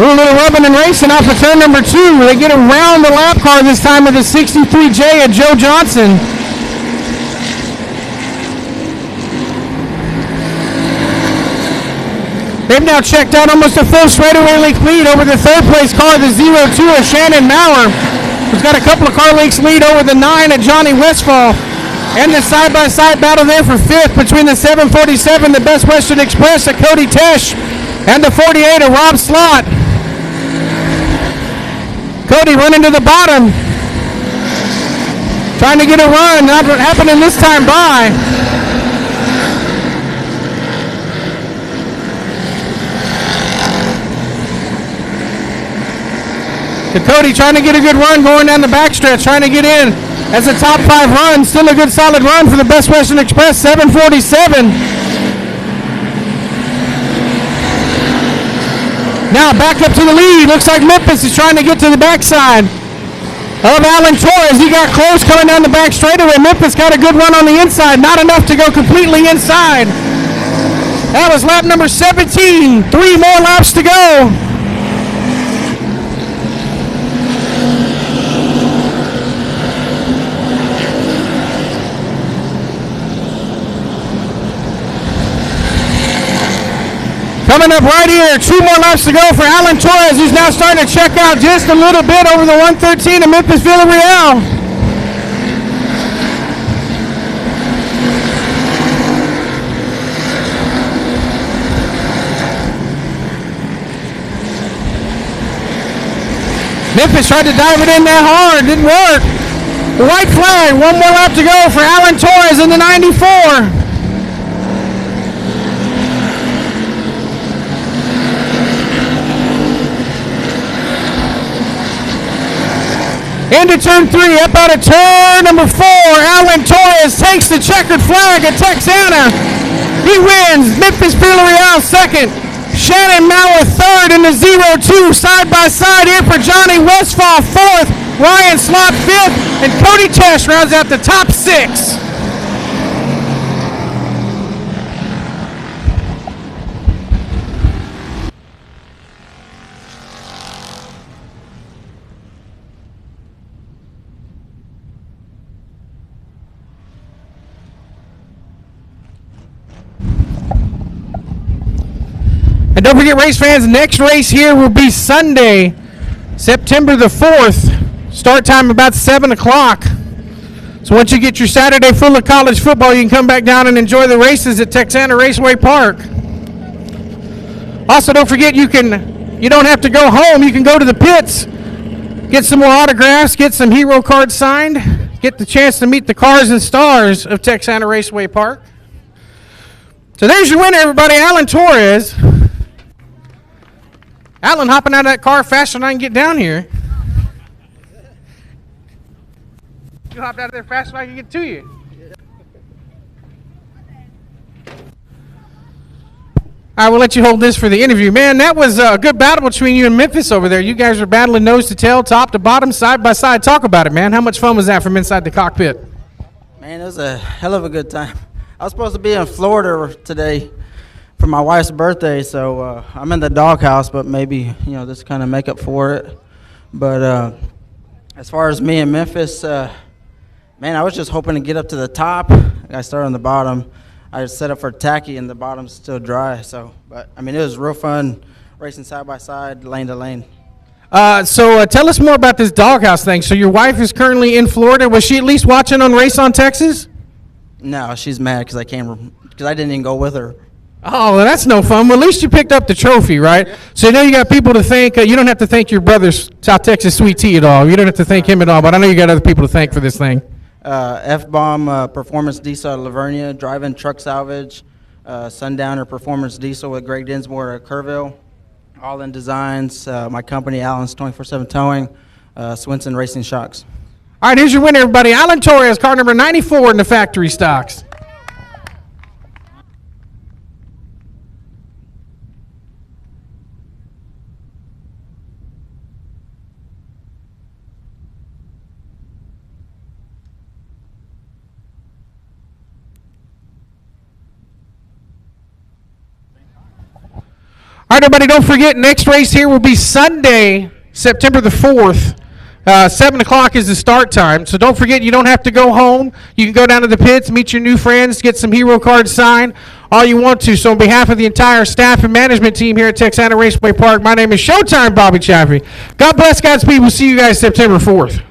A little rubbing and racing off of turn number 2. They get around the lap car this time with the 63J of Joe Johnson. They've now checked out almost a full straightaway length lead over the third place car, the 02 of Shannon Maurer, who's got a couple of car lengths lead over the 9 of Johnny Westfall. And the side-by-side battle there for 5th between the 747, the Best Western Express of Cody Tesh, and the 48 of Rob Slott. Cody running to the bottom, trying to get a run, not happening this time by. Cody trying to get a good run going down the backstretch, trying to get in as a top 5 run. Still a good solid run for the Best Western Express 747. Now back up to the lead. Looks like Memphis is trying to get to the backside of Alan Torres. He got close coming down the back straightaway. Memphis got a good run on the inside. Not enough to go completely inside. That was lap number 17. 3 more laps to go. Coming up right here, 2 more laps to go for Alan Torres, who's now starting to check out just a little bit over the 113 of Memphis Villarreal. Memphis tried to dive it in that hard, didn't work. The white flag, 1 more lap to go for Alan Torres in the 94. Into turn 3, up out of turn number 4, Alan Torres takes the checkered flag at Texana. He wins. Memphis Villarreal 2nd. Shannon Maurer 3rd in the 02, side by side here for Johnny Westfall 4th. Ryan Slott 5th, and Cody Tesh rounds out the top 6. And don't forget, race fans, next race here will be Sunday, September the 4th. Start time about 7 o'clock. So once you get your Saturday full of college football, you can come back down and enjoy the races at Texana Raceway Park. Also, don't forget, you don't have to go home. You can go to the pits, get some more autographs, get some hero cards signed, get the chance to meet the cars and stars of Texana Raceway Park. So there's your winner, everybody, Alan Torres. Alan hopping out of that car faster than I can get down here. You hopped out of there faster than I can get to you. I will let you hold this for the interview. Man, that was a good battle between you and Memphis over there. You guys were battling nose to tail, top to bottom, side by side. Talk about it, man. How much fun was that from inside the cockpit? Man, it was a hell of a good time. I was supposed to be in Florida today for my wife's birthday, so I'm in the doghouse, but maybe, this kind of make up for it. But as far as me and Memphis, man, I was just hoping to get up to the top. I started on the bottom. I set up for tacky, and the bottom's still dry. But it was real fun racing side by side, lane to lane. So tell us more about this doghouse thing. So your wife is currently in Florida. Was she at least watching on Race on Texas? No, she's mad because I didn't even go with her. Oh, well, that's no fun. Well, at least you picked up the trophy, right? So you got people to thank. You don't have to thank your brother, South Texas Sweet Tea, at all. You don't have to thank him at all. But I know you got other people to thank for this thing. F-Bomb Performance Diesel at Lavernia, Drive-In Truck Salvage, Sundowner Performance Diesel with Greg Dinsmore at Kerrville, All In Designs, my company, Allen's 24/7 Towing, Swinson Racing Shocks. All right, here's your winner, everybody. Alan Torres, car number 94 in the factory stocks. All right, everybody, don't forget, next race here will be Sunday, September the 4th. 7 o'clock is the start time, so don't forget, you don't have to go home. You can go down to the pits, meet your new friends, get some hero cards signed, all you want to. So on behalf of the entire staff and management team here at Texana Raceway Park, my name is Showtime Bobby Chaffee. God bless Godspeed. We'll see you guys September 4th.